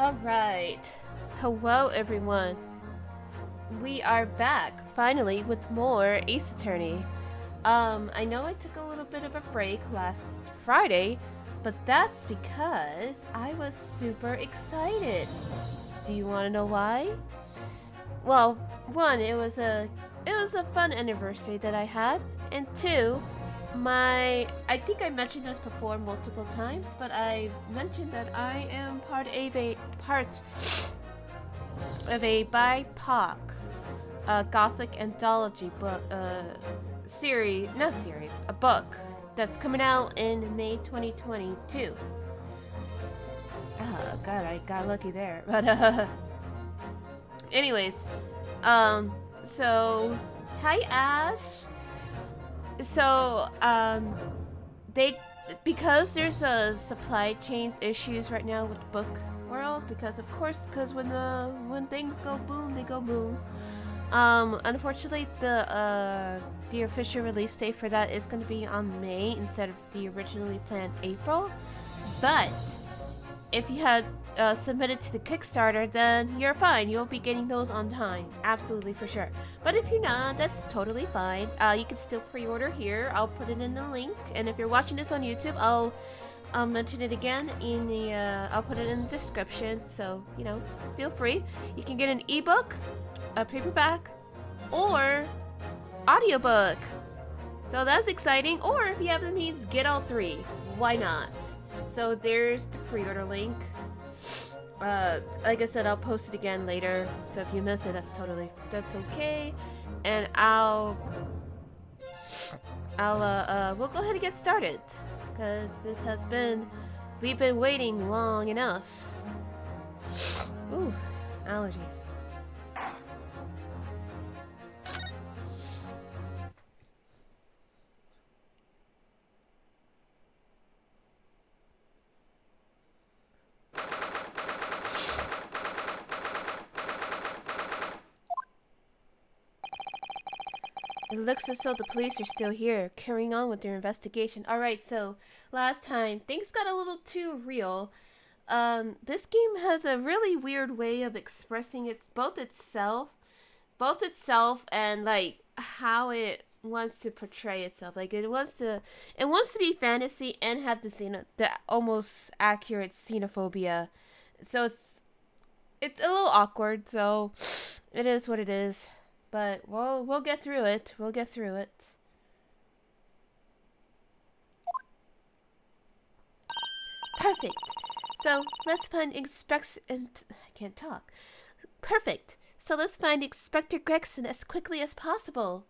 Alright. Hello, everyone. We are back, finally, with more Ace Attorney. I know I took a little bit of a break last Friday, but that's because I was super excited. Do you want to know why? Well, one, it was a fun anniversary that I had, and two, I think I mentioned this before multiple times, but I mentioned that I am part of a BIPOC gothic anthology book a book that's coming out in May 2022. Oh god, I got lucky there. But anyways, so hi Ash. So they because there's a supply chains issues right now with the book world, because when things go boom, they go boom. Unfortunately, the official release date for that is going to be on May instead of the originally planned April. But if you had submitted to the Kickstarter, then you're fine. You'll be getting those on time, absolutely for sure. But if you're not, that's totally fine. You can still pre-order here. I'll put it in the link, and if you're watching this on YouTube, I'll mention it again in the. I'll put it in the description. So feel free. You can get an ebook, a paperback, or audiobook. So that's exciting. Or if you have the means, get all three. Why not? So there's the pre-order link. Like I said, I'll post it again later. So if you miss it, that's okay. And we'll go ahead and get started, because we've been waiting long enough. Ooh, allergies. It looks as though the police are still here, carrying on with their investigation. Alright, so last time, things got a little too real. This game has a really weird way of expressing both itself and, like, how it wants to portray itself. Like, it wants to be fantasy and have the almost accurate xenophobia. So it's a little awkward, so it is what it is. But we'll get through it. Perfect. So let's find I can't talk. Perfect. So let's find Inspector Gregson as quickly as possible.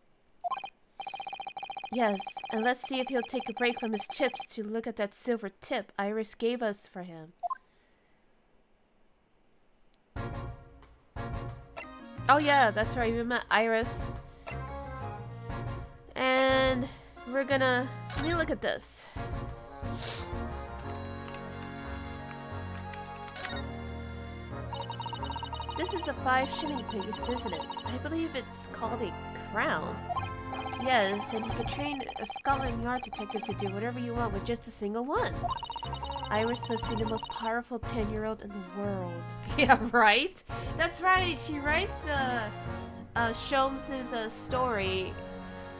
Yes, and let's see if he'll take a break from his chips to look at that silver tip Iris gave us for him. Oh yeah, that's right, we met Iris. And let me look at this. This is a 5-shilling piece, isn't it? I believe it's called a crown. Yes, and you could train a Scotland Yard detective to do whatever you want with just a single one. Iris must be the most powerful 10-year-old in the world. Yeah, right? That's right, she writes Shlomes' story.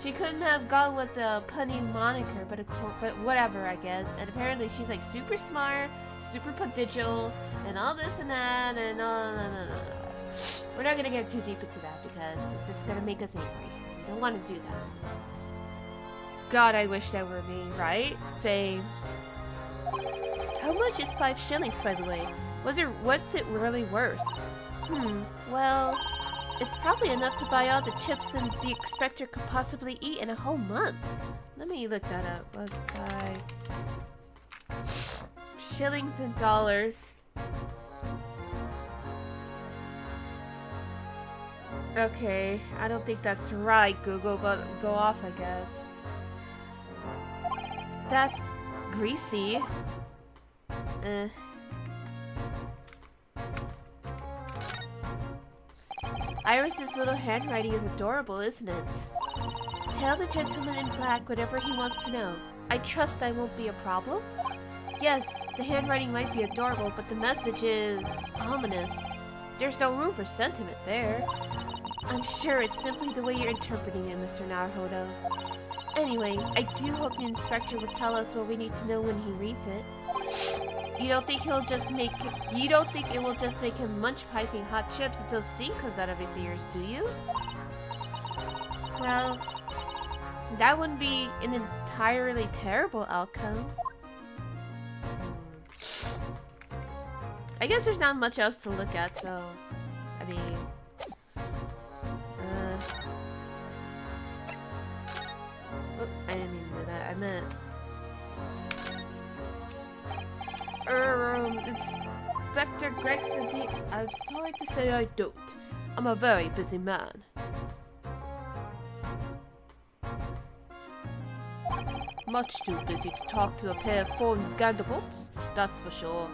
She couldn't have gone with the punny moniker, but whatever, I guess. And apparently she's like super smart, super prodigal, and all this and that, and no. We're not gonna get too deep into that because it's just gonna make us angry. We don't want to do that. God, I wish that were me, right? Same. How much is 5 shillings, by the way? What's it really worth? Well, it's probably enough to buy all the chips and the inspector could possibly eat in a whole month. Let me look that up. Let's buy shillings and dollars. Okay, I don't think that's right, Google, but go off, I guess. That's greasy. Iris's little handwriting is adorable, isn't it? Tell the gentleman in black whatever he wants to know. I trust I won't be a problem. Yes, the handwriting might be adorable, but the message is ominous. There's no room for sentiment there. I'm sure it's simply the way you're interpreting it, Mr. Naruhodo. Anyway, I do hope the inspector will tell us what we need to know when he reads it. You don't think it will just make him munch piping hot chips until steam comes out of his ears, do you? Well, that wouldn't be an entirely terrible outcome. I guess there's not much else to look at, so I mean, I didn't mean to do that. I meant Inspector Gregson. I'm sorry to say I don't. I'm a very busy man. Much too busy to talk to a pair of foreign gadabooks, that's for sure.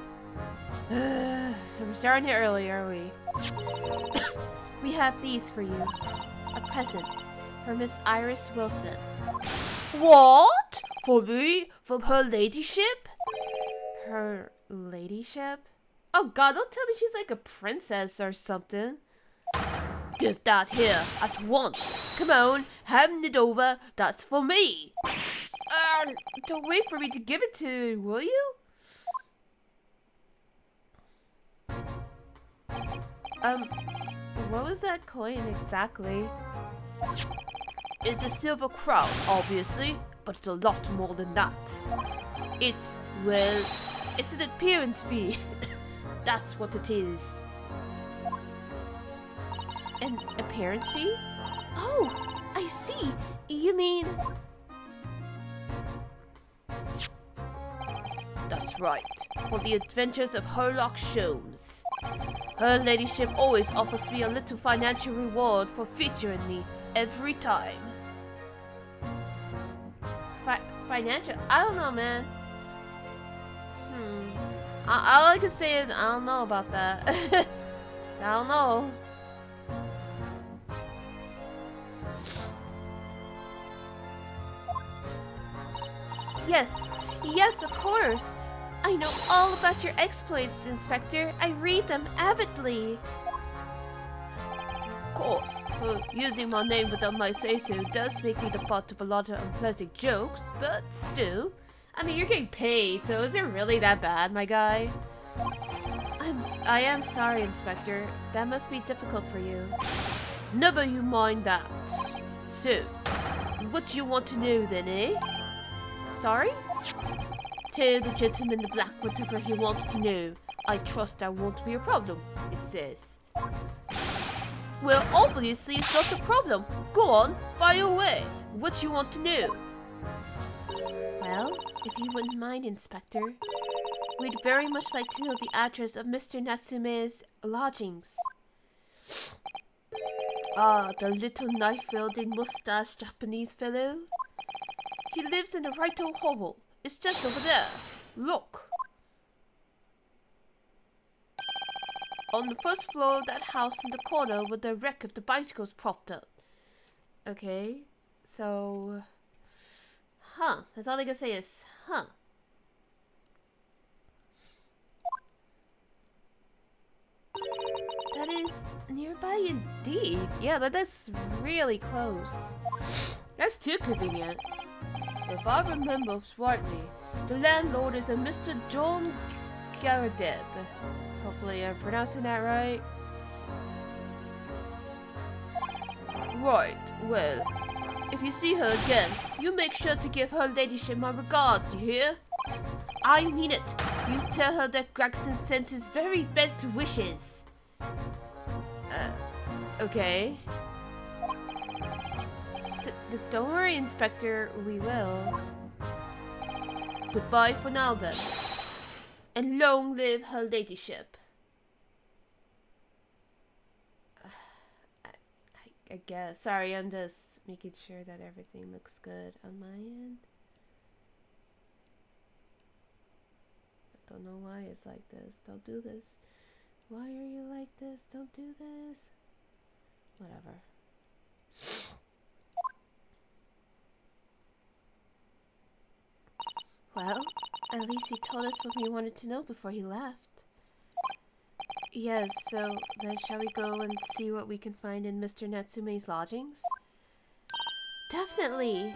So we're starting it early, are we? We have these for you. A present for Miss Iris Wilson. What? For me? From her ladyship? Her ladyship? Oh god, don't tell me she's like a princess or something. Get that here at once. Come on, hand it over. That's for me. Don't wait for me to give it to you, will you? What was that coin exactly? It's a silver crown, obviously, but it's a lot more than that. It's an appearance fee. That's what it is. An appearance fee? Oh, I see. You mean... That's right. For the adventures of Herlock Sholmes. Her ladyship always offers me a little financial reward for featuring me every time. Financial? I don't know, man. All I can say is I don't know about that. I don't know. Yes, of course. I know all about your exploits, Inspector. I read them avidly. Of course, using my name without my say-so does make me the butt of a lot of unpleasant jokes, but still. I mean, you're getting paid, so is it really that bad, my guy? I am sorry, Inspector. That must be difficult for you. Never you mind that. So, what do you want to know then, eh? Sorry? Tell the gentleman in black whatever he wants to know. I trust that won't be a problem, it says. Well, obviously it's not a problem. Go on, fire away. What you want to know? Well, if you wouldn't mind, Inspector, we'd very much like to know the address of Mr. Natsume's lodgings. Ah, the little knife-wielding mustached Japanese fellow? He lives in the right old hovel. It's just over there. Look. On the first floor of that house in the corner with the wreck of the bicycles propped up. Okay, so... That's all I can say is, That is nearby indeed. Yeah, that's really close. That's too convenient. If I remember smartly, the landlord is a Mr. John Garadeb. Hopefully I'm pronouncing that right. Right, well, if you see her again, you make sure to give her ladyship my regards, you hear? I mean it. You tell her that Gregson sends his very best wishes. Okay. Don't worry, Inspector, we will. Goodbye for now, then. And long live her ladyship. I guess. Sorry, I'm just making sure that everything looks good on my end. I don't know why it's like this. Don't do this. Why are you like this? Don't do this. Whatever. Well, at least he told us what we wanted to know before he left. Yes, so then shall we go and see what we can find in Mr. Natsume's lodgings? Definitely!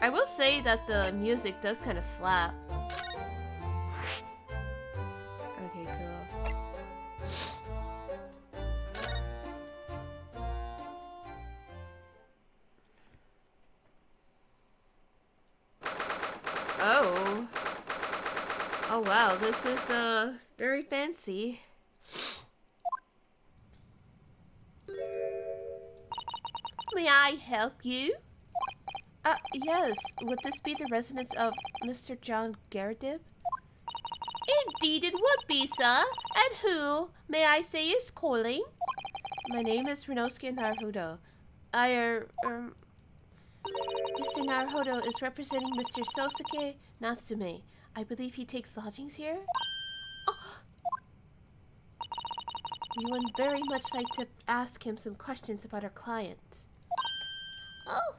I will say that the music does kind of slap. Okay, cool. Oh. Oh wow, this is very fancy. May I help you? Yes. Would this be the residence of Mr. John Garridib? Indeed it would be, sir. And who, may I say, is calling? My name is Rinosuke Naruhodo. Mr. Naruhodo is representing Mr. Sosuke Natsume. I believe he takes lodgings here? Oh. We would very much like to ask him some questions about our client. Oh.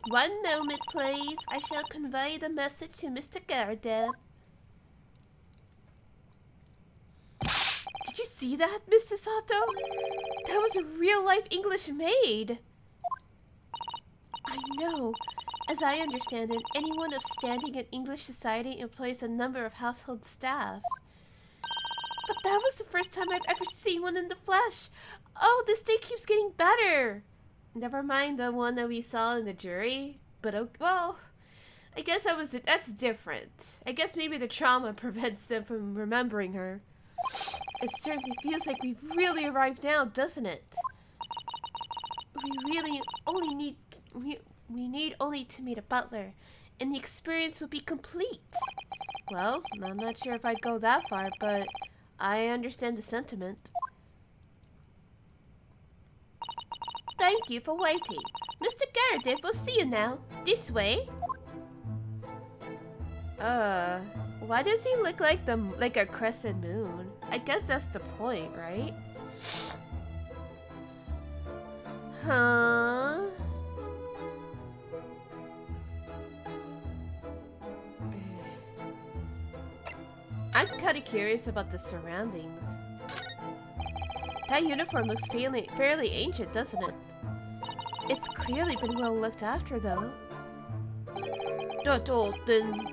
One moment, please. I shall convey the message to Mr. Garridib. Did you see that, Mr. Sato? That was a real-life English maid. I know. As I understand it, anyone of standing in English society employs a number of household staff. But that was the first time I've ever seen one in the flesh. Oh, this day keeps getting better. Never mind the one that we saw in the jury. But, well, I guess that's different. I guess maybe the trauma prevents them from remembering her. It certainly feels like we've really arrived now, doesn't it? We need only to meet a butler, and the experience will be complete. Well, I'm not sure if I'd go that far, but I understand the sentiment. Thank you for waiting. Mr. Garridib will see you now. This way. Why does he look like a crescent moon? I guess that's the point, right? Huh? I'm kind of curious about the surroundings. That uniform looks fairly ancient, doesn't it? It's clearly been well looked after, though. That whole thing.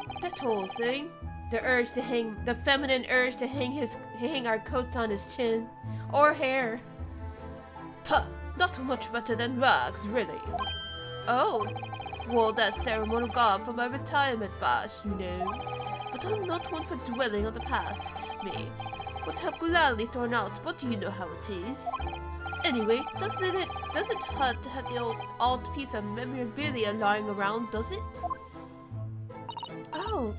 The feminine urge to hang our coats on his chin. Or hair. Puh, not much better than rags, really. Oh, wore that ceremonial garb for my retirement bash, you know. But I'm not one for dwelling on the past, me. Would have gladly thrown out, but you know how it is. Anyway, doesn't hurt to have the old piece of memorabilia lying around, does it? Oh,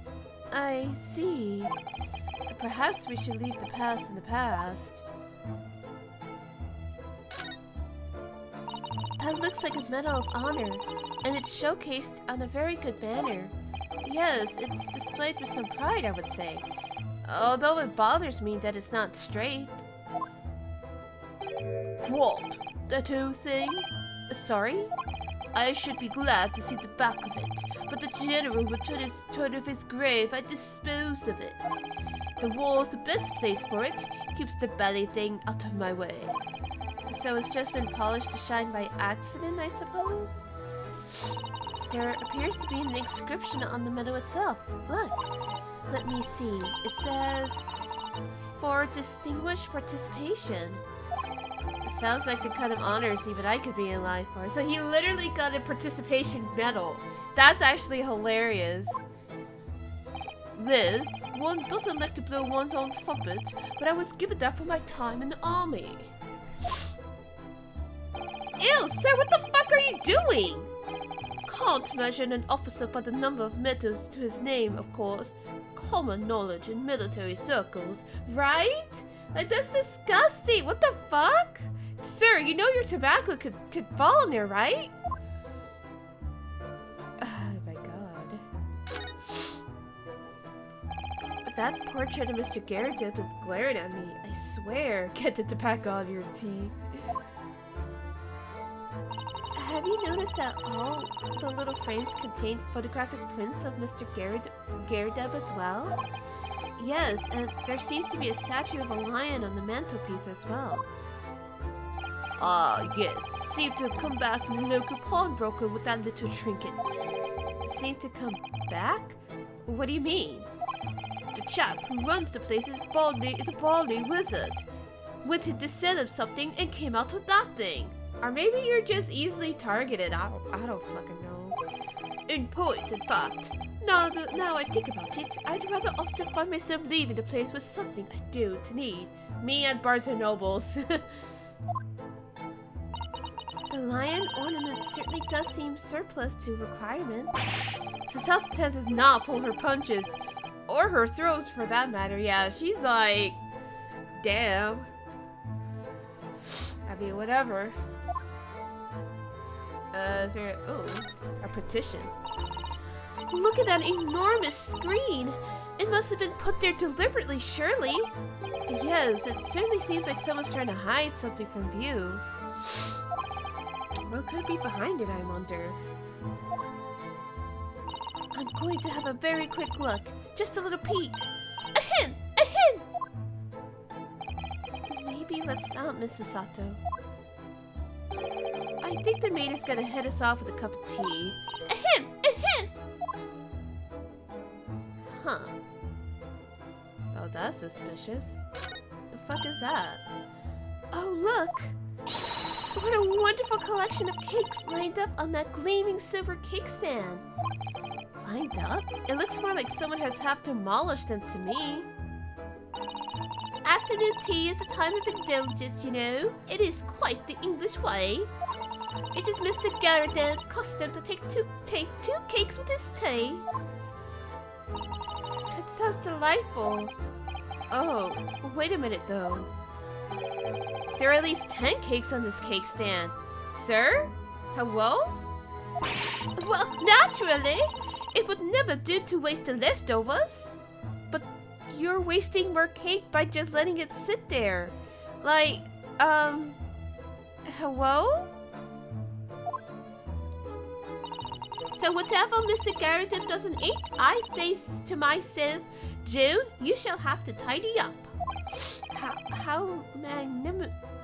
I see. Perhaps we should leave the past in the past. That looks like a Medal of Honor, and it's showcased on a very good banner. Yes, it's displayed with some pride, I would say. Although it bothers me that it's not straight. What? That whole thing? Sorry? I should be glad to see the back of it, but the general would turn of his grave and dispose of it. The wall's the best place for it, keeps the belly thing out of my way. So it's just been polished to shine by accident, I suppose? There appears to be an inscription on the medal itself. Look, let me see. It says, "For distinguished participation." It sounds like the kind of honors even I could be in line for. So he literally got a participation medal. That's actually hilarious. Well, one doesn't like to blow one's own trumpet, but I was given that for my time in the army. Ew, sir, what the fuck are you doing? Can't measure an officer by the number of medals to his name, of course. Common knowledge in military circles, right? Like, that's disgusting. What the fuck? Sir, you know your tobacco could fall in there, right? Oh my god. That portrait of Mr. Garridib is glaring at me. I swear. Get the tobacco out of your tea. Have you you noticed that all the little frames contain photographic prints of Mr. Garrideb as well? Yes, and there seems to be a statue of a lion on the mantelpiece as well. Ah, yes. Seemed to have come back from the local pawnbroker with that little trinket. Seemed to come back? What do you mean? The chap who runs the place is a baldy wizard. Went in to sell him something and came out with that thing. Or maybe you're just easily targeted. I don't fucking know. In point, in fact. Now I think about it, I'd rather often find myself leaving the place with something I do to need. Me and Barnes and Nobles. The lion ornament certainly does seem surplus to requirements. Susastance does not pull her punches. Or her throws, for that matter. Yeah, she's like... Damn. I mean, whatever. Is there... Oh, a petition. Look at that enormous screen! It must have been put there deliberately, surely? Yes, it certainly seems like someone's trying to hide something from view. What could be behind it, I wonder? I'm going to have a very quick look. Just a little peek. Ahem! Ahem! Maybe let's stop, Mrs. Sato. I think the maid is gonna head us off with a cup of tea. Ahem! Ahem! Huh. Oh, that's suspicious. The fuck is that? Oh, look! What a wonderful collection of cakes lined up on that gleaming silver cake stand. Lined up? It looks more like someone has half demolished them to me. Afternoon tea is a time of indulgence, you know. It is quite the English way. It is Mr. Garrideb's custom to take two cakes with his tea. That sounds delightful. Oh, wait a minute though. There are at least 10 cakes on this cake stand. Sir? Hello? Well, naturally. It would never do to waste the leftovers. But you're wasting more cake by just letting it sit there. Like, hello? So whatever Mr. Garrideb doesn't eat, I say to myself, June, you shall have to tidy up. How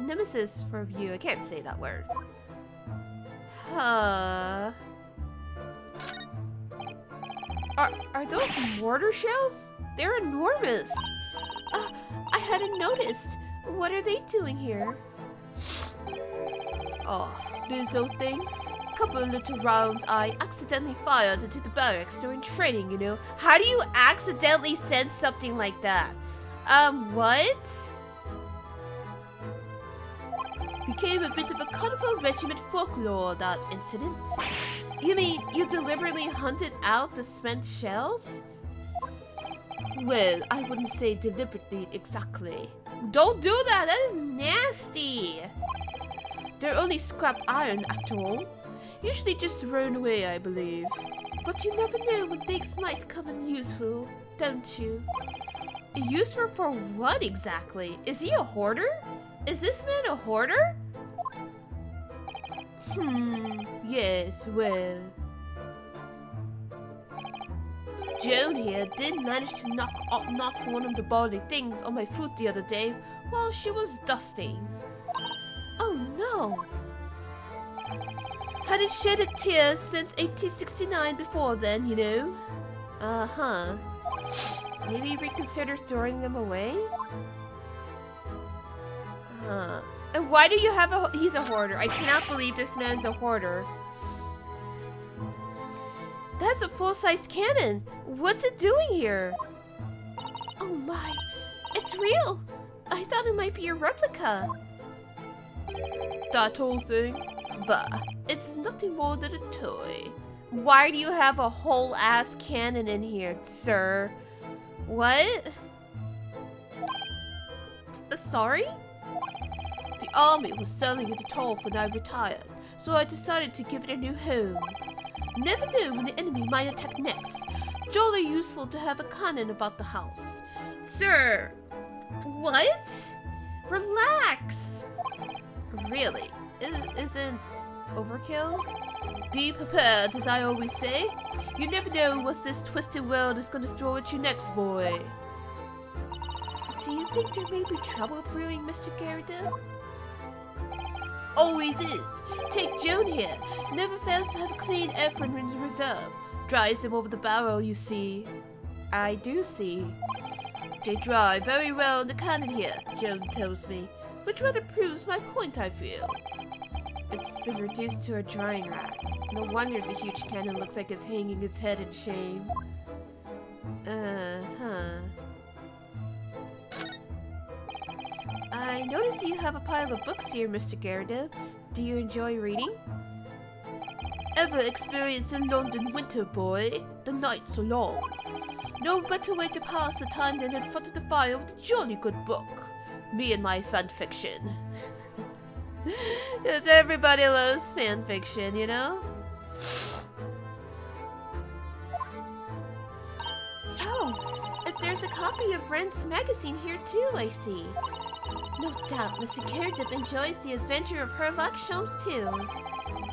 nemesis for you? I can't say that word. Huh. Are those mortar shells? They're enormous. I hadn't noticed. What are they doing here? Oh, these old things. Couple of little rounds I accidentally fired into the barracks during training, you know. How do you accidentally send something like that? What? Became a bit of a carnival regiment folklore, that incident. You mean you deliberately hunted out the spent shells? Well, I wouldn't say deliberately exactly. Don't do that! That is nasty! They're only scrap iron after all. Usually just thrown away, I believe. But you never know when things might come in useful, don't you? Useful for what exactly? Is he a hoarder? Is this man a hoarder? Yes, well... Joan here did manage to knock one of the baldy things on my foot the other day while she was dusting. Oh no! Hadn't shed a tear since 1869 before then, you know. Uh-huh. Maybe reconsider throwing them away? Huh. And why do you have he's a hoarder? I cannot believe this man's a hoarder. That's a full-size cannon. What's it doing here? Oh my, it's real. I thought it might be a replica. That whole thing? Bah, it's nothing more than a toy. Why do you have a whole ass cannon in here, sir? What? Sorry? The army was selling it at all when I retired, so I decided to give it a new home. Never know when the enemy might attack next. Jolly useful to have a cannon about the house. Sir! What? Relax! Really? Isn't overkill? Be prepared, as I always say. You never know what this twisted world is going to throw at you next, boy. Do you think there may be trouble brewing, Mr. Garrett? Always is. Take Joan here. Never fails to have a clean apron in reserve. Dries them over the barrel, you see. I do see. They dry very well in the cannon here, Joan tells me, which rather proves my point, I feel. It's been reduced to a drying rack. No wonder the huge cannon looks like it's hanging its head in shame. I notice you have a pile of books here, Mr. Garrett. Do you enjoy reading? Ever experienced a London winter, boy? The nights are long. No better way to pass the time than in front of the fire with a jolly good book. Me and my fanfiction. Because everybody loves fanfiction, you know? Oh, there's a copy of Rent's magazine here too, I see. No doubt Mr. Garrett enjoys the adventure of Herlock Sholmes too.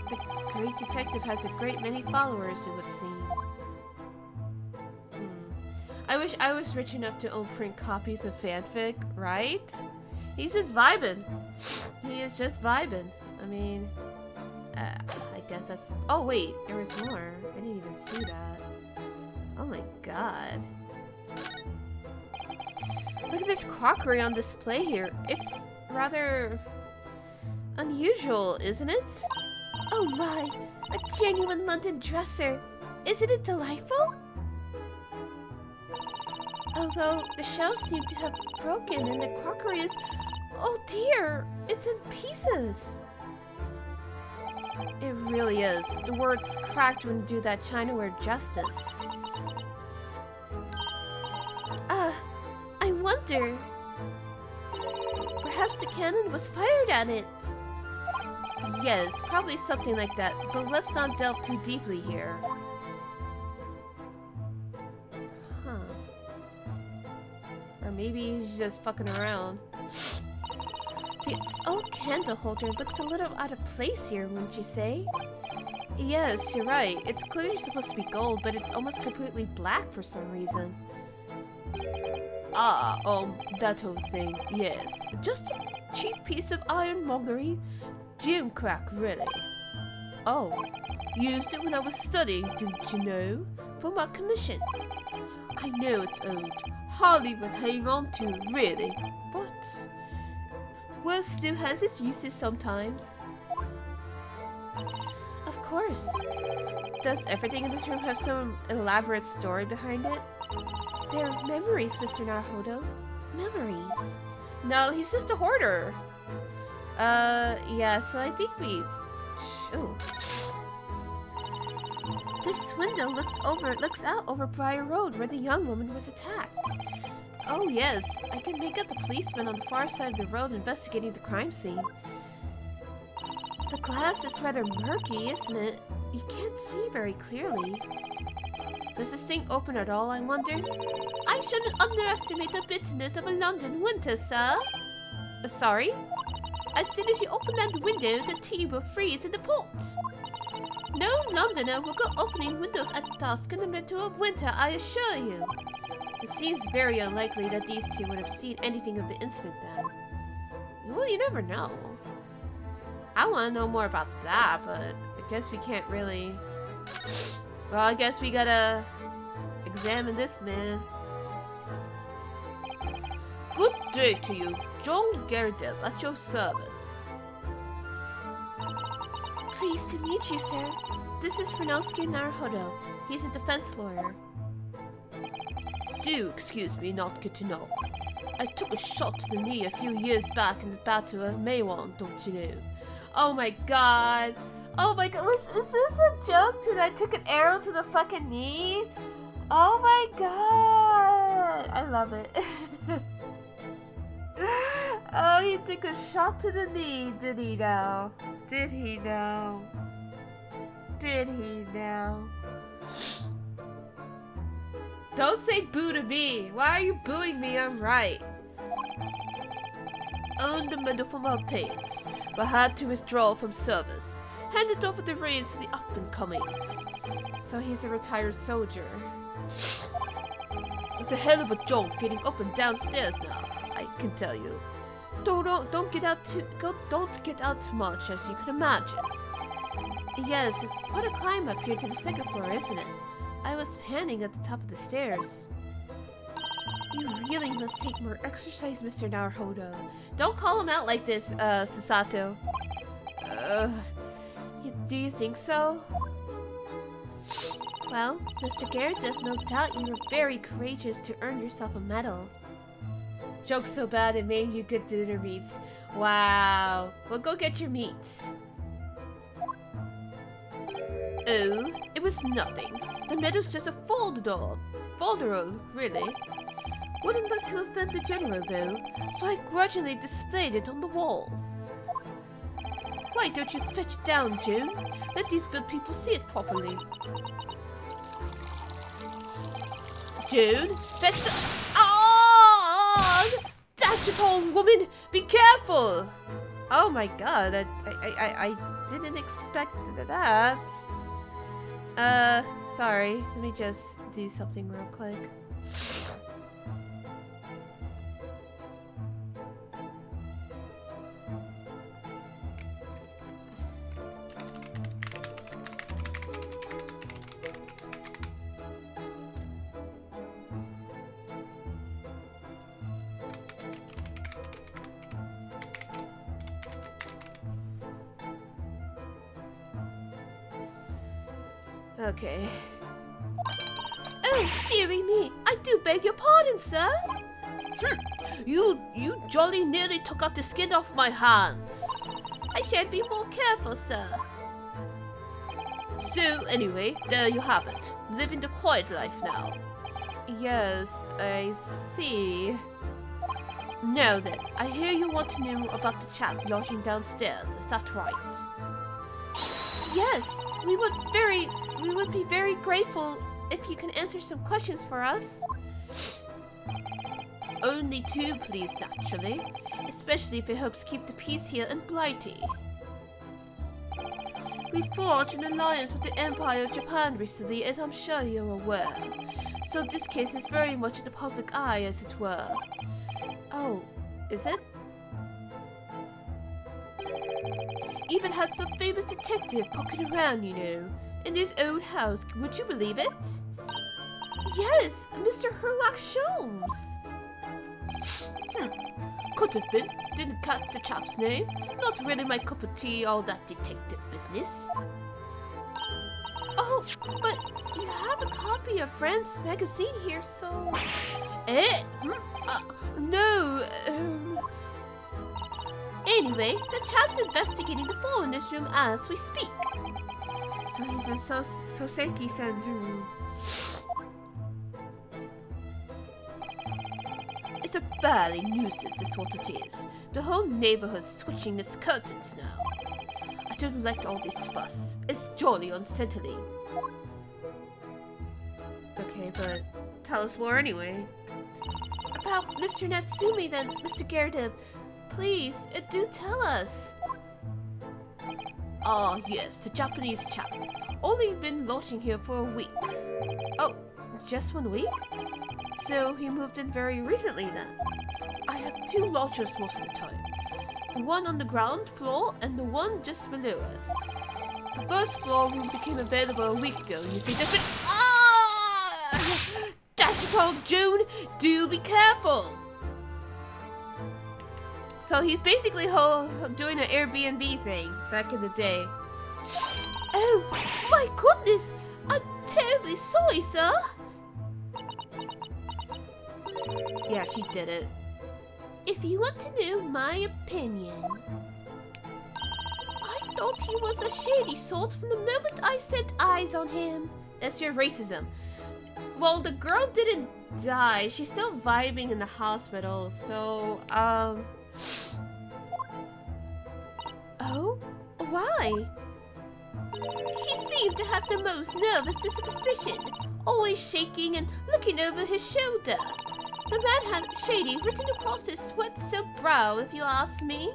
The great detective has a great many followers, it would seem. I wish I was rich enough to own print copies of fanfic, right? He's just vibing. He is just vibing. I mean, I guess that's... Oh wait, there was more. I didn't even see that. Oh my god. Look at this crockery on display here. It's rather unusual, isn't it? Oh my, a genuine London dresser. Isn't it delightful? Although the shelves seem to have broken and the crockery is... Oh dear, it's in pieces. It really is. The words cracked wouldn't do that chinaware justice. I wonder... Perhaps the cannon was fired at it. Yes, probably something like that, but let's not delve too deeply here. Or maybe he's just fucking around. This old candle holder looks a little out of place here, wouldn't you say? Yes, you're right. It's clearly supposed to be gold, but it's almost completely black for some reason. That whole thing, yes. Just a cheap piece of ironmongery. Gimcrack, really. Oh, used it when I was studying, didn't you know? For my commission. I know it's old. Hardly worth hanging on to, really. But... well, still has its uses sometimes. Of course. Does everything in this room have some elaborate story behind it? They're memories, Mr. Naruhodo. Memories. No, he's just a hoarder. Yeah, so I think we've... Oh. This window looks out over Briar Road where the young woman was attacked. Oh yes, I can make out the policeman on the far side of the road investigating the crime scene. The glass is rather murky, isn't it? You can't see very clearly. Does this thing open at all, I wonder? I shouldn't underestimate the bitterness of a London winter, sir. Sorry? As soon as you open that window, the tea will freeze in the pot. No Londoner will go opening windows at dusk in the middle of winter, I assure you. It seems very unlikely that these two would have seen anything of the incident then. Well, you never know. I want to know more about that, but I guess we can't really... Well, I guess we gotta examine this man. Good day to you. John Garrett at your service. Pleased to meet you, sir. This is Renosuke Naruhodo. He's a defense lawyer. Do excuse me, not good to know. I took a shot to the knee a few years back in the Battle of Meiwan, don't you know? Oh my god. Oh my god. Is this a joke that I took an arrow to the fucking knee? Oh my god. I love it. Oh, he took a shot to the knee, did he now? Did he now? Did he now? Don't say boo to me. Why are you booing me? I'm right. Earned the medal for my pains, but had to withdraw from service. handed over the reins to the up-and-comings. So he's a retired soldier. It's a hell of a jolt getting up and downstairs now, I can tell you. Don't get out too much, as you can imagine. Yes, it's quite a climb up here to the second floor, isn't it? I was panning at the top of the stairs. You really must take more exercise, Mr. Naruhodo. Don't call him out like this, Susato. Do you think so? Well, Mr. Garrett, no doubt you were very courageous to earn yourself a medal. Joke so bad it made you good dinner meats. Wow. Well, go get your meats. Oh, it was nothing. The medal's just a folderol, really. Wouldn't like to offend the general, though, so I grudgingly displayed it on the wall. Why don't you fetch it down, June? Let these good people see it properly. June, fetch the... Oh! Dash it, old woman! Be careful! Oh my god, I didn't expect that. Sorry. Let me just do something real quick. Okay. Oh, dearie me! I do beg your pardon, sir! You jolly nearly took out the skin off my hands! I shall be more careful, sir. So, anyway, there you have it. Living the quiet life now. Yes, I see. Now then, I hear you want to know about the chap lodging downstairs, is that right? Yes, we would be very grateful if you can answer some questions for us. Only two, please, naturally. Especially if it helps keep the peace here in Blighty. We forged an alliance with the Empire of Japan recently, as I'm sure you're aware. So this case is very much in the public eye, as it were. Oh, is it? Even had some famous detective poking around, you know, in this old house. Would you believe it? Yes, Mr. Herlock Shlomes. Could have been. Didn't catch the chap's name. Not really my cup of tea, all that detective business. Oh, but you have a copy of Friends magazine here, so... Eh? No, Anyway, the chap's investigating the fall in this room as we speak. So he's in Soseki-san's room. It's a barely nuisance, is what it is. The whole neighborhood's switching its curtains now. I don't like all this fuss. It's jolly unsettling. Okay, but tell us more anyway. About Mr. Natsume then, Mr. Garrett. Please, do tell us. Ah, yes, the Japanese chap. Only been lodging here for a week. Oh, just 1 week? So he moved in very recently then. I have two lodgers most of the time. One on the ground floor and the one just below us. The first floor room became available a week ago. You see, there's been... Ah! Dash it all, June! Do be careful! So he's basically doing an Airbnb thing back in the day. Oh, my goodness! I'm terribly sorry, sir! Yeah, she did it. If you want to know my opinion, I thought he was a shady sort from the moment I set eyes on him. That's your racism. Well, the girl didn't die. She's still vibing in the hospital, so, Oh? Why? He seemed to have the most nervous disposition, always shaking and looking over his shoulder. The man had shady written across his sweat-soaked brow, if you ask me.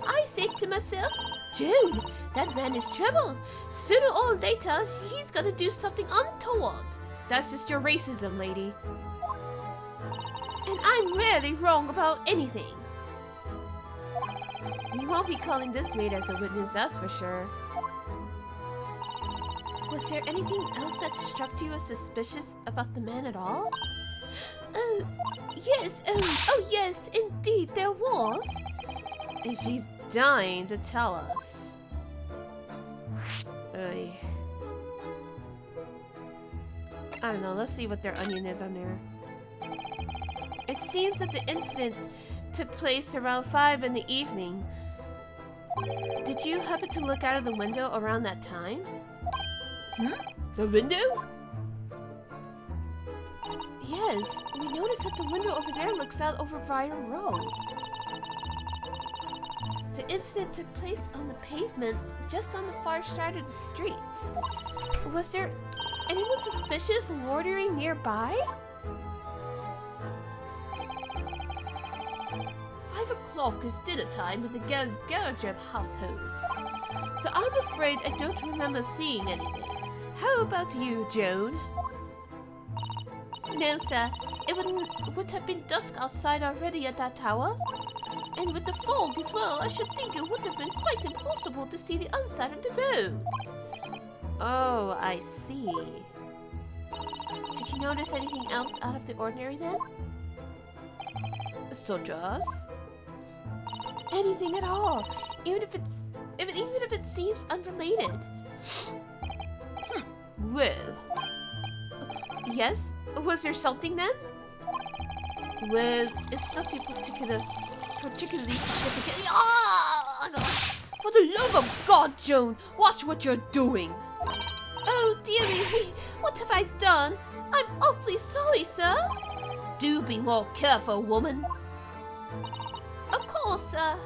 I said to myself, June, that man is trouble. Sooner or later, he's gonna do something untoward. That's just your racism, lady. And I'm rarely wrong about anything. You won't be calling this maid as a witness, that's for sure. Was there anything else that struck you as suspicious about the man at all? Yes, oh yes, indeed there was. And she's dying to tell us. Ugh. I don't know, let's see what their onion is on there. It seems that the incident took place around 5 in the evening. Did you happen to look out of the window around that time? The window? Yes, we noticed that the window over there looks out over Briar Road. The incident took place on the pavement just on the far side of the street. Was there anyone suspicious loitering nearby? 5 o'clock is dinner time in the Garagev household, so I'm afraid I don't remember seeing anything. How about you, Joan? No, sir. It would have been dusk outside already at that tower. And with the fog as well, I should think it would have been quite impossible to see the other side of the road. Oh, I see. Did you notice anything else out of the ordinary then? Such as? Anything at all, even if it seems unrelated. Well, yes. Was there something then? Well, it's nothing particularly significant. Ah! For the love of God, Joan, watch what you're doing. Oh, dearie, what have I done? I'm awfully sorry, sir. Do be more careful, woman. Of course, sir.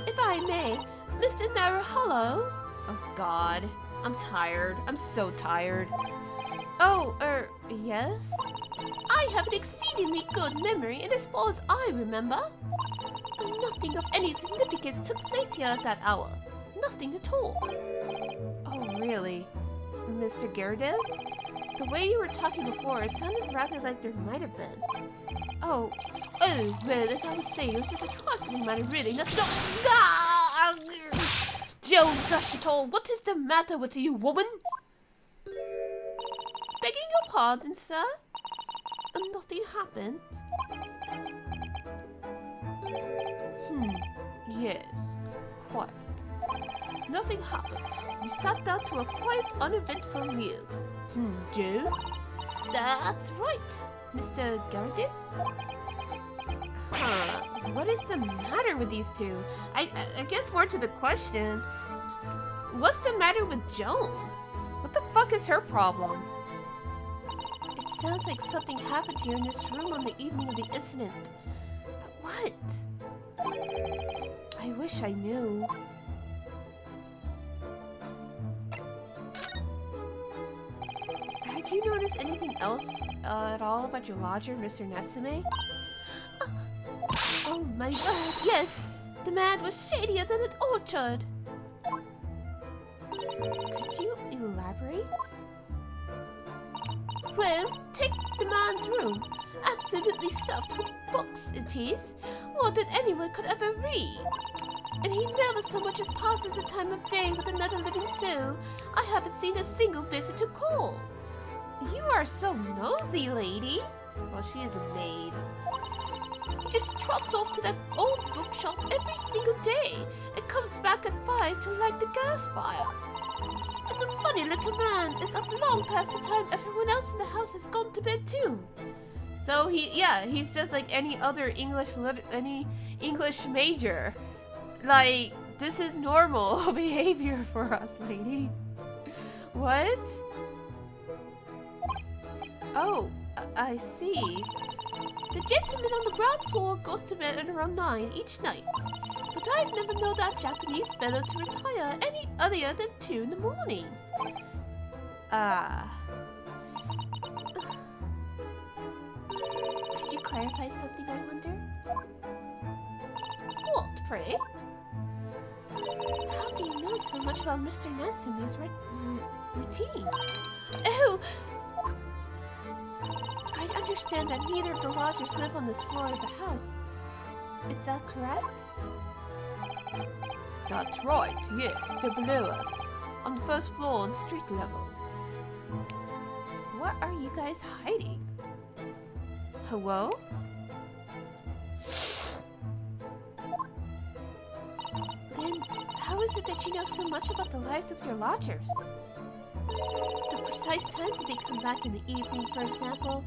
If I may, Mr. Narrow-Hollow. Oh, God. I'm tired. I'm so tired. Oh, yes? I have an exceedingly good memory, and as far as I remember, nothing of any significance took place here at that hour. Nothing at all. Oh, really? Mr. Garridale? The way you were talking before, it sounded rather like there might have been. Oh, well, as I was saying, it was just a trifling matter, really. Nothing. Ah! Joan, dash it all, what is the matter with you, woman? Begging your pardon, sir? Nothing happened. Yes, quite. Nothing happened. We sat down to a quite uneventful meal. Joe? That's right, Mr. Garrett. What is the matter with these two? I guess more to the question. What's the matter with Joan? What the fuck is her problem? It sounds like something happened here in this room on the evening of the incident. But what? I wish I knew. Have you noticed anything else at all about your lodger, Mr. Natsume? Oh my god, yes! The man was shadier than an orchard! Could you elaborate? Well, take the man's room. Absolutely stuffed with books it is, more than anyone could ever read. And he never so much as passes the time of day with another living soul. I haven't seen a single visit to call. You are so nosy, lady. Well, she is a maid. He just trots off to that old bookshop every single day and comes back at 5 to light the gas fire. And the funny little man is up long past the time everyone else in the house has gone to bed too. So he's just like any other English major. Like, this is normal behavior for us, lady. What? Oh, I see. The gentleman on the ground floor goes to bed at around 9 each night. But I've never known that Japanese fellow to retire any earlier than 2 in the morning. Could you clarify something, I wonder? What, pray? How do you know so much about Mr. Natsume's routine? Oh! I understand that neither of the lodgers live on this floor of the house. Is that correct? That's right, yes, they're below us. On the first floor on street level. What are you guys hiding? Hello? Then, how is it that you know so much about the lives of your lodgers? The precise times that they come back in the evening, for example,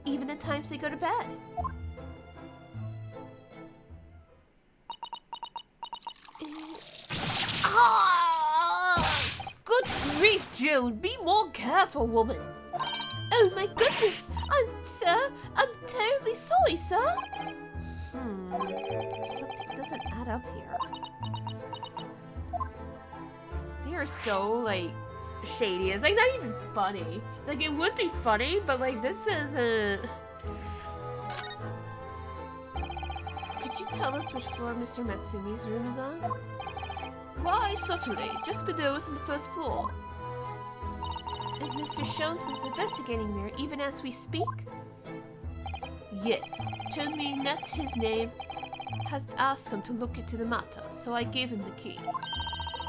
even the times they go to bed. Good grief, June! Be more careful, woman! Oh my goodness! I'm terribly sorry, sir! Something doesn't add up here. They are so, like, shady. It's, like, not even funny. Like, it would be funny, but, like, this isn't... Could you tell us which floor Mr. Natsume's room is on? Why, certainly. Just below us on the first floor. And Mr. Shlomes is investigating there even as we speak? Yes. Told me that's his name. Has asked him to look into the matter, so I gave him the key.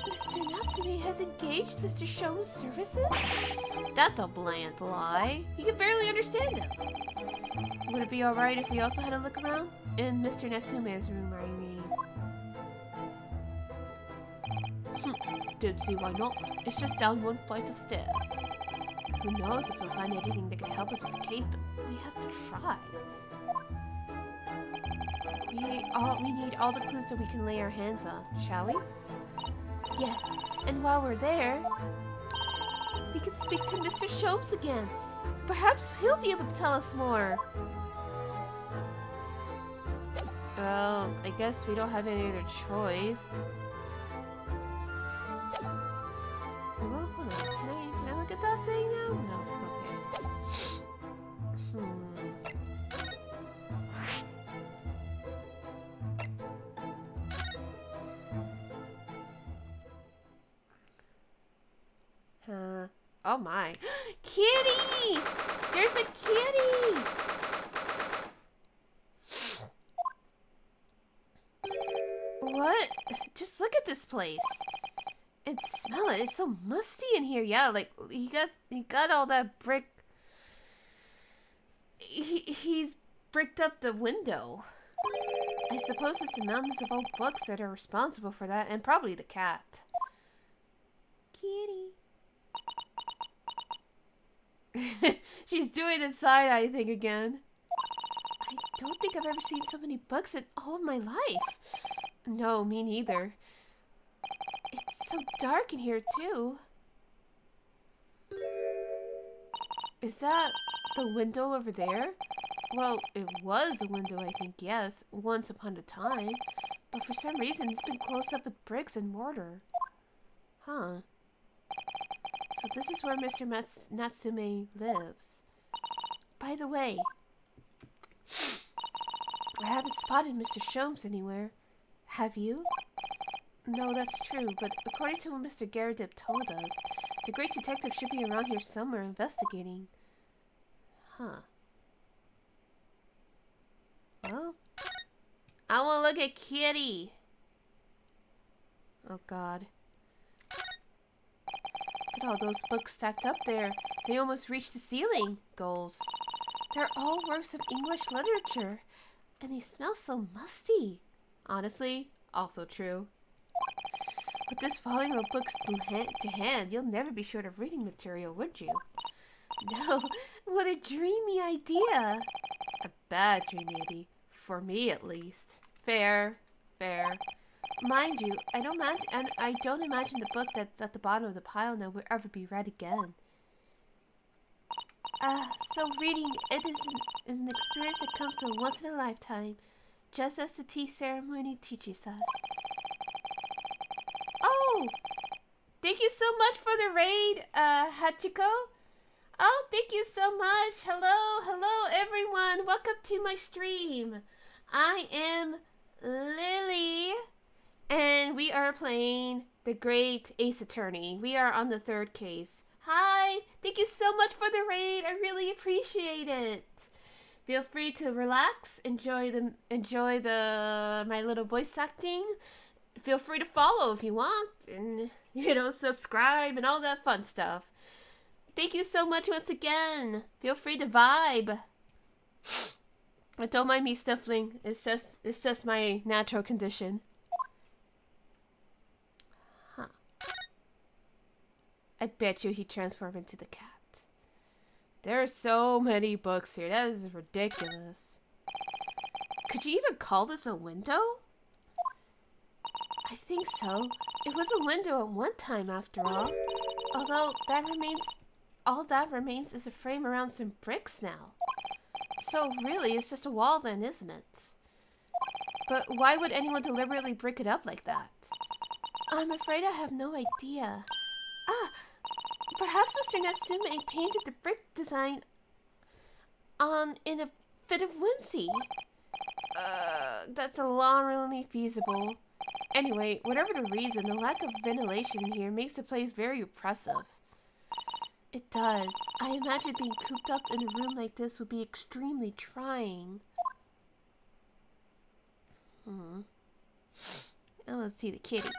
Mr. Natsume has engaged Mr. Shlomes' services? That's a bland lie. He can barely understand him. Would it be alright if we also had a look around? In Mr. Natsume's room, I mean. Don't see why not. It's just down one flight of stairs. Who knows if we'll find anything that can help us with the case, but we have to try. We need all the clues that we can lay our hands on, shall we? Yes, and while we're there, we can speak to Mr. Shlomes again. Perhaps he'll be able to tell us more. Well, I guess we don't have any other choice. Well, hold on. Can I look at that thing now? No. Okay. Oh my. Kitty! There's a kitty! What? Just look at this place. And smell it. It's so musty in here. Yeah, like he got all that brick. He's bricked up the window. I suppose it's the mountains of old books that are responsible for that, and probably the cat. Kitty. She's doing the side-eye thing again. I don't think I've ever seen so many bugs in all of my life. No, me neither. It's so dark in here, too. Is that the window over there? Well, it was a window, I think, yes, once upon a time. But for some reason, it's been closed up with bricks and mortar. Huh. So this is where Mr. Natsume lives. By the way, I haven't spotted Mr. Shlomes anywhere. Have you? No, that's true, but according to what Mr. Garridip told us, the great detective should be around here somewhere investigating. Huh. Well, I want to look at Kitty. Oh, God. Look at all those books stacked up there. They almost reached the ceiling. Goals. They're all works of English literature, and they smell so musty. Honestly, also true. With this volume of books to hand, you'll never be short of reading material, would you? No, what a dreamy idea. A bad dream, maybe. For me, at least. Fair. Mind you, I don't imagine the book that's at the bottom of the pile now will ever be read again. So reading, it is an experience that comes once in a lifetime, just as the tea ceremony teaches us. Oh! Thank you so much for the raid, Hachiko. Oh, thank you so much. Hello everyone. Welcome to my stream. I am Lily, and we are playing the great Ace Attorney. We are on the third case. Hi! Thank you so much for the raid. I really appreciate it. Feel free to relax, enjoy my little voice acting. Feel free to follow if you want, and subscribe and all that fun stuff. Thank you so much once again. Feel free to vibe. And don't mind me sniffling. It's just my natural condition. Huh. I bet you he transformed into the cat. There are so many books here. That is ridiculous. Could you even call this a window? I think so. It was a window at one time, after all. Although all that remains is a frame around some bricks now. So really, it's just a wall then, isn't it? But why would anyone deliberately brick it up like that? I'm afraid I have no idea. Ah! Perhaps Mr. Natsume painted the brick design on in a fit of whimsy. That's alarmingly feasible. Anyway, whatever the reason, the lack of ventilation here makes the place very oppressive. It does. I imagine being cooped up in a room like this would be extremely trying. Now let's see the kitty.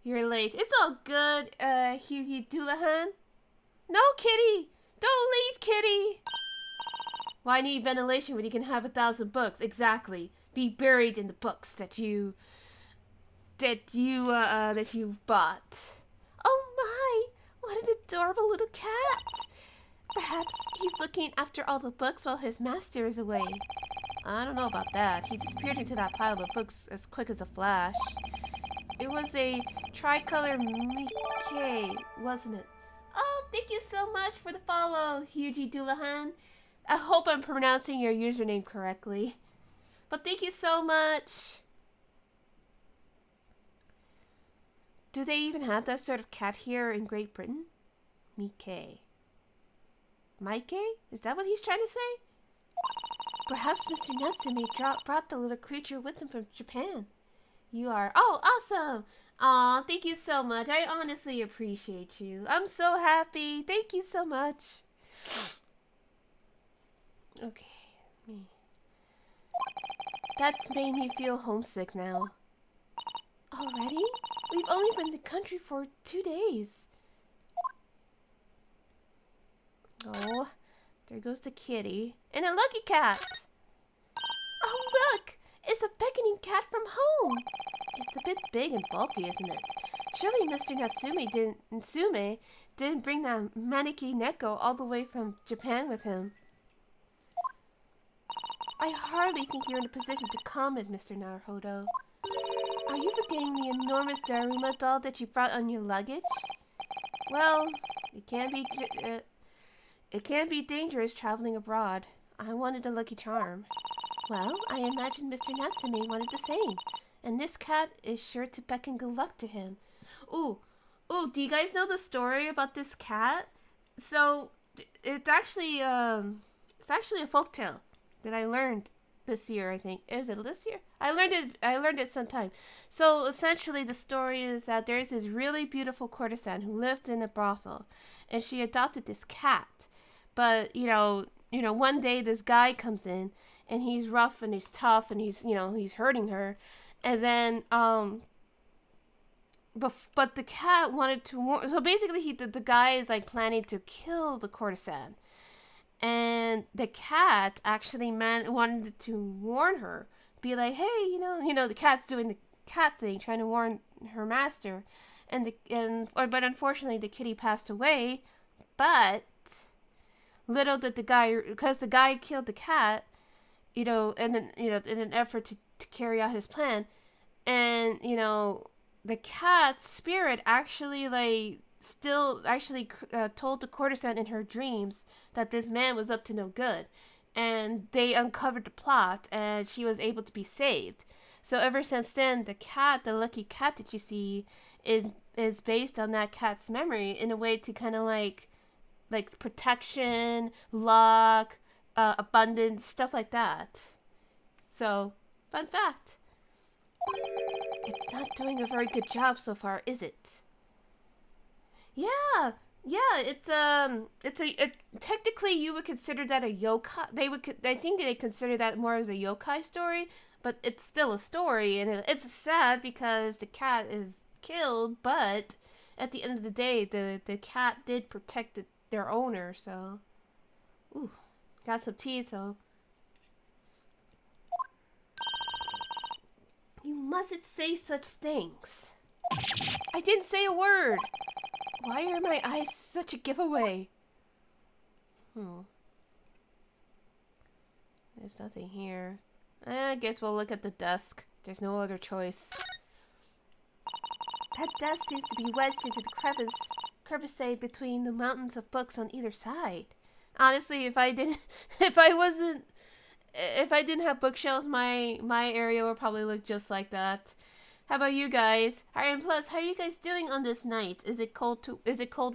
You're late. It's all good, Hughie Doulahan. No, kitty! Don't leave, kitty! Why need ventilation when you can have 1,000 books? Exactly. Be buried in the books that you've bought. Oh my! What an adorable little cat! Perhaps he's looking after all the books while his master is away. I don't know about that. He disappeared into that pile of books as quick as a flash. It was a tricolor Mickey, wasn't it? Oh, thank you so much for the follow, Hughie Doulahan. I hope I'm pronouncing your username correctly. But thank you so much. Do they even have that sort of cat here in Great Britain? Mickey. Mikey? Is that what he's trying to say? Perhaps Mr. Natsume brought the little creature with him from Japan. You are... Oh, awesome! Aw, thank you so much. I honestly appreciate you. I'm so happy. Thank you so much. Okay. That's made me feel homesick now. Already? We've only been in the country for 2 days. Oh, there goes the kitty. And a lucky cat! Oh, look! It's a beckoning cat from home! It's a bit big and bulky, isn't it? Surely Mr. Natsume didn't bring that Maneki Neko all the way from Japan with him. I hardly think you're in a position to comment, Mr. Naruhodo. Are you forgetting the enormous Daruma doll that you brought on your luggage? Well, it can be dangerous traveling abroad. I wanted a lucky charm. Well, I imagine Mr. Natsume wanted the same. And this cat is sure to beckon good luck to him. Ooh, do you guys know the story about this cat? So, it's actually a folktale that I learned this year, I think. Is it this year? I learned it sometime. So, essentially, the story is that there's this really beautiful courtesan who lived in a brothel. And she adopted this cat. But, one day this guy comes in. And he's rough and he's tough and he's hurting her. And then, but the cat wanted to warn... So basically, the guy is, planning to kill the courtesan. And the cat actually wanted to warn her. Be like, hey, the cat's doing the cat thing, trying to warn her master. But unfortunately, the kitty passed away. But little did the guy... Because the guy killed the cat... in an effort to carry out his plan. And, the cat's spirit actually, told the courtesan in her dreams that this man was up to no good. And they uncovered the plot, and she was able to be saved. So ever since then, the lucky cat that you see, is based on that cat's memory in a way to kind of like protection, luck, abundance, stuff like that. So, fun fact. It's not doing a very good job so far, is it? Yeah, yeah. Technically you would consider that a yokai. I think they consider that more as a yokai story, but it's still a story, and it's sad because the cat is killed. But at the end of the day, the cat did protect their owner. So, ooh, got some tea. So you mustn't say such things. I didn't say a word. Why are my eyes such a giveaway? There's nothing here. I guess we'll look at the desk. There's no other choice. That desk seems to be wedged into the crevice between the mountains of books on either side. Honestly, if I didn't have bookshelves, my area would probably look just like that. How about you guys? And plus, how are you guys doing on this night? Is it cold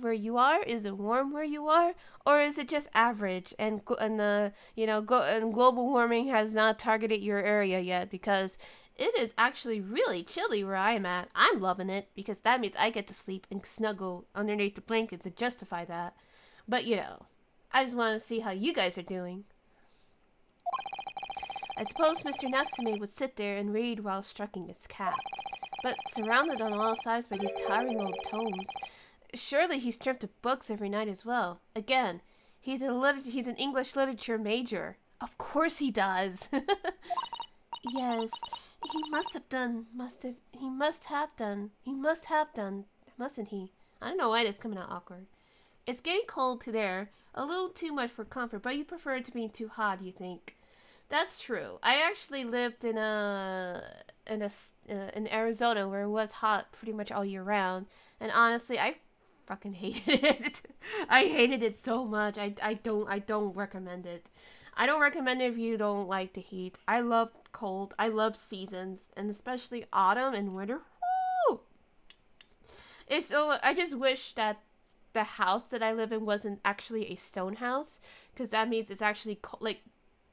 where you are? Is it warm where you are? Or is it just average? And global warming has not targeted your area yet, because it is actually really chilly where I'm at. I'm loving it because that means I get to sleep and snuggle underneath the blankets to justify that. But I just want to see how you guys are doing. I suppose Mr. Natsume would sit there and read while stroking his cat, but surrounded on all sides by these towering old tomes. Surely he's dreamt of books every night as well. Again, he's an English literature major. Of course he does. Yes, he must have done, mustn't he? I don't know why that's coming out awkward. It's getting cold there, a little too much for comfort, but you prefer it to being too hot, you think? That's true. I actually lived in Arizona where it was hot pretty much all year round, and honestly, I fucking hated it. I hated it so much. I don't recommend it. I don't recommend it if you don't like the heat. I love cold. I love seasons, and especially autumn and winter. Woo! I just wish that the house that I live in wasn't actually a stone house, because that means it's actually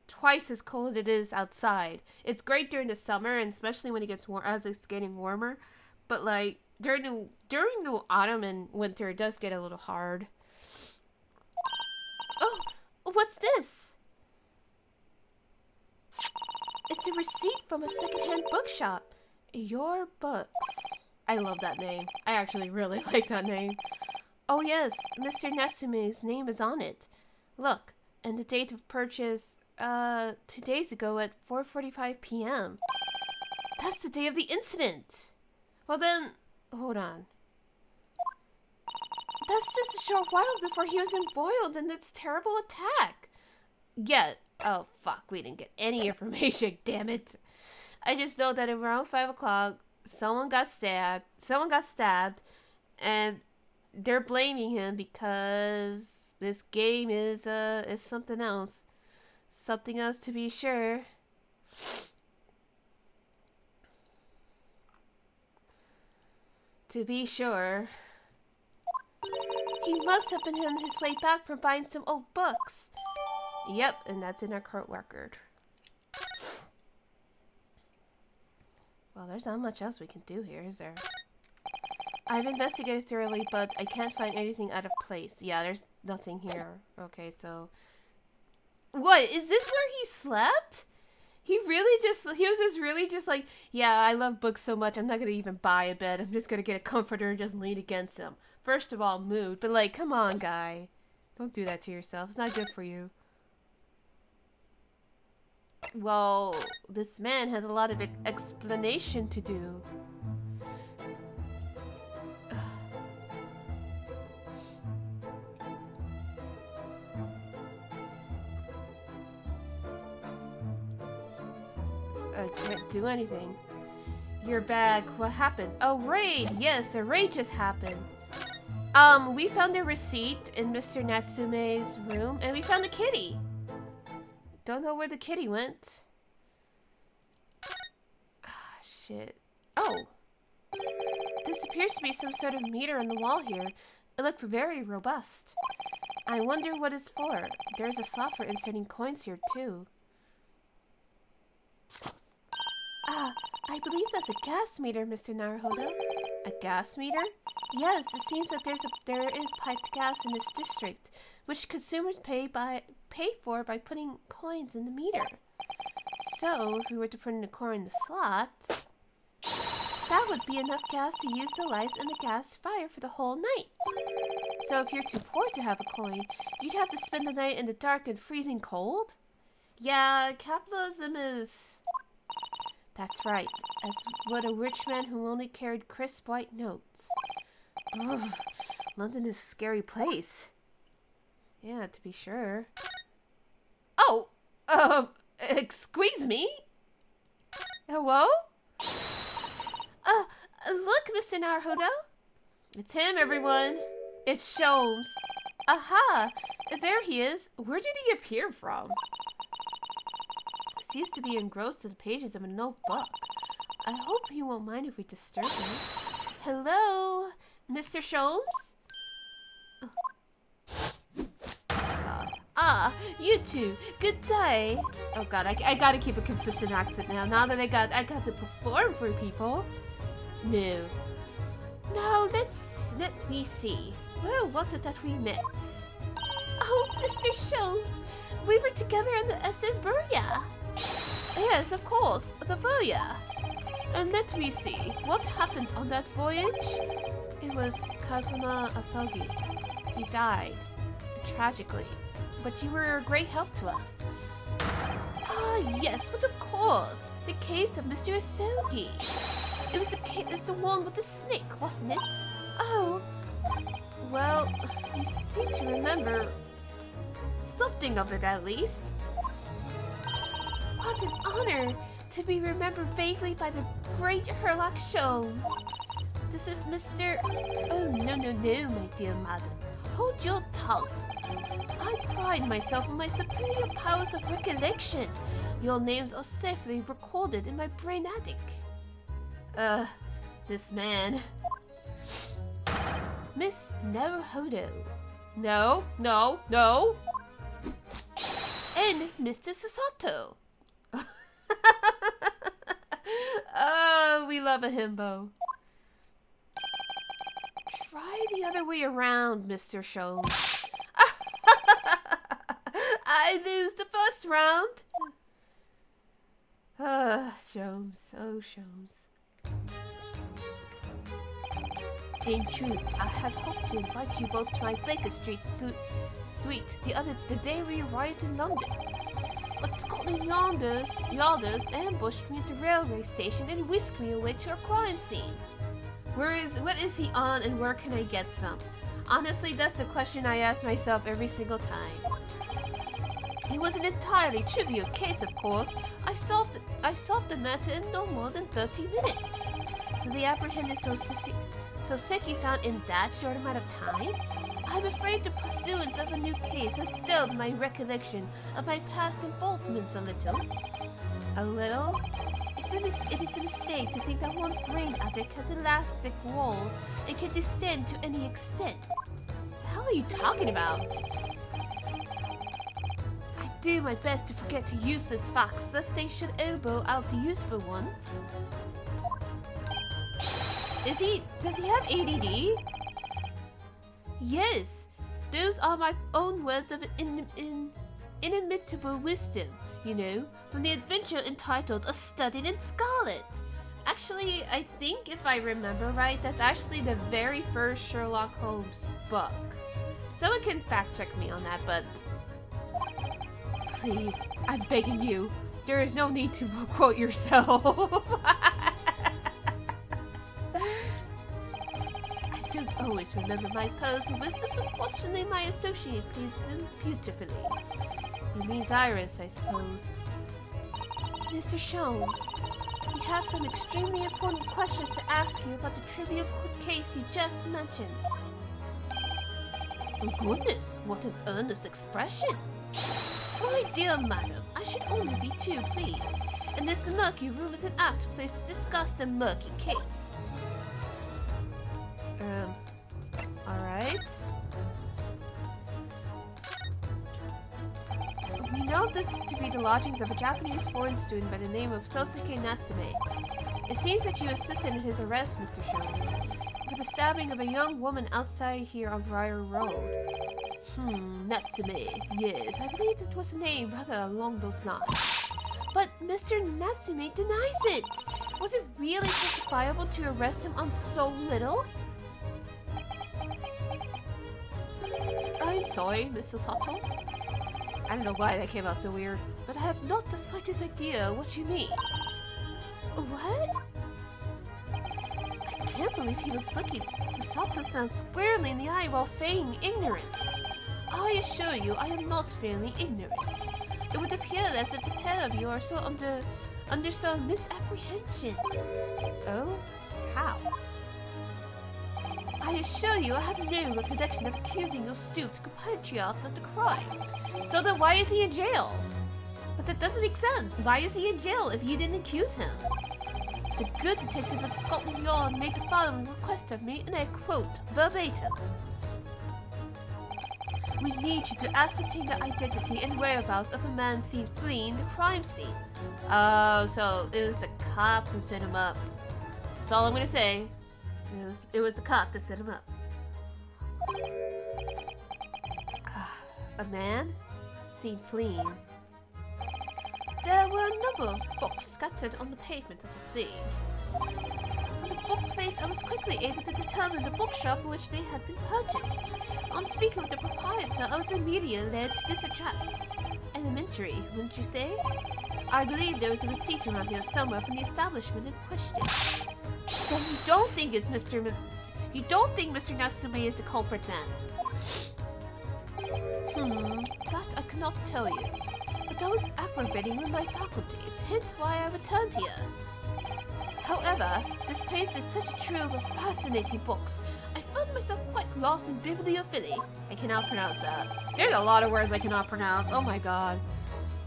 twice as cold it is outside. It's great during the summer, and especially when it gets as it's getting warmer. But during the autumn and winter, it does get a little hard. Oh, what's this? It's a receipt from a secondhand bookshop. Your Books. I love that name. I actually really like that name. Oh yes, Mr. Natsume's name is on it. Look, and the date of purchase 2 days ago at 4:45 p.m. That's the day of the incident. Well then, hold on. That's just a short while before he was embroiled in this terrible attack. Yeah. Oh fuck, we didn't get any information. Damn it. I just know that around 5 o'clock, someone got stabbed, and they're blaming him because this game is something else. Something else to be sure. To be sure. He must have been on his way back from buying some old books. Yep, and that's in our court record. Well, there's not much else we can do here, is there? I've investigated thoroughly, but I can't find anything out of place. Yeah, there's nothing here. Okay, so... What? Is this where he slept? He was just really like, yeah, I love books so much, I'm not gonna even buy a bed. I'm just gonna get a comforter and just lean against him. First of all, mood, but come on, guy. Don't do that to yourself. It's not good for you. Well, this man has a lot of explanation to do. I can't do anything. Your bag, what happened? Oh, raid! Yes, a raid just happened. We found a receipt in Mr. Natsume's room, and we found the kitty. Don't know where the kitty went. Ah, shit. Oh! This appears to be some sort of meter on the wall here. It looks very robust. I wonder what it's for. There's a slot for inserting coins here, too. I believe that's a gas meter, Mr. Naruhodo. A gas meter? Yes, it seems that there is piped gas in this district, which consumers pay for by putting coins in the meter. So, if we were to put in a coin in the slot, that would be enough gas to use the lights in the gas fire for the whole night. So if you're too poor to have a coin, you'd have to spend the night in the dark and freezing cold? Yeah, capitalism is... That's right, as would a rich man who only carried crisp white notes. Ugh, London is a scary place. Yeah, to be sure. Oh! Excuse me? Hello? Look, Mr. Naruhodo. It's him, everyone. It's Shlomes. Aha! There he is. Where did he appear from? Seems to be engrossed in the pages of an old book. I hope he won't mind if we disturb him. Hello, Mr. Shlomes? Ah, you two. Good day. Oh God, I gotta keep a consistent accent now that I got to perform for people. No, let me see. Where was it that we met? Oh, Mr. Shlomes, we were together on the SS Burya. Yes, of course, the Burya. And let me see, what happened on that voyage? It was Kazuma Asogi. He died, tragically. But you were a great help to us. Ah, yes, but of course, the case of Mr. Asogi. It was the one with the snake, wasn't it? Oh, well, you seem to remember something of it at least. What an honor to be remembered vaguely by the great Herlock Shlomes. This is Mr. Oh, no, my dear madam. Hold your tongue. I pride myself on my superior powers of recollection. Your names are safely recorded in my brain attic. This man. Miss Naruhodo. No. And Mr. Sasato. Oh, we love a himbo. Try the other way around, Mr. Shlomes. I lose the first round. Shlomes. Oh, Shlomes. In truth, I had hoped to invite you both to my Baker Street suite the day we arrived in London. But Scotland Yarders ambushed me at the railway station and whisked me away to a crime scene. What is he on and where can I get some? Honestly, that's the question I ask myself every single time. It was an entirely trivial case, of course. I solved the matter in no more than 30 minutes. So they apprehended Soseki-san in that short amount of time? I'm afraid the pursuance of a new case has dulled my recollection of my past involvements a little. A little? It is a mistake to think that one brain attic has elastic walls and can distend to any extent. The hell are you talking about? I do my best to forget useless facts lest they should elbow out the useful ones. Does he have ADD? Yes, those are my own words of inimitable wisdom, you know, from the adventure entitled A Study in Scarlet. Actually, I think if I remember right, that's actually the very first Sherlock Holmes book. Someone can fact check me on that, but please, I'm begging you, there is no need to quote yourself. I don't always remember my pearls of wisdom, but fortunately my associate plays them beautifully. He means Iris, I suppose. Mr. Shlomes, we have some extremely important questions to ask you about the trivial case you just mentioned. Oh goodness, what an earnest expression! My dear madam, I should only be too pleased, and this murky room is an apt place to discuss the murky case. Alright. We know found this to be the lodgings of a Japanese foreign student by the name of Sosuke Natsume. It seems that you assisted in his arrest, Mr. Shlomes, for the stabbing of a young woman outside here on Briar Road. Natsume. Yes, I believe it was a name rather along those lines. But Mr. Natsume denies it! Was it really justifiable to arrest him on so little? I'm sorry, Mr. Sato. I don't know why that came out so weird, but I have not the slightest idea what you mean. What? I can't believe he was looking Sasato-san squarely in the eye while feigning ignorance. I assure you, I am not feigning ignorance. It would appear as if the pair of you are so under some misapprehension. Oh? How? I assure you, I have no recollection of accusing your suit compatriots of the crime. So then why is he in jail? But that doesn't make sense. Why is he in jail if you didn't accuse him? The good detective at Scotland Yard made the following request of me, and I quote verbatim. We need you to ascertain the identity and whereabouts of a man seen fleeing the crime scene. Oh, so it was the cop who set him up. That's all I'm gonna say. It was the cop that set him up. A man seen fleeing. There were a number of books scattered on the pavement of the scene. From the book plates, I was quickly able to determine the bookshop in which they had been purchased. On speaking with the proprietor, I was immediately led to this address. Elementary, wouldn't you say? I believe there was a receipt around here somewhere from the establishment in question. So you don't think it's you don't think Mr. Natsume is the culprit then? That I cannot tell you. But I was aggravating with my faculties, hence why I returned here. However, this place is such a trove of fascinating books. I found myself quite lost in bibliophilia. I cannot pronounce that. There's a lot of words I cannot pronounce. Oh my god.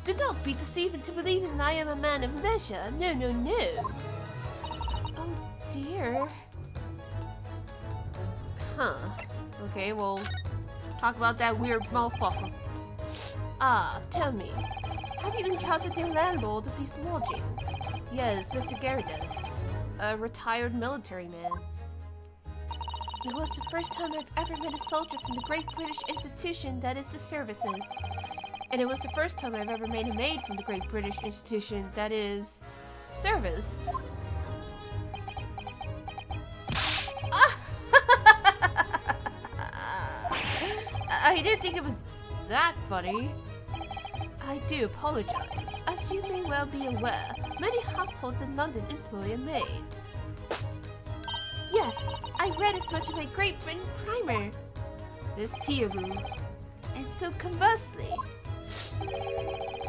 Do not be deceived to believe that I am a man of leisure. No, no, no. Oh dear. Huh. Okay, well, talk about that weird motherfucker. Ah, tell me, have you encountered the landlord of these lodgings? Yes, Mr. Garrison, a retired military man. It was the first time I've ever met a soldier from the great British institution that is the services. And it was the first time I've ever made a maid from the great British institution that is service. I didn't think it was that funny. I do apologize. As you may well be aware, many households in London employ a maid. Yes, I read as much in my Great Britain primer. This Tiaru. And so conversely,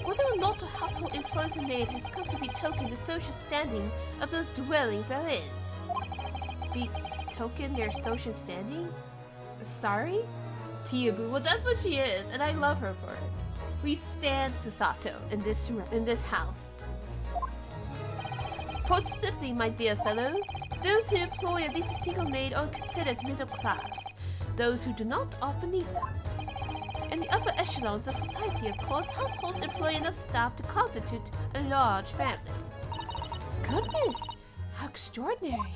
whether or not a household employs a maid has come to betoken the social standing of those dwelling therein. Betoken their social standing? Sorry? Tiabu. Well, that's what she is, and I love her for it. We stand Susato in this house. Put simply, my dear fellow, those who employ at least a single maid are considered middle class. Those who do not are beneath that. In the upper echelons of society, of course, households employ enough staff to constitute a large family. Goodness, how extraordinary.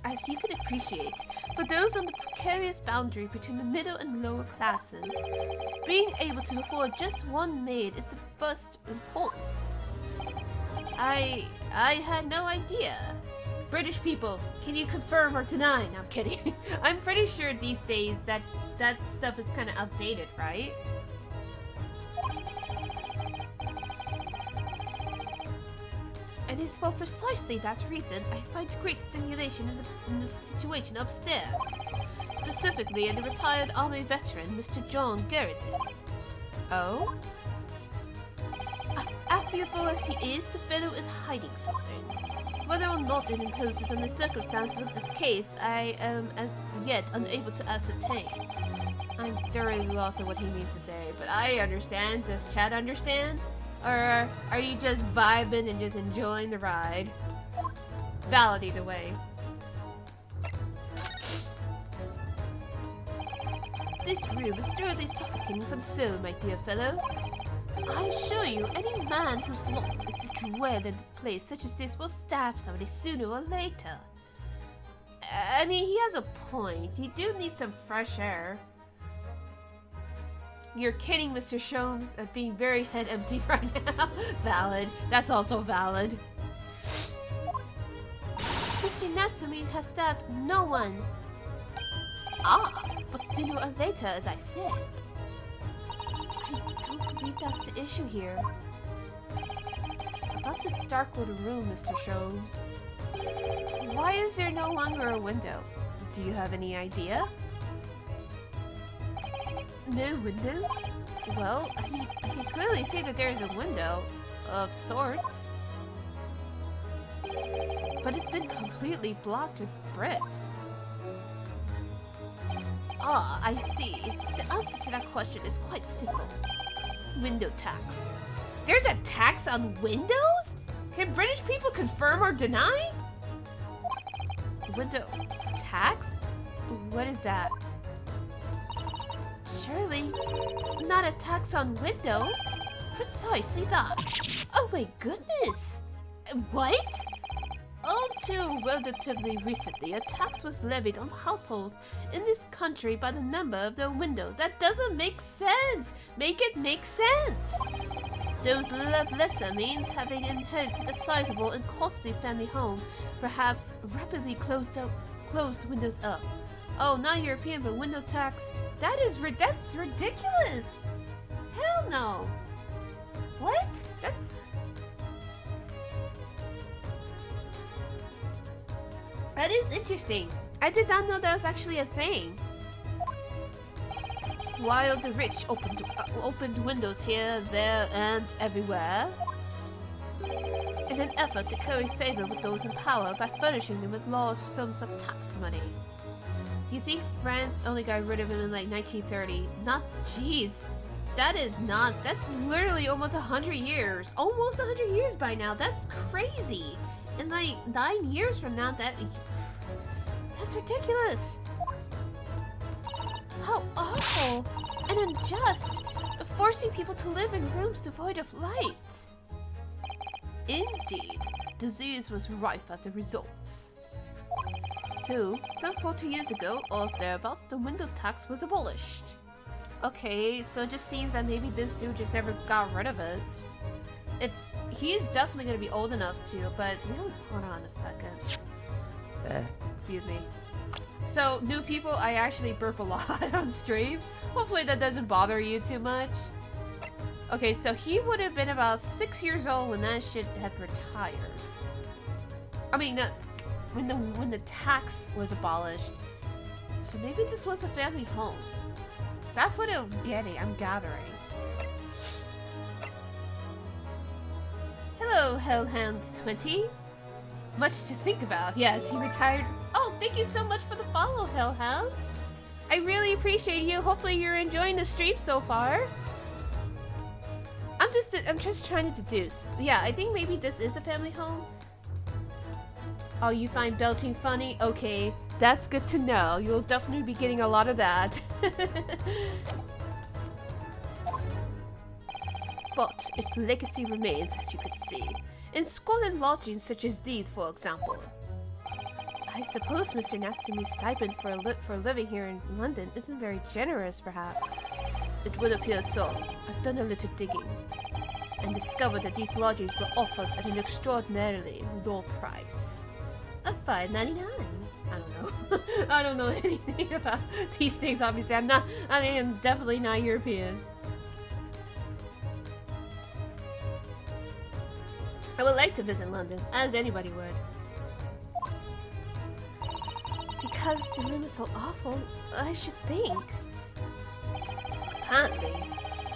As you can appreciate, for those on the precarious boundary between the middle and lower classes, being able to afford just one maid is the first importance. I had no idea. British people, can you confirm or deny? No, I'm kidding. I'm pretty sure these days that stuff is kind of outdated, right? And it's for precisely that reason I find great stimulation in the situation upstairs. Specifically in the retired army veteran, Mr. John Garrison. Oh? Affable as he is, the fellow is hiding something. Whether or not it imposes on the circumstances of this case, I am as yet unable to ascertain. I'm thoroughly lost on what he means to say, but I understand. Does Chad understand? Or are you just vibing and just enjoying the ride? Valid either way. This room is thoroughly suffocating for the soul, my dear fellow. I assure you, any man whose lot is to dwell in a place such as this will stab somebody sooner or later. I mean, he has a point. You do need some fresh air. You're kidding, Mr. Shlomes, at being very head empty right now. Valid. That's also valid. Mr. Natsume has stabbed no one. Ah, but sooner or later, as I said. I don't believe that's the issue here. About this dark little room, Mr. Shlomes. Why is there no longer a window? Do you have any idea? No window? Well, I can clearly see that there is a window of sorts. But it's been completely blocked with bricks. Ah, I see. The answer to that question is quite simple. Window tax. There's a tax on windows? Can British people confirm or deny? Window tax? What is that? Surely not a tax on windows? Precisely that. Oh my goodness! What? All too relatively recently, a tax was levied on households in this country by the number of their windows. That doesn't make sense! Make it make sense! Those lesser means having inherited a sizable and costly family home, perhaps rapidly closed the windows up. Oh, not European, but window tax. That's ridiculous! Hell no! What? That is interesting. I did not know that was actually a thing. While the rich opened windows here, there, and everywhere, in an effort to curry favor with those in power by furnishing them with large sums of tax money. You think France only got rid of him in like 1930? Not, jeez. That's literally almost 100 years. Almost 100 years by now. That's crazy. In like 9 years from now, that's ridiculous. How awful and unjust, forcing people to live in rooms devoid of light. Indeed, disease was rife as a result. So, some 40 years ago, or thereabouts, the window tax was abolished. Okay, so it just seems that maybe this dude just never got rid of it. He's definitely gonna be old enough to, but we don't. Hold on a second. Excuse me. So, new people, I actually burp a lot on stream. Hopefully that doesn't bother you too much. Okay, so he would have been about 6 years old when that shit had retired. I mean, when the tax was abolished. So maybe this was a family home. That's what I'm gathering. Hello, Hellhounds20. Much to think about. Yes, he retired. Oh, thank you so much for the follow, Hellhounds. I really appreciate you. Hopefully you're enjoying the stream so far. I'm just trying to deduce. Yeah, I think maybe this is a family home. Oh, you find belching funny? Okay, that's good to know. You'll definitely be getting a lot of that. But its legacy remains, as you can see, in squalid lodgings such as these, for example. I suppose Mr. Natsume's stipend for living here in London isn't very generous, perhaps. It would appear so. I've done a little digging and discovered that these lodgings were offered at an extraordinarily low price of $5.99. I don't know. I don't know anything about these things, obviously. I'm definitely not European. I would like to visit London, as anybody would. Because the room is so awful, I should think.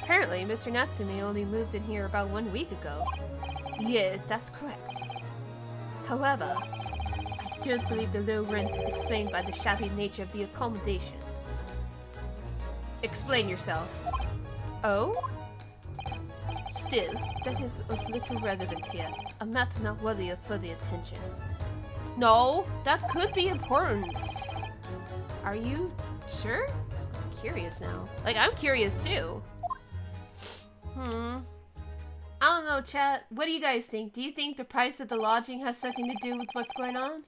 Apparently, Mr. Natsume only moved in here about 1 week ago. Yes, that's correct. However, I don't believe the low rent is explained by the shabby nature of the accommodation. Explain yourself. Oh? Still, that is of little relevance here. A matter not worthy of further attention. No, that could be important. Are you sure? curious now. Like, I'm curious too. I don't know, chat. What do you guys think? Do you think the price of the lodging has something to do with what's going on?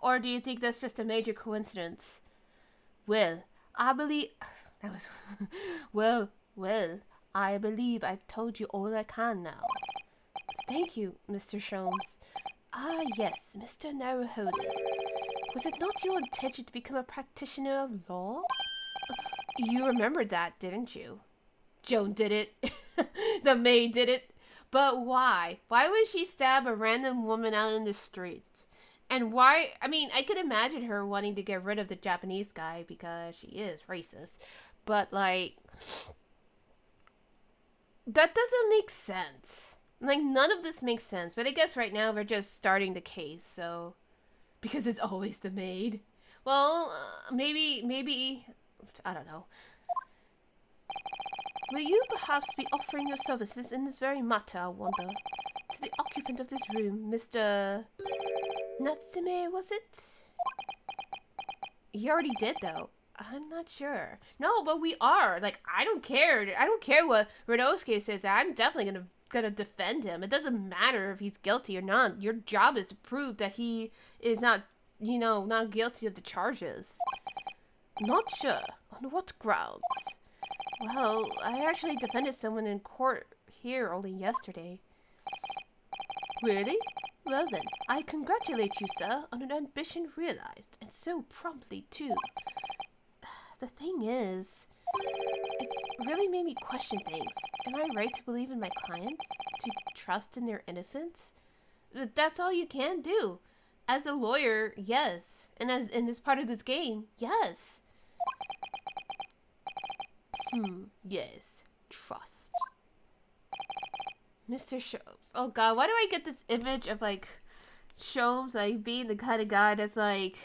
Or do you think that's just a major coincidence? Well, I believe... That was... well, I believe I've told you all I can now. Thank you, Mr. Shlomes. Ah, yes, Mr. Naruhodo. Was it not your intention to become a practitioner of law? You remembered that, didn't you? Joan did it. The maid did it. But why? Why would she stab a random woman out in the street? And why? I mean, I could imagine her wanting to get rid of the Japanese guy because she is racist. But, like, that doesn't make sense. Like, none of this makes sense. But I guess right now we're just starting the case, so... Because it's always the maid. Well, maybe... I don't know. Will you perhaps be offering your services in this very matter, I wonder? To the occupant of this room, Mr... Natsume, was it? He already did, though. I'm not sure. No, but we are. Like, I don't care. I don't care what Renosuke says. I'm definitely gonna defend him. It doesn't matter if he's guilty or not. Your job is to prove that he is not, you know, not guilty of the charges. Not sure. On what grounds? Well, I actually defended someone in court here only yesterday. Really? Well then, I congratulate you, sir, on an ambition realized, and so promptly, too. The thing is, it's really made me question things. Am I right to believe in my clients? To trust in their innocence? But that's all you can do. As a lawyer, yes. And as part of this game, yes. Yes. Trust. Mr. Shlomes. Oh god, why do I get this image of, like, Shlomes, like, being the kind of guy that's like,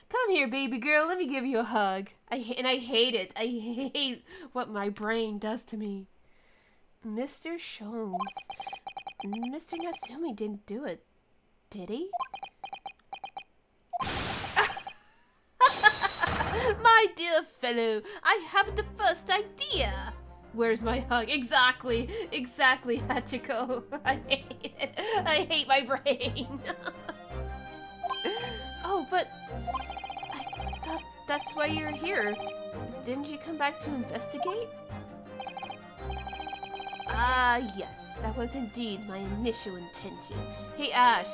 come here, baby girl, let me give you a hug. I hate it. I hate what my brain does to me. Mr. Shlomes. Mr. Natsume didn't do it, did he? My dear fellow, I have the first idea. Where's my hug? Exactly, Hachiko. I hate it. I hate my brain. Oh, but I thought that's why you're here. Didn't you come back to investigate? Ah, yes, that was indeed my initial intention. Hey, Ash.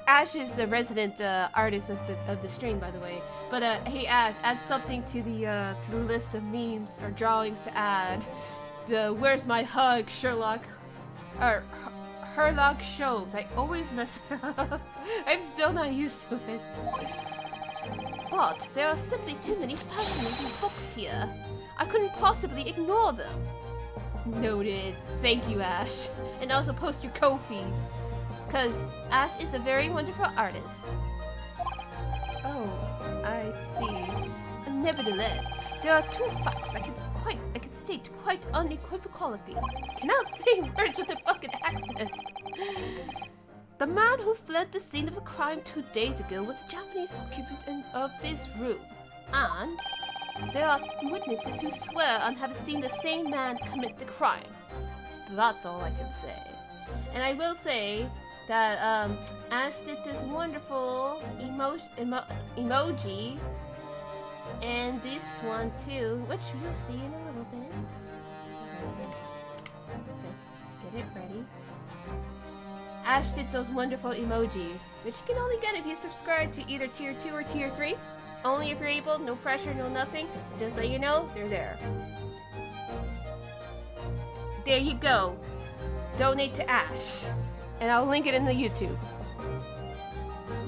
Ash is the resident artist of the stream, by the way. But hey, Ash, add something to the list of memes or drawings to add. Where's my hug, Sherlock? Or Herlock Shlomes. I always mess it up. I'm still not used to it. But there are simply too many fascinating books here. I couldn't possibly ignore them. Noted. Thank you, Ash. And also post your Ko-fi. Because Ash is a very wonderful artist. Oh, I see. Nevertheless, there are two facts I can state quite unequivocally. Cannot say words with a fucking accent. The man who fled the scene of the crime 2 days ago was a Japanese occupant of this room. And there are witnesses who swear on having seen the same man commit the crime. That's all I can say. And I will say that Ash did this wonderful emoji, and this one too, which we'll see in a little bit. Just get it ready. Ash did those wonderful emojis, which you can only get if you subscribe to either tier 2 or tier 3. Only if you're able, no pressure, no nothing. Just let you know, they're there. There you go. Donate to Ash. And I'll link it in the YouTube.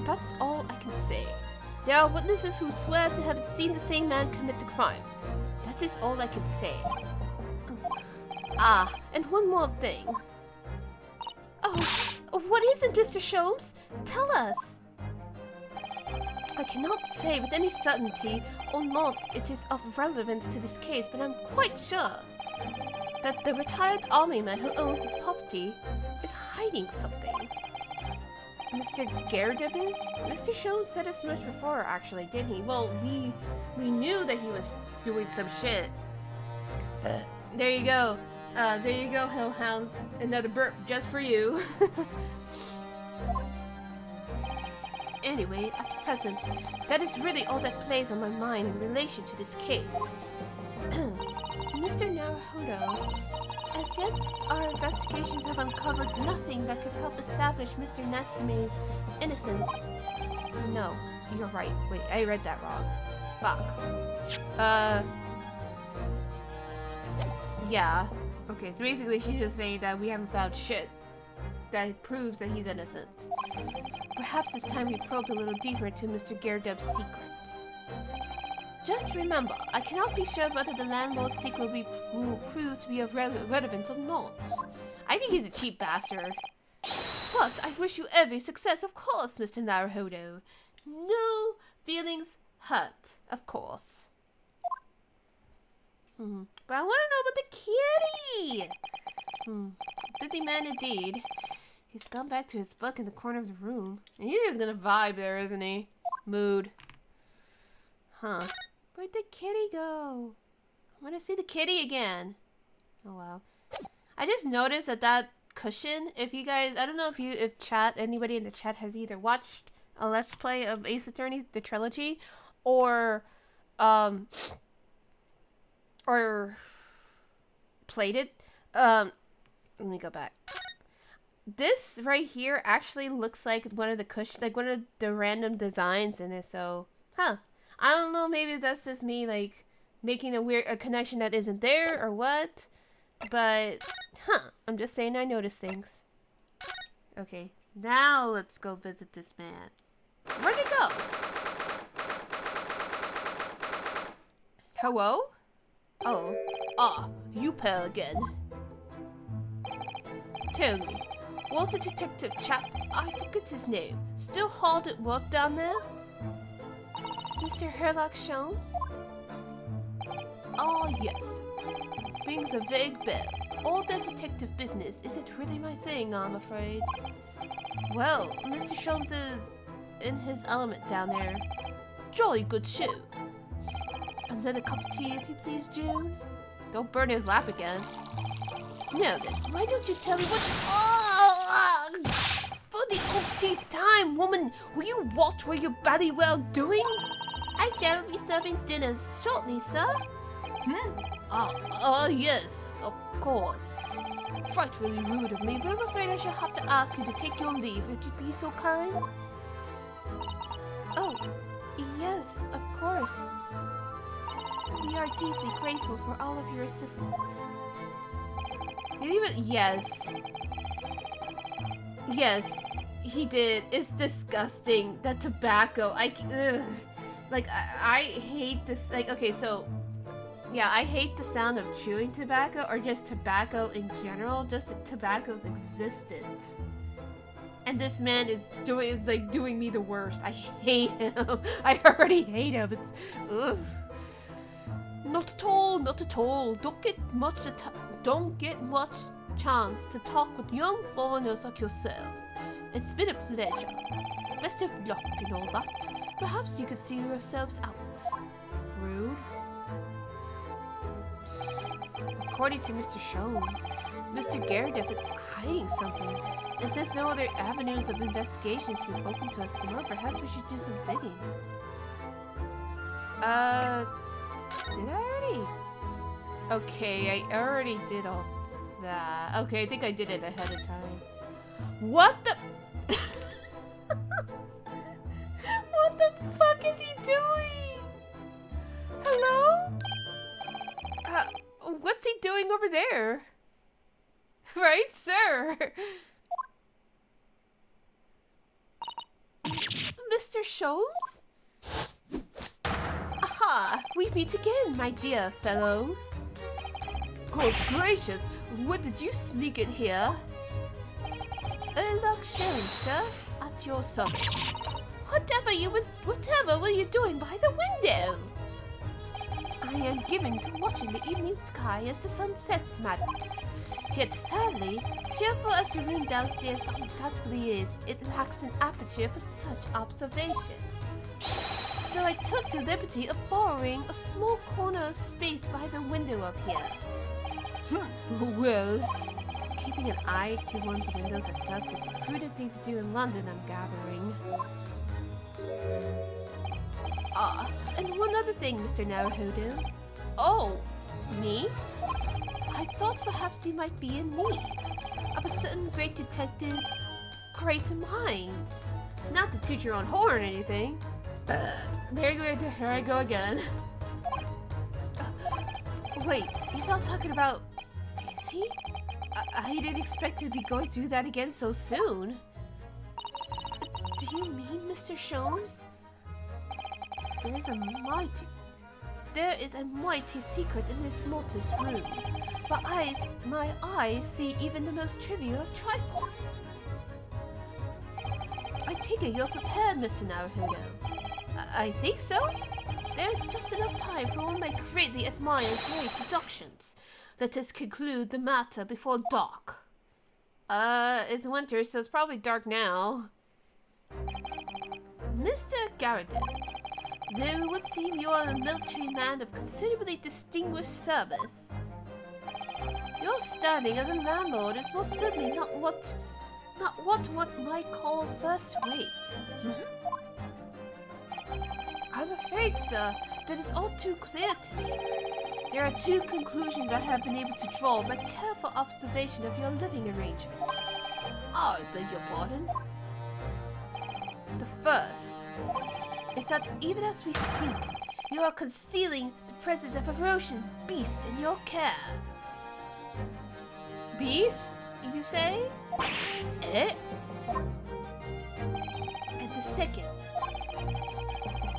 That's all I can say. There are witnesses who swear to have seen the same man commit the crime. That is all I can say. Ah, and one more thing. Oh, what is it, Mr. Shlomes? Tell us. I cannot say with any certainty or not it is of relevance to this case, but I'm quite sure that the retired army man who owns this property is hiding something. Mr. Gerdeb is? Mr. Shlomes said as much before, actually, didn't he? Well, we knew that he was doing some shit. There you go. There you go, hellhounds. Another burp just for you. Anyway, at present, that is really all that plays on my mind in relation to this case. Mr. Naruhodo, as yet, our investigations have uncovered nothing that could help establish Mr. Natsume's innocence. No, you're right. Wait, I read that wrong. Fuck. Yeah. Okay, so basically she's just saying that we haven't found shit that proves that he's innocent. Perhaps it's time we probed a little deeper into Mr. Gerdeb's secret. Just remember, I cannot be sure whether the landlord's secret will prove to be of relevance or not. I think he's a cheap bastard. But I wish you every success, of course, Mr. Naruhodo. No feelings hurt, of course. But I want to know about the kitty! Busy man indeed. He's gone back to his book in the corner of the room. And he's just gonna vibe there, isn't he? Mood. Huh. Where'd the kitty go? I want to see the kitty again. Oh, wow. I just noticed that cushion, if you guys, I don't know if anybody in the chat has either watched a Let's Play of Ace Attorney, the trilogy, or played it. Let me go back. This right here actually looks like one of the cushions, like one of the random designs in it, so, huh. I don't know, maybe that's just me, like, making a connection that isn't there, or what, but, I'm just saying I noticed things. Okay, now let's go visit this man. Where'd he go? Hello? Oh, you pair again. Tell me, what's the detective chap? I forget his name. Still hard at work down there? Mr. Sholmes? Oh, yes. Rings a vague bell. All that detective business isn't really my thing, I'm afraid. Well, Mr. Shlomes is in his element down there. Jolly good show. Another cup of tea, if you please, June? Don't burn his lap again. Now then, why don't you tell me what... For the umpteenth time, woman, will you watch what you're bloody well doing? I shall be serving dinner shortly, sir. Yes, of course. Frightfully rude of me, but I'm afraid I shall have to ask you to take your leave, if you'd be so kind. Oh, yes, of course. We are deeply grateful for all of your assistance. Did he even... Yes. Yes, he did. It's disgusting. The tobacco. Like, I hate this. Like, okay, so... Yeah, I hate the sound of chewing tobacco, or just tobacco in general. Just tobacco's existence. And this man is doing me the worst. I hate him. I already hate him. It's... Ugh. Not at all, not at all. Don't get much chance to talk with young foreigners like yourselves. It's been a pleasure. Best of luck and all that. Perhaps you could see yourselves out. Rude. According to Mr. Shlomes, Mr. Gerdeb is hiding something. And since no other avenues of investigation seem open to us anymore, perhaps we should do some digging. Did I already? Okay, I already did all that. Okay, I think I did it ahead of time. What the? What the fuck is he doing? Hello? What's he doing over there? Right, sir? Mr. Shlomes? Aha! We meet again, my dear fellows. Good gracious, what did you sneak in here? Look, Shlomes, sir, at your service. Whatever were you doing by the window? I am given to watching the evening sky as the sun sets, madam. Yet sadly, cheerful as the room downstairs undoubtedly is, it lacks an aperture for such observation. So I took the liberty of borrowing a small corner of space by the window up here. Well, keeping an eye to one's windows at dusk is the prudent thing to do in London, I'm gathering. Ah, and one other thing, Mr. Naruhodo. Oh, me? I thought perhaps you might be in need of a certain great detective's great mind. Not to toot your own horn or anything. Here I go again. Wait, he's not talking about... Is he? I didn't expect to be going through that again so soon. Do you mean, Mr. Shlomes? There is a mighty secret in this mortis room. My eyes see even the most trivial of trifles. I take it you're prepared, Mr. Naruhodo. I think so. There's just enough time for all my greatly admired great deductions. Let us conclude the matter before dark. It's winter, so it's probably dark now. Mr. Garrison, though it would seem you are a military man of considerably distinguished service, your standing as a landlord is most certainly not what one might call first rate. I'm afraid, sir, that is all too clear to me. There are two conclusions I have been able to draw by careful observation of your living arrangements. I beg your pardon? The first is that even as we speak, you are concealing the presence of a ferocious beast in your care. Beast, you say? Eh? And the second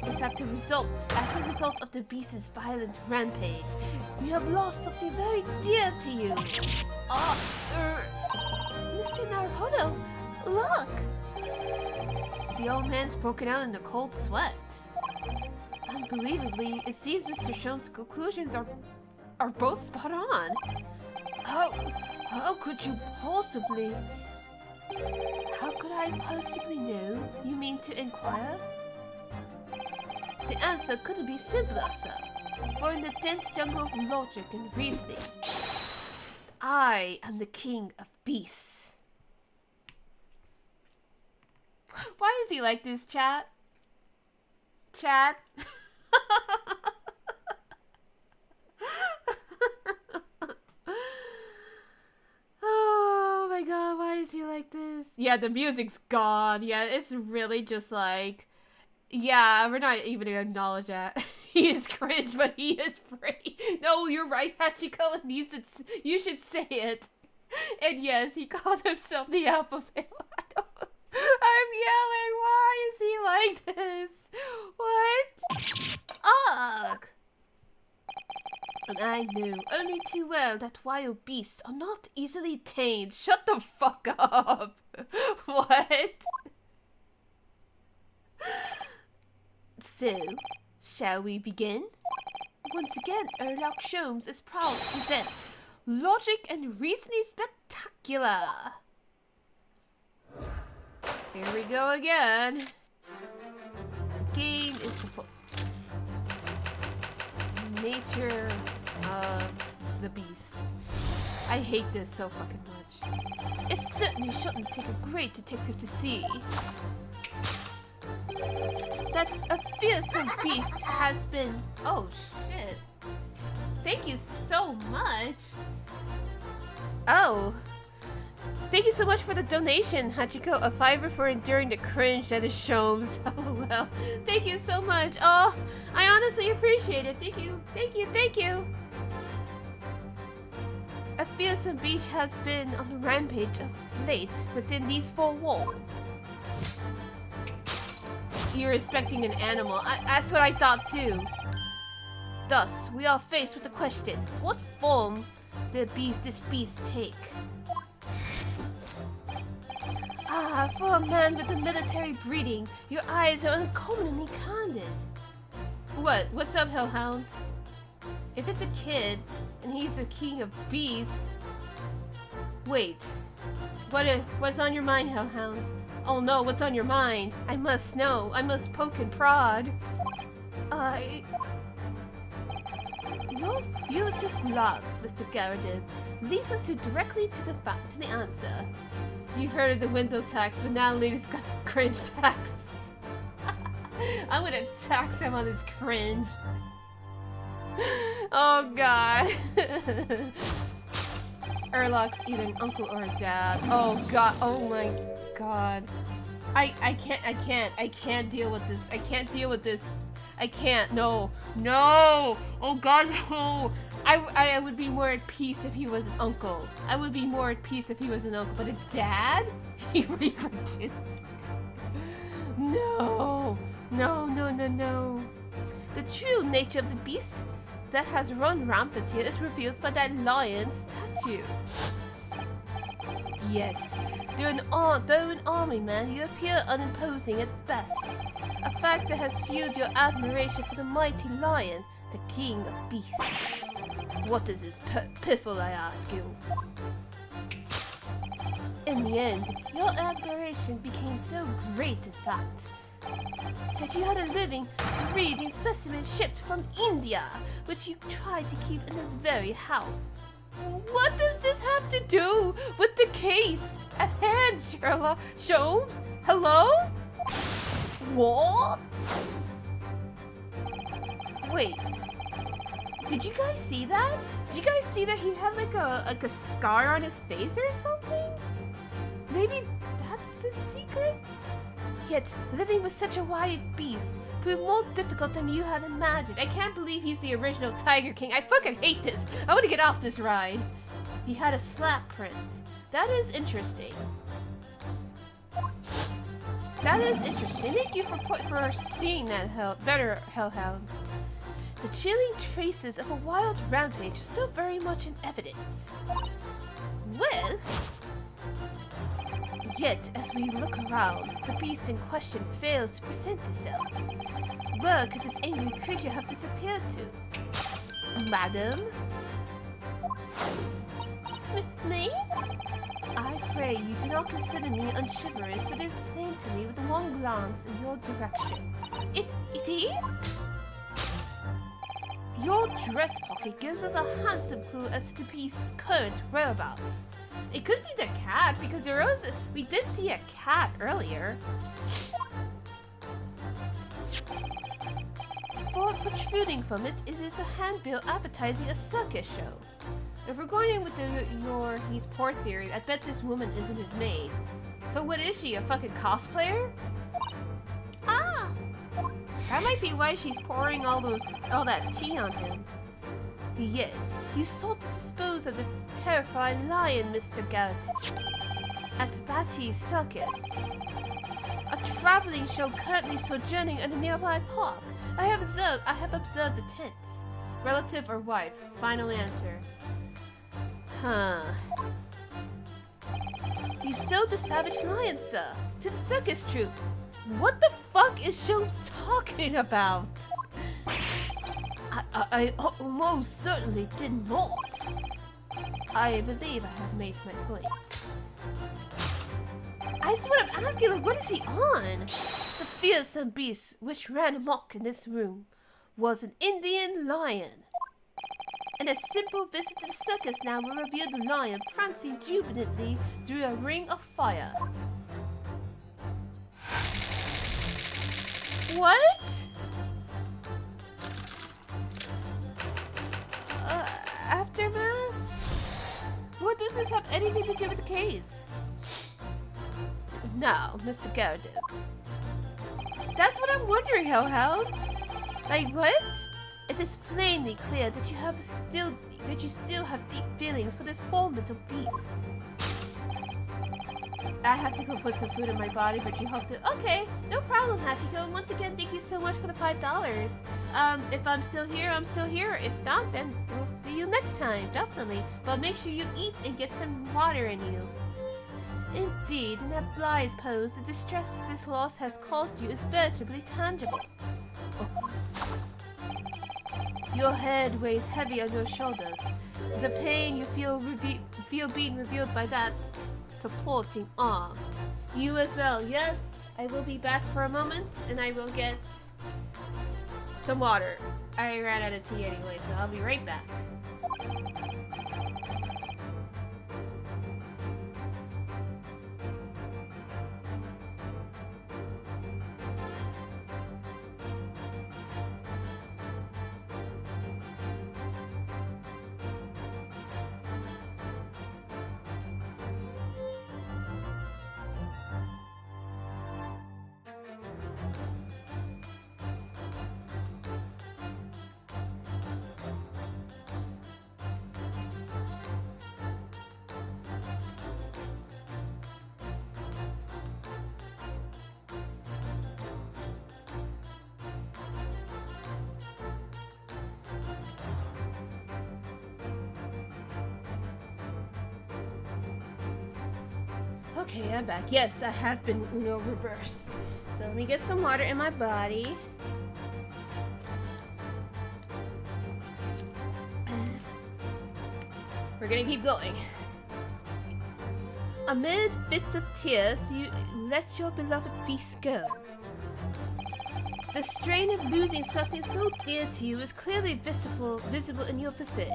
is that as a result of the beast's violent rampage, you have lost something very dear to you. Mr. Naruhodo, look! The old man's broken out in a cold sweat. Unbelievably, it seems Mr. Shlomes' conclusions are both spot on. How could you possibly... How could I possibly know? You mean to inquire? The answer couldn't be simpler, sir. For in the dense jungle of logic and reasoning, I am the king of beasts. Why is he like this, chat? Chat? Oh my god, why is he like this? Yeah, the music's gone. Yeah, it's really just like... Yeah, we're not even gonna acknowledge that. He is cringe, but he is free. No, you're right, Hachiko, and you should say it. And yes, he called himself the alpha male. I'm yelling, why is he like this? What? Ugh! And I knew only too well that wild beasts are not easily tamed. Shut the fuck up! What? So, shall we begin? Once again, Erlock Shlomes is proud to present Logic and Reasoning Spectacular! Here we go again. The game is afoot. Nature of the beast. I hate this so fucking much. It certainly shouldn't take a great detective to see that a fearsome beast has been... Oh shit. Thank you so much. Oh. Thank you so much for the donation, Hachiko. A $5 for enduring the cringe that is Shlomes. Oh well. Thank you so much. Oh, I honestly appreciate it. Thank you. Thank you. Thank you. A fearsome beast has been on a rampage of late within these four walls. You're expecting an animal. That's what I thought too. Thus, we are faced with the question: what form did this beast take? Ah, for a man with a military breeding, your eyes are uncommonly candid. What? What's up, hellhounds? If it's a kid, and he's the king of beasts... Wait. What's on your mind, hellhounds? Oh no, what's on your mind? I must know. I must poke and prod. Your fugitive glance, Mr. Garridan, leads us directly to the answer. You've heard of the window tax, but now ladies got the cringe tax. I'm gonna tax him on his cringe. Oh god. Erloc's either an uncle or a dad. Oh god, oh my god. I can't deal with this. I can't deal with this. I can't, no. Oh god, no. I would be more at peace if he was an uncle. I would be more at peace if he was an uncle, but a dad? He reproduced. No. The true nature of the beast that has run rampant here is revealed by that lion statue. Yes, though an army man, you appear unimposing at best. A fact that has fueled your admiration for the mighty lion, the king of beasts. What is this piffle, I ask you? In the end, your admiration became so great, in fact, that you had a living, breathing specimen shipped from India, which you tried to keep in this very house. What does this have to do with the case at hand, Sherlock Shlomes? Hello? What? Wait. Did you guys see that? Did you guys see that he had like a scar on his face or something? Maybe that's the secret? Yet, living with such a wild beast proved more difficult than you had imagined. I can't believe he's the original Tiger King. I fucking hate this. I want to get off this ride. He had a slap print. That is interesting. Thank you for seeing that, better hellhounds. The chilling traces of a wild rampage are still very much in evidence. Well... Yet, as we look around, the beast in question fails to present itself. Where could this angry creature have disappeared to? Madam? Me? I pray you do not consider me unchivalrous, but it is plain to me with one glance in your direction. It is? Your dress pocket gives us a handsome clue as to the beast's current whereabouts. It could be the cat, because we did see a cat earlier. For protruding from it is a handbill advertising a circus show. If we're going with his poor theory, I bet this woman isn't his maid. So what is she, a fucking cosplayer? Ah! That might be why she's pouring all that tea on him. Yes, you sought to dispose of the terrifying lion, Mr. Garridan, at Batty's Circus, a traveling show currently sojourning in a nearby park. I have observed the tents. Relative or wife? Final answer. Huh. You sold the savage lion, sir, to the circus troupe. What the fuck is Shlomes talking about? I most certainly did not. I believe I have made my point. That's what I'm asking, like, what is he on? The fearsome beast which ran amok in this room was an Indian lion. And a simple visit to the circus now will reveal the lion prancing jubilantly through a ring of fire. What? Aftermath? What does this have anything to do with the case? Now, Mr. Garridan. That's what I'm wondering, hellhounds. Like, what? It is plainly clear that you still have deep feelings for this formidable beast. I have to go put some food in my body, but you hope to. Okay, no problem, Hachiko. Once again, thank you so much for the $5. If I'm still here, I'm still here. If not, then we'll see you next time, definitely. But make sure you eat and get some water in you. Indeed, in that blithe pose, the distress this loss has caused you is veritably tangible. Oh. Your head weighs heavy on your shoulders. The pain you feel being revealed by that supporting arm. You as well. Yes, I will be back for a moment, and I will get some water. I ran out of tea anyway, so I'll be right back. Okay, I'm back. Yes, I have been Uno reversed. So let me get some water in my body. We're gonna keep going. Amid fits of tears, you let your beloved beast go. The strain of losing something so dear to you is clearly visible in your visage.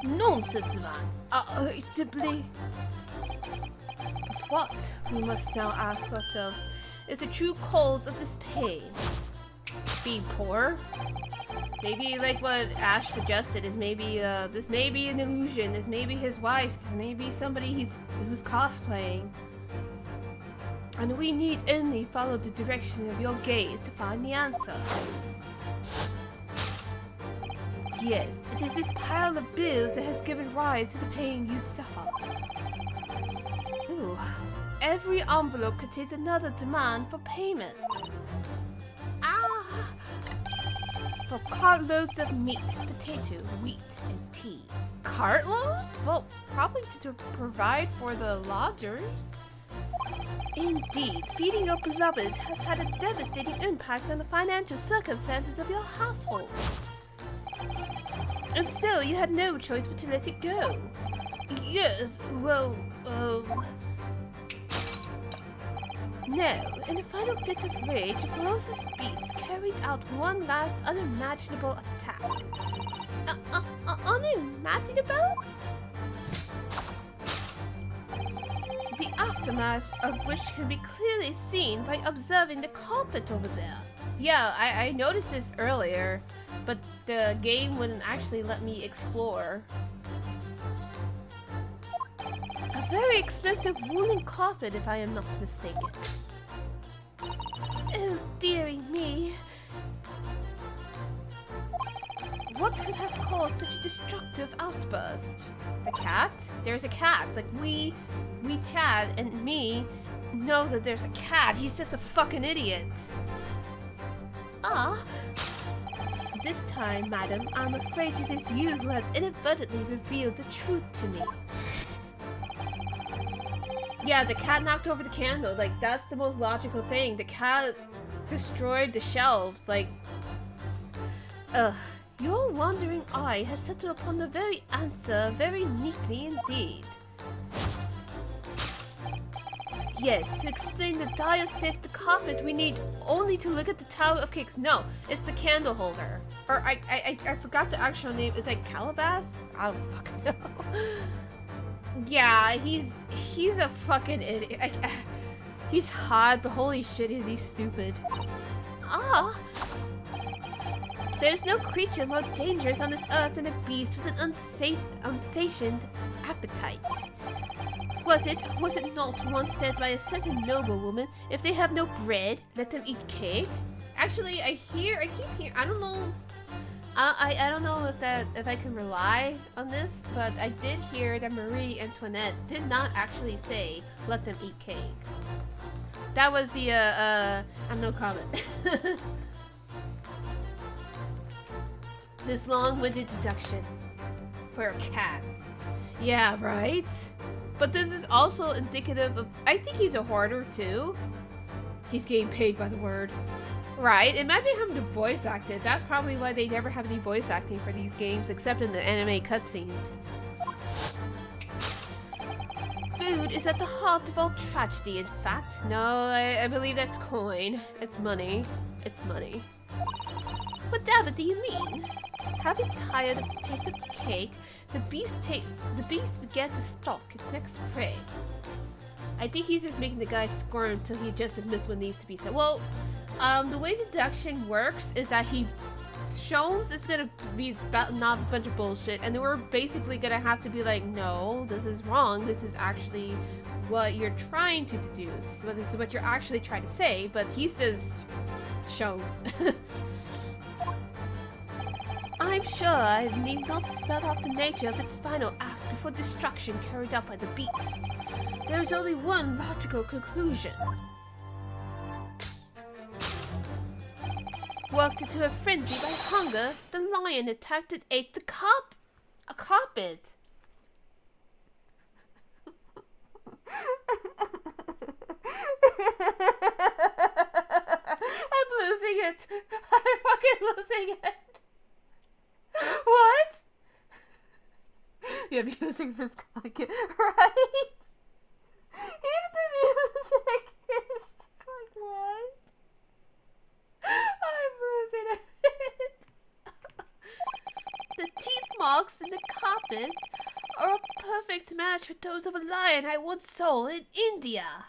Nonsense, man. Simply... What, we must now ask ourselves, is the true cause of this pain? Being poor? Maybe like what Ash suggested is maybe this may be an illusion, this may be his wife, this may be somebody who's cosplaying. And we need only follow the direction of your gaze to find the answer. Yes, it is this pile of bills that has given rise to the pain you suffer. Ooh, every envelope contains another demand for payment. Ah! For cartloads of meat, potato, wheat, and tea. Cartloads? Well, probably to provide for the lodgers. Indeed, feeding your beloved has had a devastating impact on the financial circumstances of your household. And so you had no choice but to let it go. Yes, well, No, in a final fit of rage, a ferocious beast carried out one last unimaginable attack. Unimaginable? The aftermath of which can be clearly seen by observing the carpet over there. Yeah, I noticed this earlier, but the game wouldn't actually let me explore. A very expensive woolen carpet, if I am not mistaken. Oh, dearie me. What could have caused such a destructive outburst? A cat? There's a cat. Like, we Chad and me know that there's a cat. He's just a fucking idiot. Ah. This time, madam, I'm afraid it is you who has inadvertently revealed the truth to me. Yeah, the cat knocked over the candle. Like, that's the most logical thing. The cat destroyed the shelves. Like, your wandering eye has settled upon the very answer very neatly indeed. Yes, to explain the dire state of the carpet, we need only to look at the Tower of Cakes. No, it's the candle holder. Or I forgot the actual name. Is it Calabas? I don't fucking know. Yeah, he's a fucking idiot. He's hot, but holy shit, is he stupid. Ah! There's no creature more dangerous on this earth than a beast with an unsatiated appetite. Was it not once said by a certain noblewoman, if they have no bread, let them eat cake? Actually, I keep hearing, I don't know, I don't know if I can rely on this, but I did hear that Marie Antoinette did not actually say, let them eat cake. That was the, I'm no comment. This long-winded deduction for a cat. Yeah, right? But this is also indicative of... I think he's a hoarder, too. He's getting paid by the word. Right? Imagine having to voice act it. That's probably why they never have any voice acting for these games, except in the anime cutscenes. Food is at the heart of all tragedy, in fact. No, I believe that's coin. It's money. It's money. Whatever do you mean? Having tired of the taste of cake, the beast began to stalk its next prey. I think he's just making the guy squirm until he just admits what needs to be said. Well, the way deduction works is that Shlomes is gonna be spouting off a bunch of bullshit, and we're basically gonna have to be like, no, this is wrong. This is actually what you're trying to deduce. So this is what you're actually trying to say, but he's just Shlomes. I'm sure I need not spell out the nature of its final act before destruction carried out by the beast. There is only one logical conclusion. Worked into a frenzy by hunger, the lion attacked and ate the carpet. I'm losing it. I'm fucking losing it. What? Yeah, music just like it, right? Even the music is like, what? I'm losing it. The teeth marks in the carpet are a perfect match with those of a lion I once saw in India.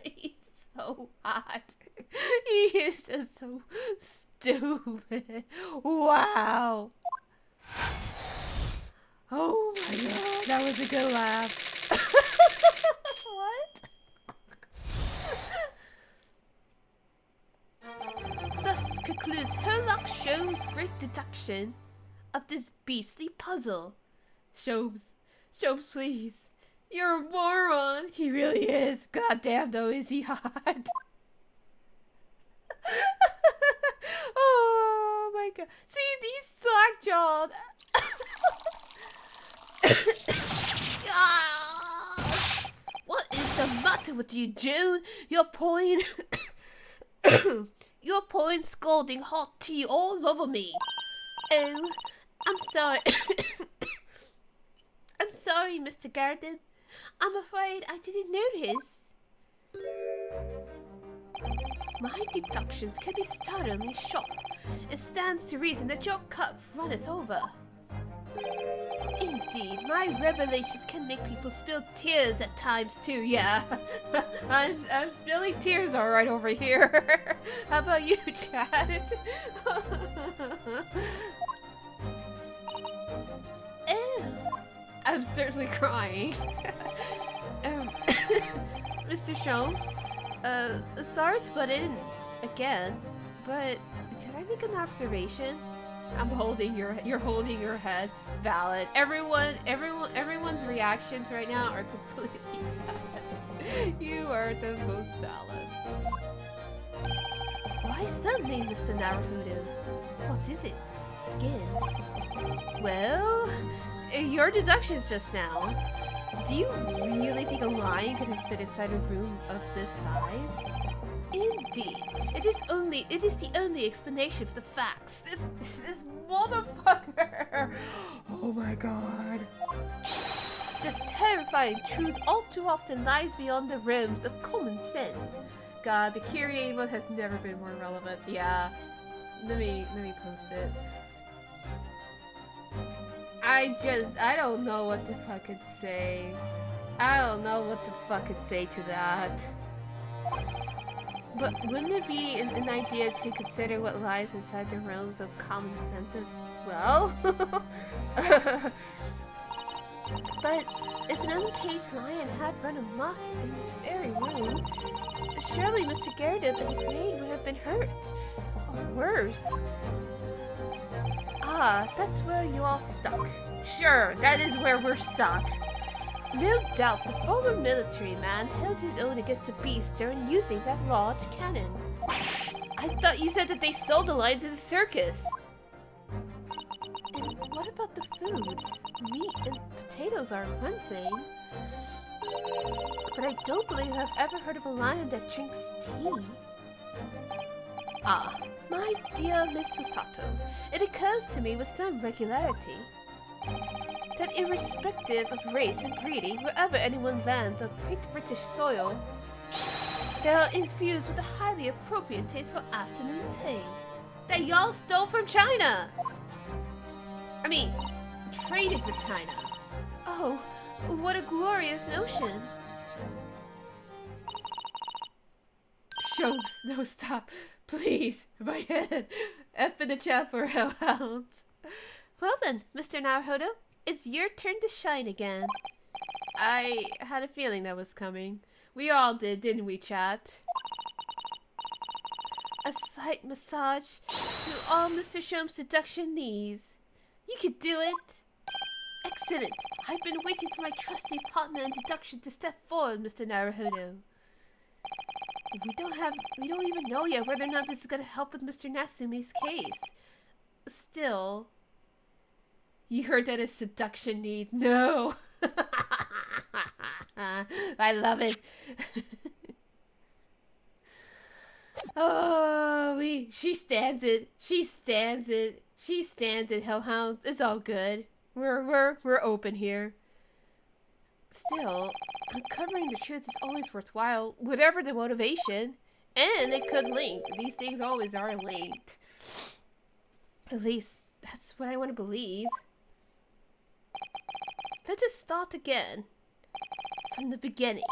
He's so hot. He is just so stupid. Wow. Oh my god, that was a good laugh. What? Thus concludes Herlock Sholmes' great deduction of this beastly puzzle. Shlomes, please. You're a moron. He really is. Goddamn though, is he hot? Oh my god. See, these slack-jawed. What is the matter with you, June? You're pouring scalding hot tea all over me. Oh, I'm sorry. I'm sorry, Mr. Garden. I'm afraid I didn't notice. My deductions can be startlingly sharp. It stands to reason that your cup runneth over. Indeed, my revelations can make people spill tears at times too. Yeah, I'm spilling tears all right over here. How about you, Chad? Ew, I'm certainly crying. Mr. Shlomes, sorry to butt in again, but could I make an observation? You're holding your head. Valid. Everyone's reactions right now are completely valid. You are the most valid. Why suddenly, Mr. Naruhodo? What is it? Again? Well, your deductions just now. Do you really think a lion could fit inside a room of this size? Indeed, it is the only explanation for the facts. This motherfucker. Oh my god. The terrifying truth all too often lies beyond the realms of common sense. God, the Kyrie one has never been more relevant. Yeah. Let me post it. I don't know what to fucking say. I don't know what to fucking say to that. But wouldn't it be an idea to consider what lies inside the realms of common sense as well? But if an uncaged lion had run amok in this very room, surely Mr. Gyarados and his maid would have been hurt. Or worse. Ah, that's where you all stuck. Sure, that is where we're stuck. No doubt the former military man held his own against the beast during using that large cannon. I thought you said that they sold the lions in the circus. And what about the food? Meat and potatoes are one thing. But I don't believe I've ever heard of a lion that drinks tea. Ah, my dear Miss Susato, it occurs to me with some regularity that irrespective of race and breeding, wherever anyone lands on Great British soil, they are infused with a highly appropriate taste for afternoon tea that y'all stole from China! I mean, traded with China. Oh, what a glorious notion. Shlomes, no, stop. Please, my head. F in the chat for hellhounds. Well then, Mr. Naruhodo, it's your turn to shine again. I had a feeling that was coming. We all did, didn't we, chat? A slight massage to all Mr. Shlomes' seduction needs. You could do it. Excellent. I've been waiting for my trusty partner in deduction to step forward, Mr. Naruhodo. We don't even know yet whether or not this is going to help with Mr. Natsume's case. Still, you heard that a seduction need? No. I love it. Oh, she stands it. She stands it. She stands it, hellhounds. It's all good. We're open here. Still, uncovering the truth is always worthwhile, whatever the motivation. And it could link. These things always are linked. At least, that's what I want to believe. Let us start again. From the beginning.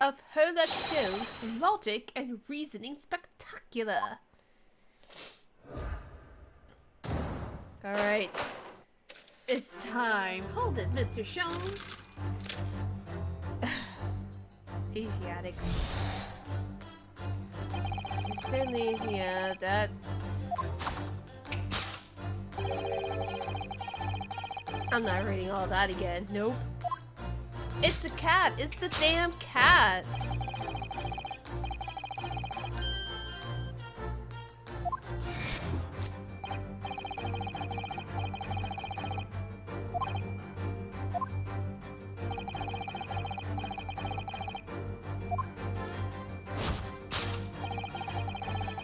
Of her that shows logic and reasoning spectacular. Alright. It's time. Hold it, Mr. Shlomes. Asiatic. Certainly, yeah, that... I'm not reading all that again. Nope. It's a cat. It's the damn cat.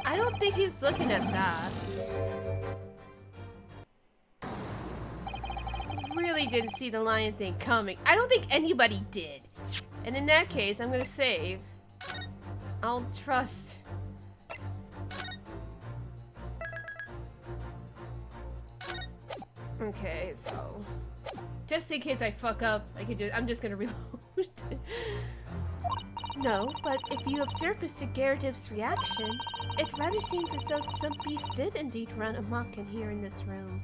I don't think he's looking at that. Really didn't see the lion thing coming. I don't think anybody did. And in that case, I'm gonna save. I'll trust. Okay, so just in case I fuck up, I'm just gonna reload. No, but if you observe Mr. Garrett's reaction, it rather seems as though some beast did indeed run amok in here in this room.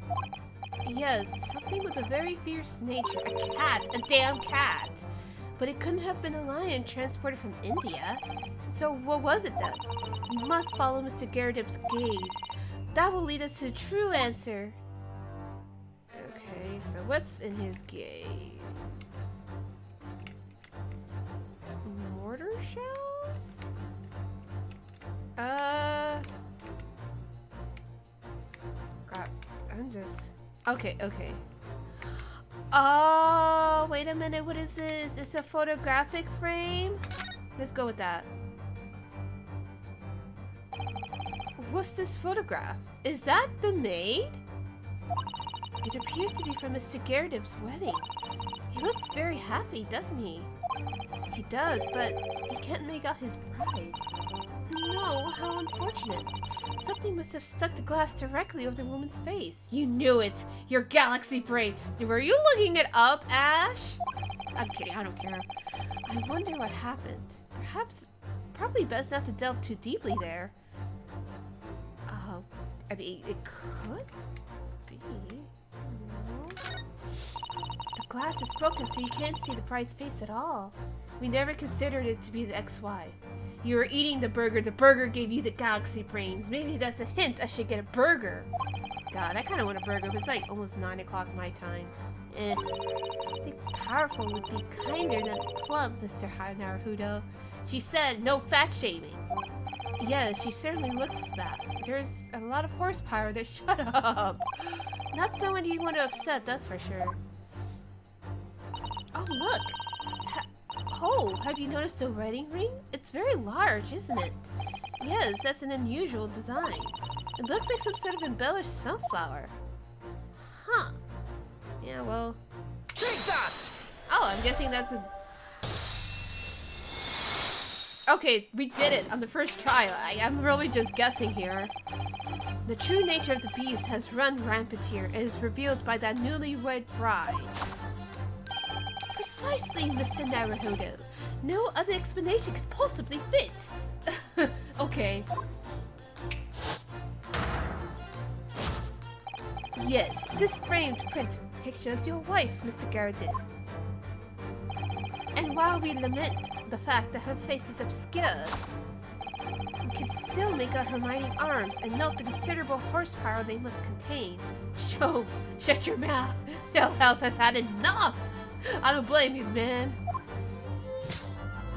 Yes, something with a very fierce nature. A cat! A damn cat! But it couldn't have been a lion transported from India. So what was it then? We must follow Mr. Garrett's gaze. That will lead us to the true answer. Okay, so what's in his gaze? Mortar shells? Crap. I'm just... Okay. Oh, wait a minute. What is this? It's a photographic frame? Let's go with that. What's this photograph? Is that the maid? It appears to be from Mr. Garrett's wedding. He looks very happy, doesn't he? He does, but he can't make out his bride. No, how unfortunate. Something must have stuck the glass directly over the woman's face. You knew it! Your galaxy brain! Were you looking it up, Ash? I'm kidding, I don't care. I wonder what happened. Probably best not to delve too deeply there. I mean, it could be. No. The glass is broken, so you can't see the bride's face at all. We never considered it to be the ex-wife. You were eating the burger gave you the galaxy brains. Maybe that's a hint I should get a burger. God, I kind of want a burger, but it's like almost 9 o'clock my time. I think powerful would be kinder than plump, Mr. Naruhodo. She said no fat shaming. Yes, she certainly looks that. There's a lot of horsepower there. Shut up. Not someone you want to upset, that's for sure. Oh, look. Oh, have you noticed the wedding ring? It's very large, isn't it? Yes, that's an unusual design. It looks like some sort of embellished sunflower. Huh. Yeah, well, Take that! Oh, I'm guessing that's a... Okay, we did it on the first try. I'm really just guessing here. The true nature of the beast has run rampant here and is revealed by that newlywed bride. Precisely, Mr. Naruhodo. No other explanation could possibly fit. Okay. Yes, this framed print pictures your wife, Mr. Garrison. And while we lament the fact that her face is obscured, we can still make out her mighty arms and note the considerable horsepower they must contain. Shlomes, shut your mouth. Hell House has had enough. I don't blame you, man.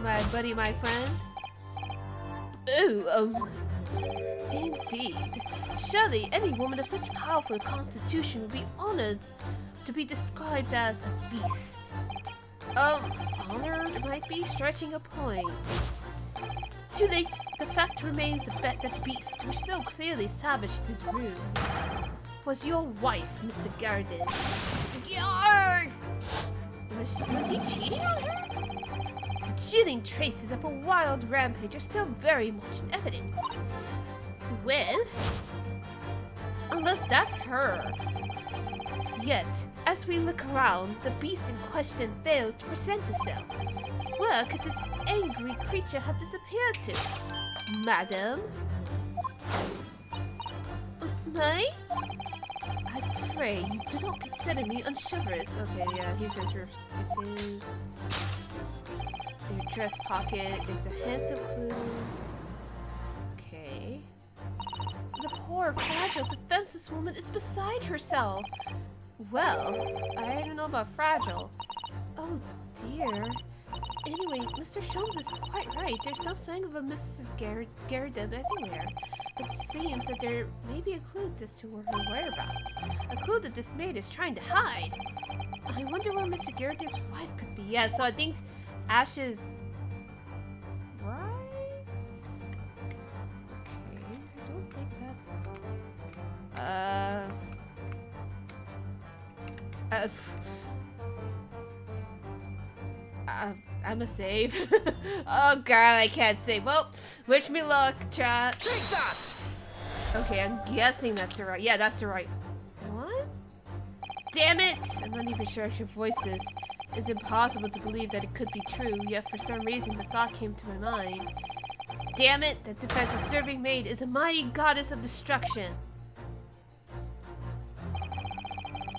My buddy, my friend. Ooh, indeed. Surely any woman of such powerful constitution would be honored to be described as a beast. Honored might be stretching a point. Too late. The fact remains that the beast, which so clearly savaged his room, was your wife, Mr. Garden. Yarg! Was he cheating on her? The chilling traces of a wild rampage are still very much in evidence. Well, unless that's her. Yet, as we look around, the beast in question fails to present itself. Where could this angry creature have disappeared to? Madam? Me? I pray you do not consider me unchivalrous. Okay, yeah, he says it is... Your dress pocket is a handsome clue. Okay. The poor, fragile, defenseless woman is beside herself. Well, I don't know about fragile. Oh dear. Anyway, Mr. Shlomes is quite right. There's no sign of a Mrs. Garrideb anywhere. It seems that there may be a clue as to her whereabouts. A clue that this maid is trying to hide. I wonder where Mr. Garrideb's wife could be. Yeah, so I think Ash is... right? Okay, I don't think that's... I'm a save. Oh god, I can't save. Well, wish me luck, chat. Take that! Okay, I'm guessing that's the right. Yeah, that's the right. What? Damn it! I'm not even sure I should voice this. It's impossible to believe that it could be true, yet for some reason the thought came to my mind. Damn it! That defensive serving maid is a mighty goddess of destruction.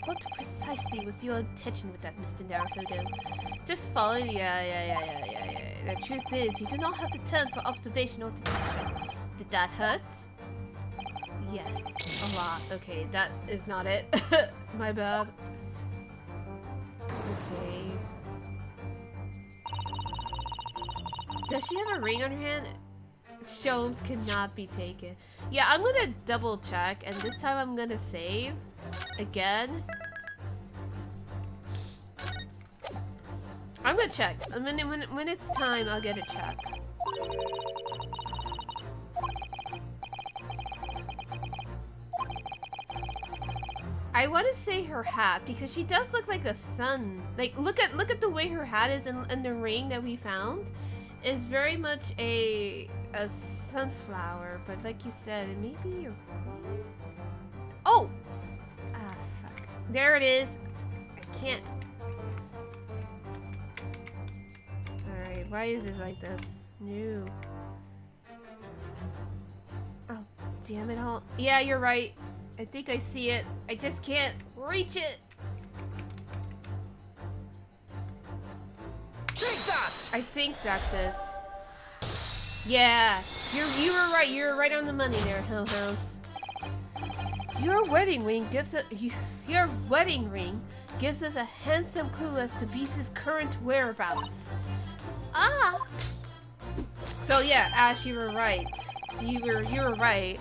What precisely was your intention with that, Mr. Naruhodo? Just following? Yeah. The truth is, you do not have to turn for observation or detection. Did that hurt? Yes, a lot. Okay, that is not it. My bad. Okay. Does she have a ring on her hand? Shlomes cannot be taken. Yeah, I'm gonna double check, and this time I'm gonna save again. I'm gonna check. And when it's time, I'll get a check. I want to say her hat because she does look like the sun. Like look at the way her hat is, and the ring that we found is very much a sunflower. But like you said, maybe you're wrong. Oh, fuck. There it is. I can't. Alright, why is this like this? No. Oh, damn it all. Yeah, you're right. I think I see it. I just can't reach it. Take that! I think that's it. Yeah, you were right. You were right on the money there, Hellhounds. Your wedding ring gives us a handsome clue as to Beast's current whereabouts. Ah. So yeah, Ash, you were right. You were right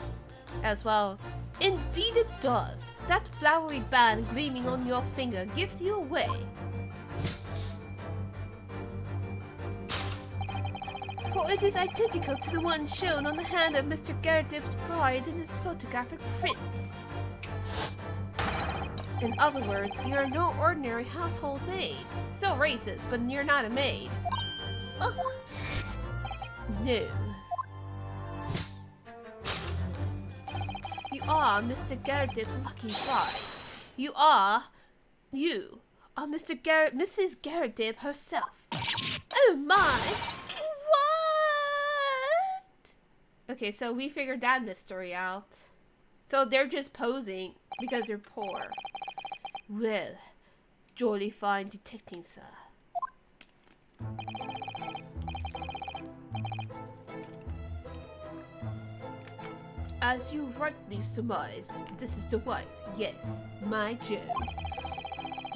as well. Indeed it does. That flowery band gleaming on your finger gives you away. For it is identical to the one shown on the hand of Mr. Garrideb's bride in his photographic print. In other words, you're no ordinary household maid. Still racist, but you're not a maid. No. You are Mr. Gerardip's lucky bride. You are Mrs. Gerardip herself. Oh my! What? Okay, so we figured that mystery out. So they're just posing because they're poor. Well, jolly fine detecting, sir. As you rightly surmise, this is the wife. Yes, my Joe.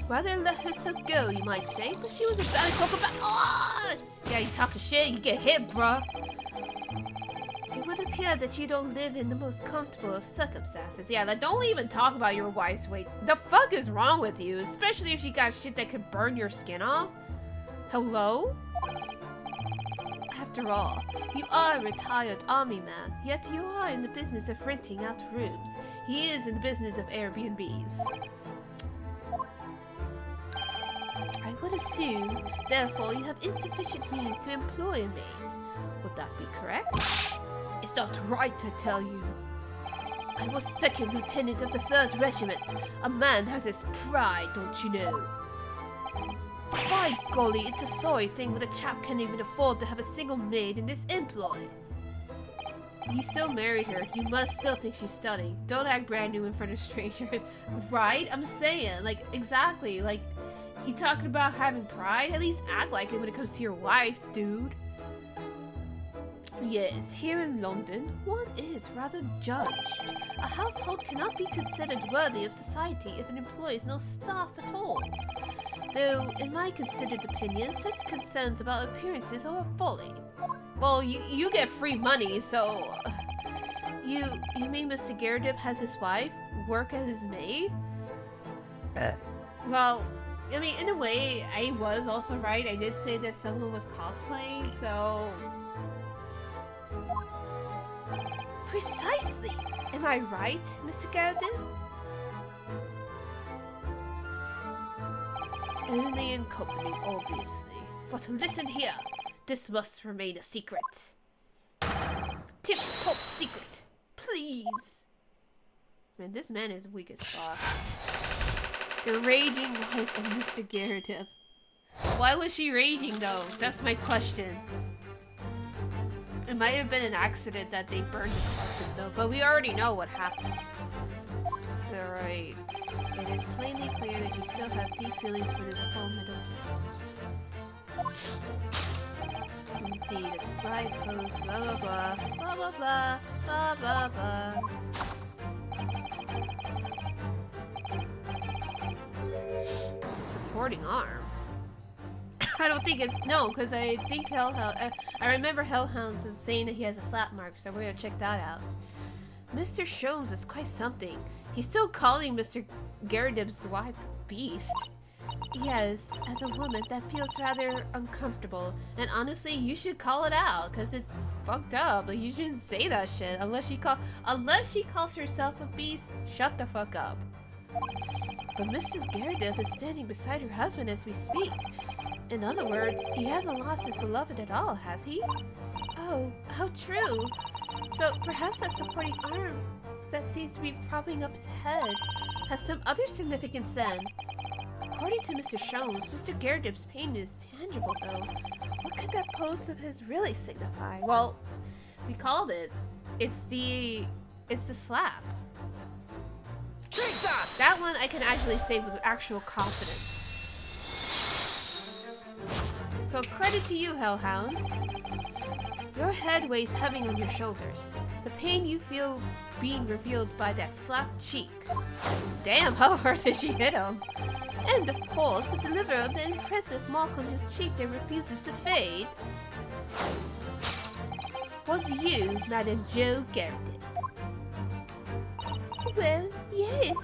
Rather let herself go, you might say, but she was about to talk about. Oh! Yeah, you talking shit, you get hit, bruh. It would appear that you don't live in the most comfortable of circumstances. Yeah, like, don't even talk about your wife's weight. The fuck is wrong with you? Especially if she got shit that could burn your skin off. Hello? After all, you are a retired army man, yet you are in the business of renting out rooms. He is in the business of Airbnbs. I would assume, therefore, you have insufficient means to employ a maid. Would that be correct? It's not right, I tell you. I was second lieutenant of the 3rd Regiment. A man has his pride, don't you know? By golly, it's a sorry thing when a chap can't even afford to have a single maid in his employ. You still married her. You must still think she's stunning. Don't act brand new in front of strangers. Right? I'm saying, like, exactly. Like, you talking about having pride? At least act like it when it comes to your wife, dude. Yes, here in London, one is rather judged. A household cannot be considered worthy of society if it employs no staff at all. Though, in my considered opinion, such concerns about appearances are a folly. Well, you get free money, so... You mean Mr. Gerardip has his wife work as his maid? Well, I mean, in a way, I was also right. I did say that someone was cosplaying, so... Precisely! Am I right, Mr. Gerardip? Only in company, obviously. But listen here. This must remain a secret. Tip-top secret. Please. Man, this man is weak as fuck. The raging wife of Mr. Gerardip. Why was she raging, though? That's my question. It might have been an accident that they burned the carpet, though. But we already know what happened. Alright. It is plainly clear that you still have deep feelings for this formidable beast. Indeed, it's bright clothes, blah blah blah, blah blah blah, blah blah blah. Supporting arm? I don't think it's, no, because I think I remember Hellhounds is saying that he has a slap mark, so we're gonna check that out. Mr. Shlomes is quite something. He's still calling Mr. Gerardip's wife beast. Yes, as a woman, that feels rather uncomfortable. And honestly, you should call it out, because it's fucked up. Like, you shouldn't say that shit unless she calls herself a beast. Shut the fuck up. But Mrs. Gerardip is standing beside her husband as we speak. In other words, he hasn't lost his beloved at all, has he? Oh, how true. So perhaps that supporting arm that seems to be propping up his head has some other significance then. According to Mr. Shlomes, Mr. Gerardip's pain is tangible though. What could that pose of his really signify? Well, we called it. It's the slap. Take that! That one I can actually say with actual confidence. So credit to you, Hellhounds. Your head weighs heavy on your shoulders. The pain you feel being revealed by that slapped cheek. Damn, how hard did she hit him? And of course, to deliver the impressive mark on your cheek that refuses to fade was you, Madame Jo Gerardip. Well, yes.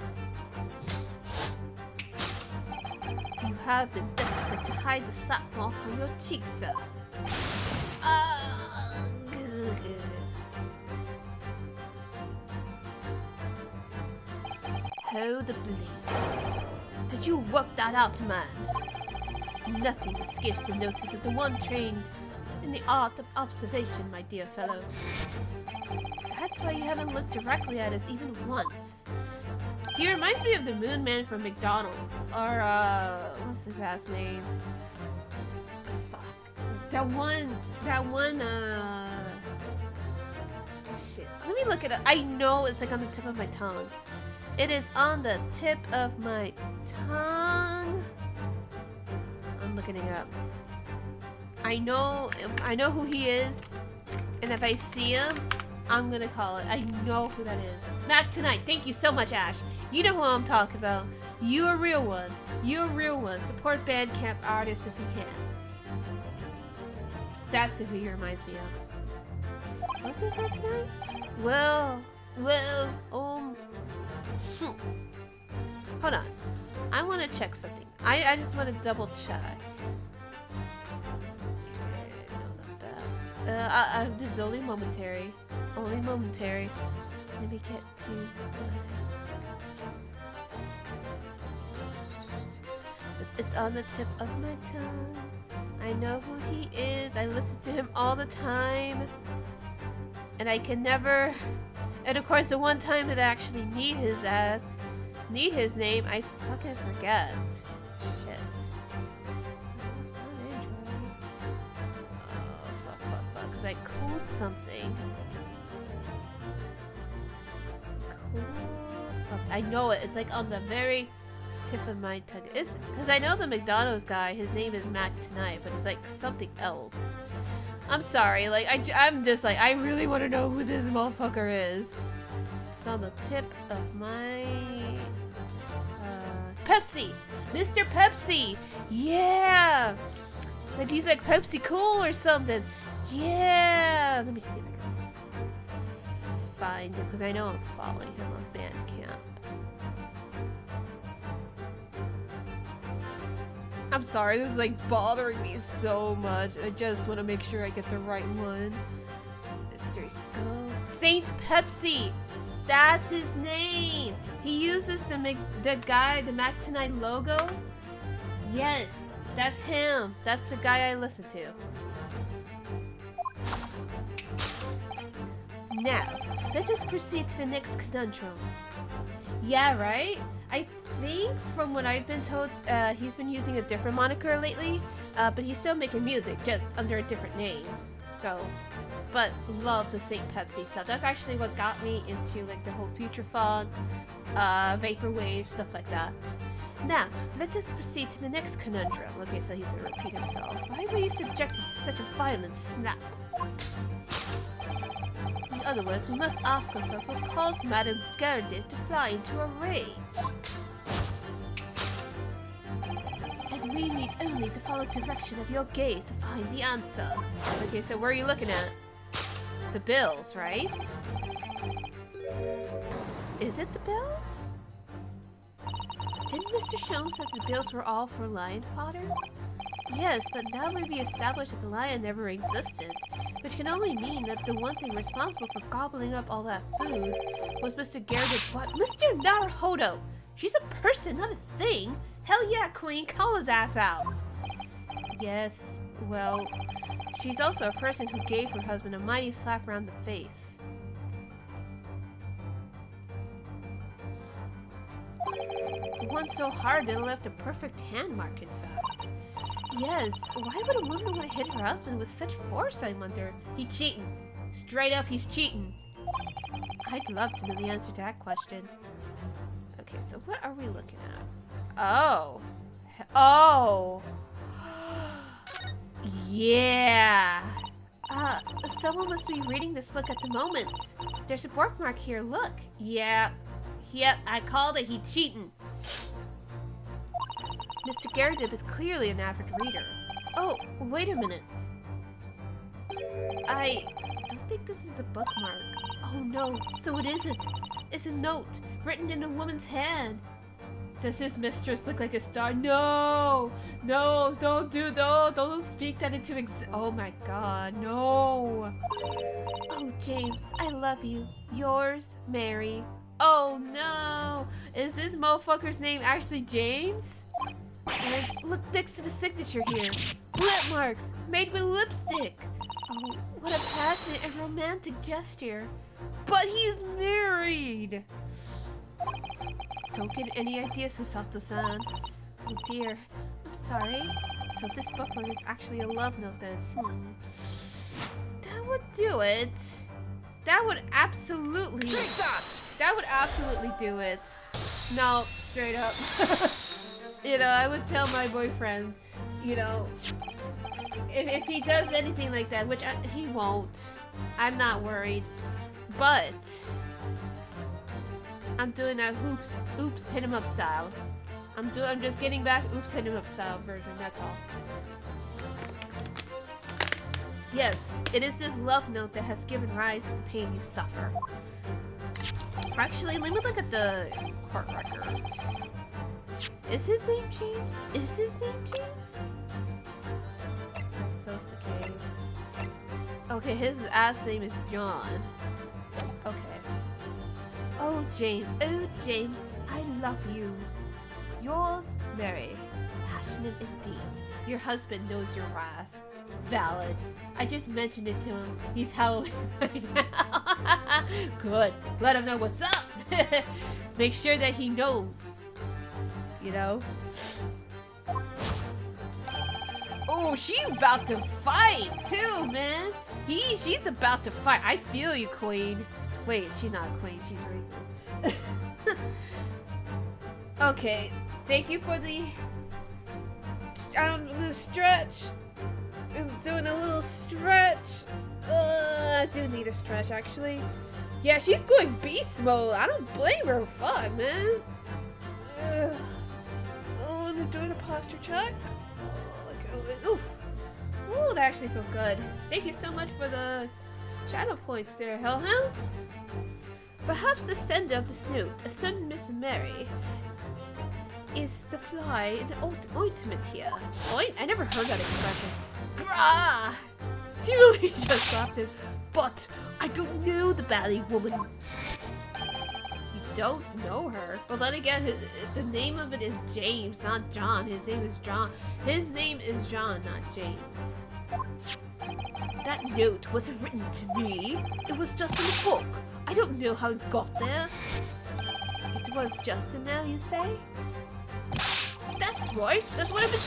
You have been desperate to hide the slap mark on your cheek, sir. Oh, the blazes. did you work that out, man? Nothing escapes the notice of the one trained in the art of observation, my dear fellow. That's why you haven't looked directly at us even once. He reminds me of the Moon Man from McDonald's. Or, what's his ass name? Fuck. That one, shit. Let me look it up. I know it's like on the tip of my tongue. It is on the tip of my tongue. I'm looking it up. I know who he is, and if I see him, I'm gonna call it. I know who that is. Mac Tonight. Thank you so much, Ash. You know who I'm talking about. You a real one. You a real one. Support Bandcamp artists if you can. That's who he reminds me of. Was it Mac Tonight? Well, hold on. I want to check something. I just want to double check. No, not that. This is only momentary. Only momentary. Let me get to... It's on the tip of my tongue. I know who he is. I listen to him all the time. And I can never... And of course, the one time that I actually need his ass, need his name, I fucking forget. Shit. Oh, fuck. Because I cool something. I know it. It's like on the very tip of my tongue. It's because I know the McDonald's guy. His name is Mac Tonight, but it's like something else. I'm sorry. Like I'm just like I really want to know who this motherfucker is. It's on the tip of my Pepsi, Mr. Pepsi. Yeah. Like he's like Pepsi Cool or something. Yeah. Let me see if I can find him because I know I'm following him on Bandcamp. I'm sorry, this is like bothering me so much. I just want to make sure I get the right one. Mystery Skull. Saint Pepsi! That's his name! He uses the Mac Tonight logo? Yes, that's him. That's the guy I listen to. Now, let us proceed to the next conundrum. Yeah, right? I think from what I've been told, he's been using a different moniker lately, but he's still making music, just under a different name. So, but love the Saint Pepsi stuff. That's actually what got me into like the whole future funk, vaporwave, stuff like that. Now, let us proceed to the next conundrum. Okay, so he's gonna repeat himself. Why were you subjected to such a violent snap? In other words, we must ask ourselves what caused Madame Gerda to fly into a rage. And we need only to follow direction of your gaze to find the answer. Okay, so where are you looking at? The bills, right? Is it the bills? Didn't Mr. Shlomes say the bills were all for lion fodder? Yes, but now we've established that the lion never existed, which can only mean that the one thing responsible for gobbling up all that food was Mr. Gerda's what? Mr. Naruhodo! She's a person, not a thing! Hell yeah, Queen, call his ass out! Yes, well, she's also a person who gave her husband a mighty slap around the face. One so hard that it left a perfect hand mark, in fact. Yes, why would a woman want to hit her husband with such force, I wonder? He's cheating. Straight up, he's cheating. I'd love to know the answer to that question. Okay, so what are we looking at? Oh. Oh. Yeah. Someone must be reading this book at the moment. There's a bookmark here, look. Yeah. Yep, I called it. He's cheating. Mr. Gerda is clearly an avid reader. Oh, wait a minute. I don't think this is a bookmark. Oh no, so it isn't. It's a note written in a woman's hand. Does his mistress look like a star? No! No, don't speak that into oh my god, no! Oh, James, I love you. Yours, Mary. Oh no! Is this motherfucker's name actually James? And look next to the signature here. Lip marks made with lipstick. Oh, what a passionate and romantic gesture. But he's married. Don't get any ideas, Susato-san. Oh dear. I'm sorry. So this bookmark is actually a love note then. That would do it. That would absolutely... Take that! That would absolutely do it. No, straight up. You know, I would tell my boyfriend, you know, if he does anything like that, which he won't. I'm not worried. But I'm doing that oops, hit him up style. I'm just getting back oops, hit him up style version, that's all. Yes, it is this love note that has given rise to the pain you suffer. Actually, let me look at the court record. Is his name James? Is his name James? That's so okay. Okay, his ass name is John. Okay. Oh, James. Oh, James. I love you. Yours, Mary. Passionate indeed. Your husband knows your wrath. Valid. I just mentioned it to him. He's howling right now. Good. Let him know what's up. Make sure that he knows. You know? Oh, she about to fight too, man. She's about to fight. I feel you, queen. Wait, she's not a queen. She's racist. Okay. Thank you for the stretch. I'm doing a little stretch. I do need a stretch, actually. Yeah, she's going beast mode. I don't blame her. Fuck, man. Oh, I'm doing a posture check. Oh, look at it. Ooh. Ooh, that actually felt good. Thank you so much for the shadow points there, Hellhounds. Perhaps the sender of the snoot, a certain Miss Mary, is the fly in the ointment here. I never heard that expression. Grah! She really just laughed it. But I don't know the ballet woman. You don't know her? Well, then again, the name of it is James, not John. His name is John. His name is John, not James. That note wasn't written to me. It was just in the book. I don't know how it got there. It was just in there, you say? That's right. That's what I've been.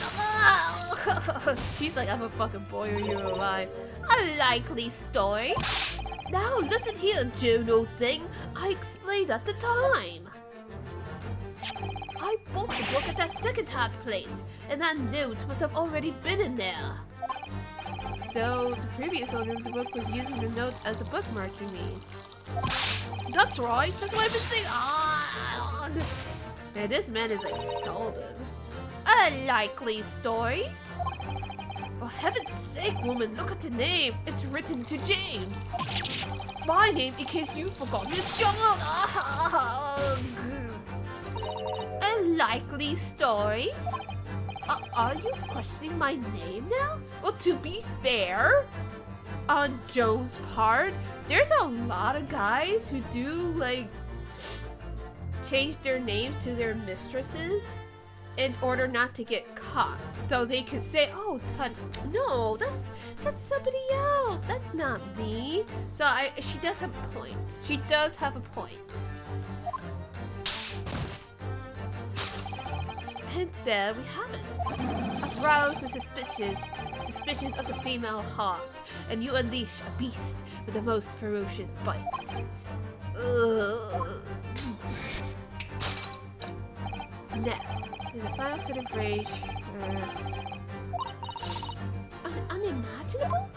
She's like, I'm a fucking boy or you're alive. A likely story. Now listen here, Joan, old thing. I explained at the time. I bought the book at that second-hand place, and that note must have already been in there. So the previous owner of the book was using the note as a bookmark, you mean? That's right. That's what I've been saying. Man, this man is like scalded. A likely story? For heaven's sake, woman, look at the name. It's written to James. My name, in case you've forgotten, is John. A likely story? Are you questioning my name now? Well, to be fair, on Joe's part, there's a lot of guys who do, like, change their names to their mistresses in order not to get caught. So they could say, oh, no, that's somebody else. That's not me. So she does have a point. She does have a point. And there we have it. Arouse the suspicions of the female heart, and you unleash a beast with the most ferocious bites. Now, in the final fit of rage, unimaginable?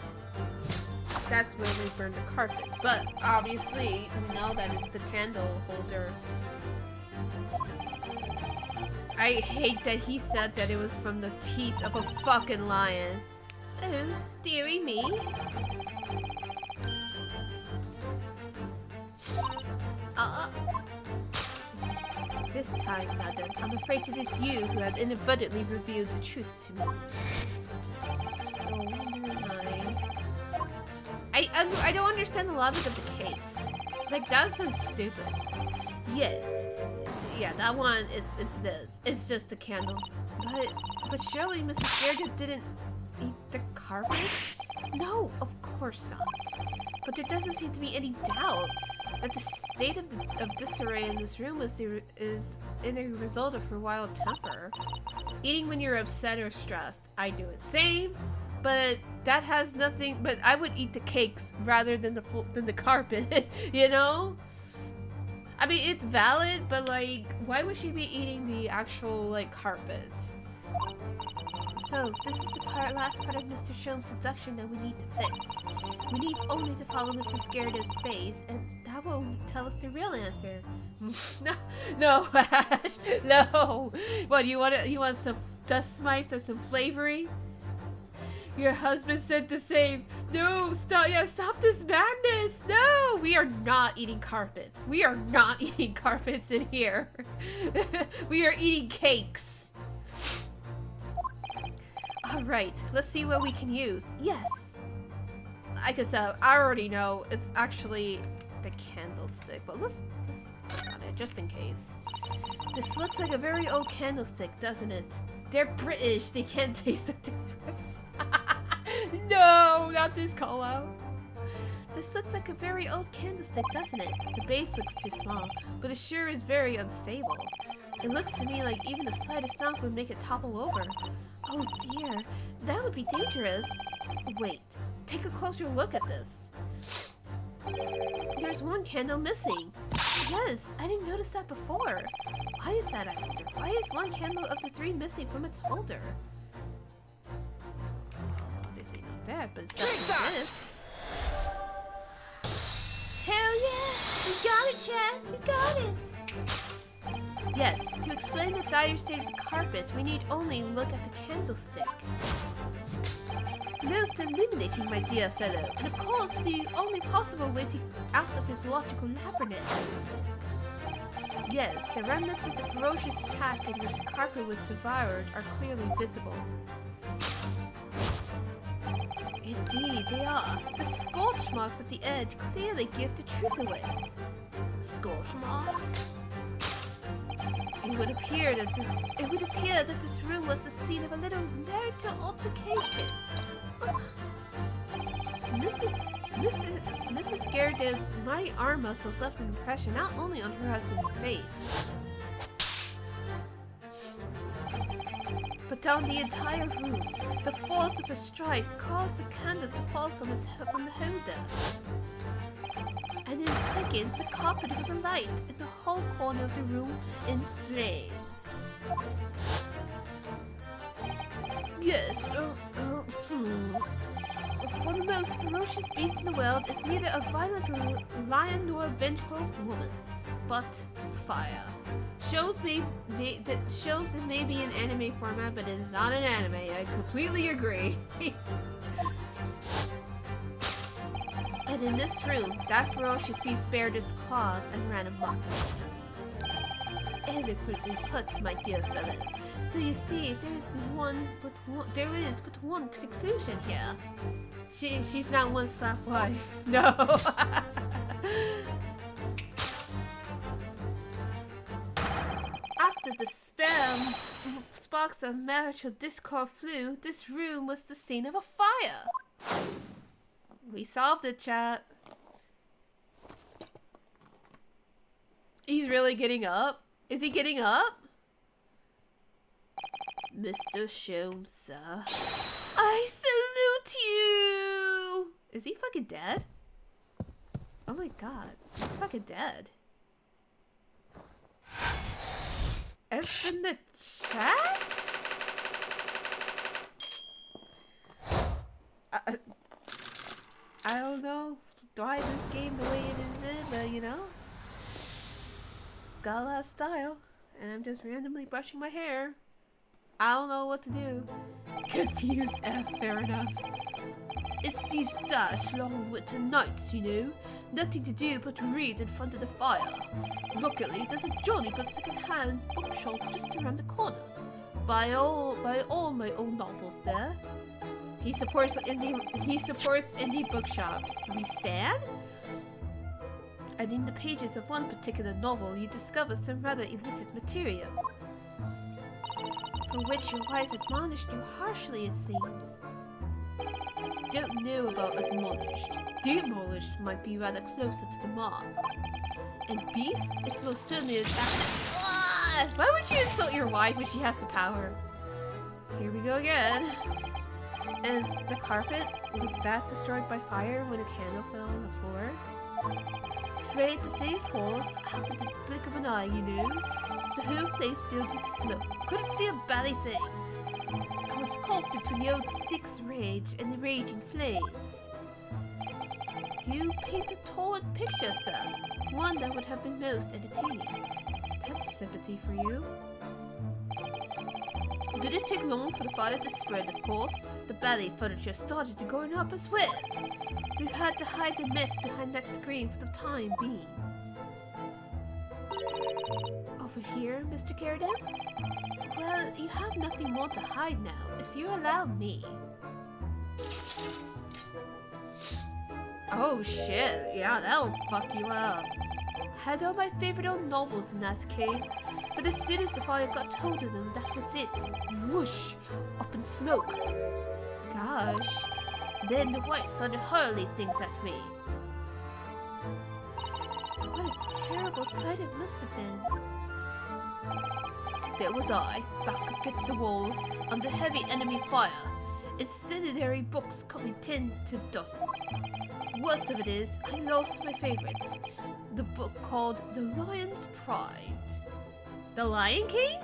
That's where they burned the carpet, but obviously, we know that it's the candle holder. I hate that he said that it was from the teeth of a fucking lion. Oh, dearie me. This time, madam, I'm afraid it is you who have inadvertently revealed the truth to me. Oh my. I don't understand the logic of the case. Like, that's so stupid. Yes. Yeah, that one, it's this. It's just a candle. But surely Mrs. Scaredip didn't eat the carpet? No, of course not. But there doesn't seem to be any doubt that the state of disarray in this room is in a result of her wild temper. Eating when you're upset or stressed. I do it. Same, but that has nothing. But I would eat the cakes rather than the carpet. You know. I mean, it's valid, but like, why would she be eating the actual like carpet? So, this is the last part of Mr. Shlomes' seduction that we need to fix. We need only to follow Mrs. Scaredip's face, and that will tell us the real answer. No, Ash, no. What, you want some dust mites and some flavoring? Your husband said the same. No, stop! Yeah, stop this madness! No, we are not eating carpets. We are not eating carpets in here. We are eating cakes. Alright, let's see what we can use. Yes! Like I said, I already know it's actually the candlestick, but let's click on it just in case. This looks like a very old candlestick, doesn't it? They're British, they can't taste the difference. No, not this call out. This looks like a very old candlestick, doesn't it? The base looks too small, but it sure is very unstable. It looks to me like even the slightest knock would make it topple over. Oh dear, that would be dangerous. Wait, take a closer look at this. There's one candle missing. Yes, I didn't notice that before. Why is that, I wonder? Why is one candle of the 3 missing from its holder? It's obviously not that, but it's definitely this. Hell yeah! We got it, Chad! We got it! Yes, to explain the dire state of the carpet, we need only look at the candlestick. Most illuminating, my dear fellow, and of course the only possible way to out of this logical labyrinth. Yes, the remnants of the ferocious attack in which the carpet was devoured are clearly visible. Indeed, they are. The scorch marks at the edge clearly give the truth away. Scorch marks? It would appear that this room was the scene of a little marital altercation. Mrs. Scaredip's mighty arm muscles left an impression not only on her husband's face, but on the entire room. The force of a strike caused the candle to fall from the holder. And in seconds, the carpet was alight and the whole corner of the room in flames. Yes, for the most ferocious beast in the world is neither a violent lion nor a vengeful woman, but fire. Shlomes is maybe an anime format, but it is not an anime. I completely agree. And in this room, that ferocious beast bared its claws and ran amok. Eloquently put, my dear fellow. So you see, there is but one conclusion here. She's not one slap wife. No. After the sparks of marital discord flew, this room was the scene of a fire. We solved it, chat. He's really getting up? Is he getting up? Mr. Shlomes, sir. I salute you! Is he fucking dead? Oh my god. He's fucking dead. F in the chat? I don't know why this game the way it is in, but you know. Got a lot of style, and I'm just randomly brushing my hair. I don't know what to do. Confused F, fair enough. It's these dash long-winter nights, you know. Nothing to do but to read in front of the fire. Luckily, there's a jolly good second-hand bookshop just around the corner. Buy all my own novels there. He supports indie bookshops. We stand? and in the pages of one particular novel you discover some rather illicit material, for which your wife admonished you harshly, it seems. Don't know about admonished. Demolished might be rather closer to the mark. And beast is most certainly an active. Ah! Why would you insult your wife when she has the power? Here we go again. And the carpet, was that destroyed by fire when a candle fell on the floor? Afraid to say it was, happened at the blink of an eye, you know. The whole place filled with smoke. Couldn't see a bally thing. I was caught between the old stick's rage and the raging flames. You paint a torrid picture, sir. One that would have been most entertaining. That's sympathy for you. Did it take long for the fire to spread, of course? The ballet furniture started to go up as well. We've had to hide the mess behind that screen for the time being. Over here, Mr. Garrett? Well, you have nothing more to hide now, if you allow me. Oh shit, yeah, that'll fuck you up. Had all my favorite old novels in that case, but as soon as the fire got hold of them, that was it. Whoosh! Up in smoke. Gosh. Then the wife started hurling things at me. What a terrible sight it must have been. There was I, back against the wall, under heavy enemy fire. Incendiary books cut me 10 to a dozen. Worst of it is, I lost my favorite. The book called The Lion's Pride. The Lion King?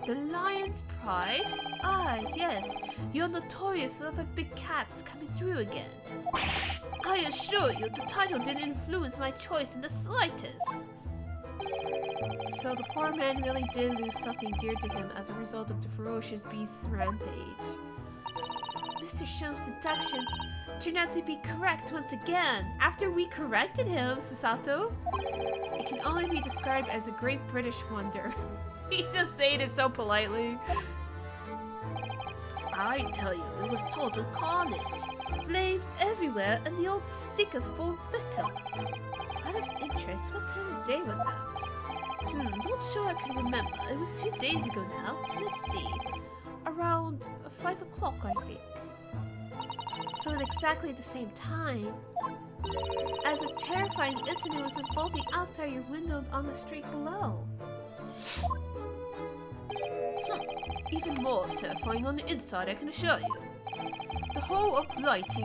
The Lion's Pride? Ah, yes. Your notorious love of big cats coming through again. I assure you, the title didn't influence my choice in the slightest. So the poor man really did lose something dear to him as a result of the ferocious beast's rampage. Mr. Shlomes' deductions turned out to be correct once again. After we corrected him, Susato, it can only be described as a great British wonder. He's just saying it so politely. I tell you, it was total carnage. Flames everywhere and the old sticker full victim. Out of interest, what time of day was that? Not sure I can remember. It was 2 days ago now. Let's see. Around 5 o'clock, I think. So at exactly the same time, as a terrifying incident was unfolding outside your window on the street below. Even more terrifying on the inside, I can assure you. The whole of Blighty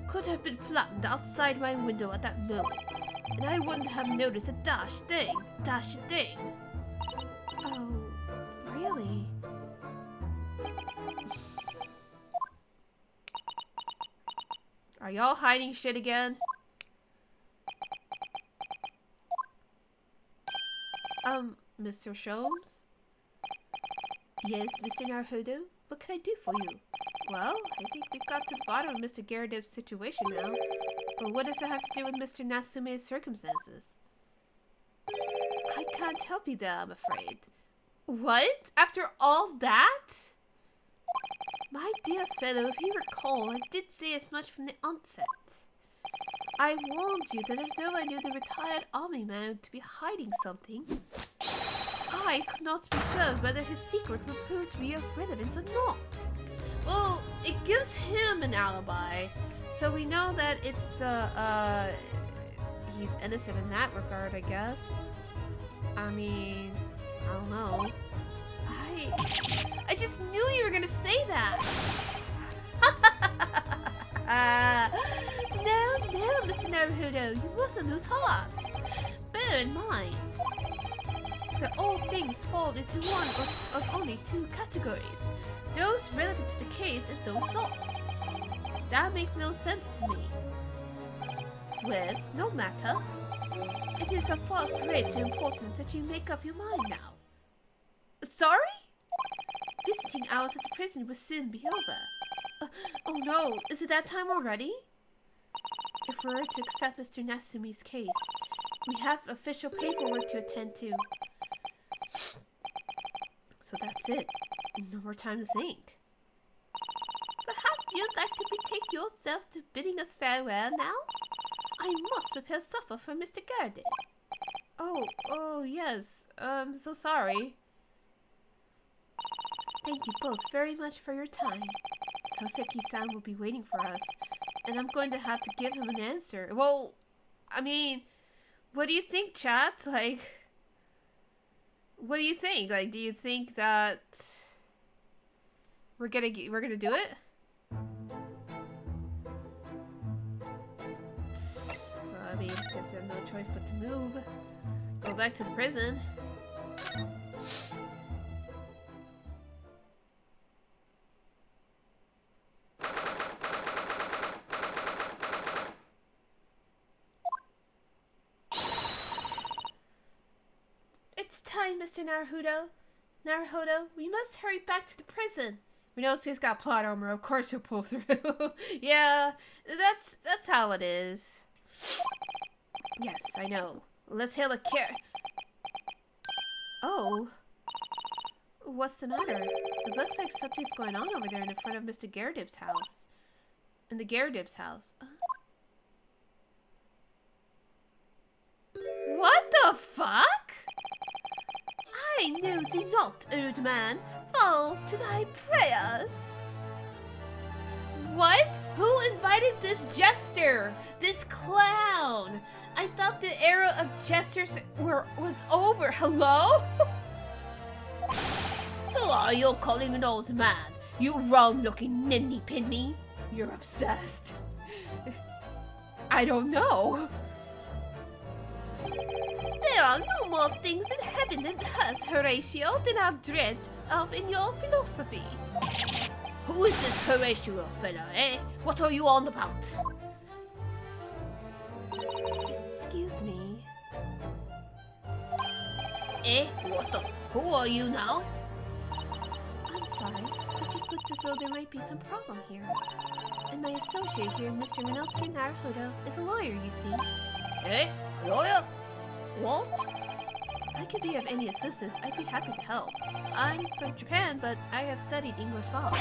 could have been flattened outside my window at that moment, and I wouldn't have noticed a dashed thing. Oh, really? Are y'all hiding shit again? Mr. Shlomes? Yes, Mr. Naruhodo? What can I do for you? Well, I think we've got to the bottom of Mr. Garrett situation now. But what does that have to do with Mr. Natsume's circumstances? I can't help you there, I'm afraid. What? After all that? My dear fellow, if you recall, I did say as much from the onset. I warned you that although I knew the retired army man to be hiding something, I could not be sure whether his secret would prove to be of relevance or not. Well, it gives him an alibi, so we know that it's, he's innocent in that regard, I guess. I mean, I don't know. I just knew you were gonna say that! No, Mr. Naruhodo, you mustn't lose heart. Bear in mind that all things fall into one of only 2 categories. Those relevant to the case and those not. That makes no sense to me. Well, no matter. It is of far greater importance that you make up your mind now. Sorry? Visiting hours at the prison will soon be over. Oh no, is it that time already? If we were to accept Mr. Natsume's case, we have official paperwork to attend to. So that's it. No more time to think. But how you like to betake yourself to bidding us farewell now? I must prepare supper for Mr. Garden. Oh, yes. So sorry. Thank you both very much for your time. Soseki-san will be waiting for us, and I'm going to have to give him an answer. Well, I mean, what do you think, chat? Like, what do you think? Like, do you think that we're gonna do it? Well, I mean, I guess we have no choice but to move. Go back to the prison. It's time, Mr. Naruhodo, we must hurry back to the prison. Rinosuke's got plot armor, of course he'll pull through. Yeah, that's how it is. Yes, I know. Let's hail a Oh. What's the matter? It looks like something's going on over there in front of Mr. Garrett house. In the Garrett's house. What the fuck? I know thee not, old man. Fall to thy prayers. What? Who invited this jester? This clown? I thought the era of jesters was over. Hello? Who are you calling an old man? You wrong-looking ninny-pinny. You're obsessed. I don't know. There are no more things in heaven and earth, Horatio, than are dread of in your philosophy. Who is this Horatio fella, eh? What are you on about? Excuse me. Eh? What the? Who are you now? I'm sorry. It just looked as though there might be some problem here. And my associate here, Mr. Rinosuke Naruhodo, is a lawyer, you see. Eh? Lawyer? What? If I could be of any assistance, I'd be happy to help. I'm from Japan, but I have studied English law.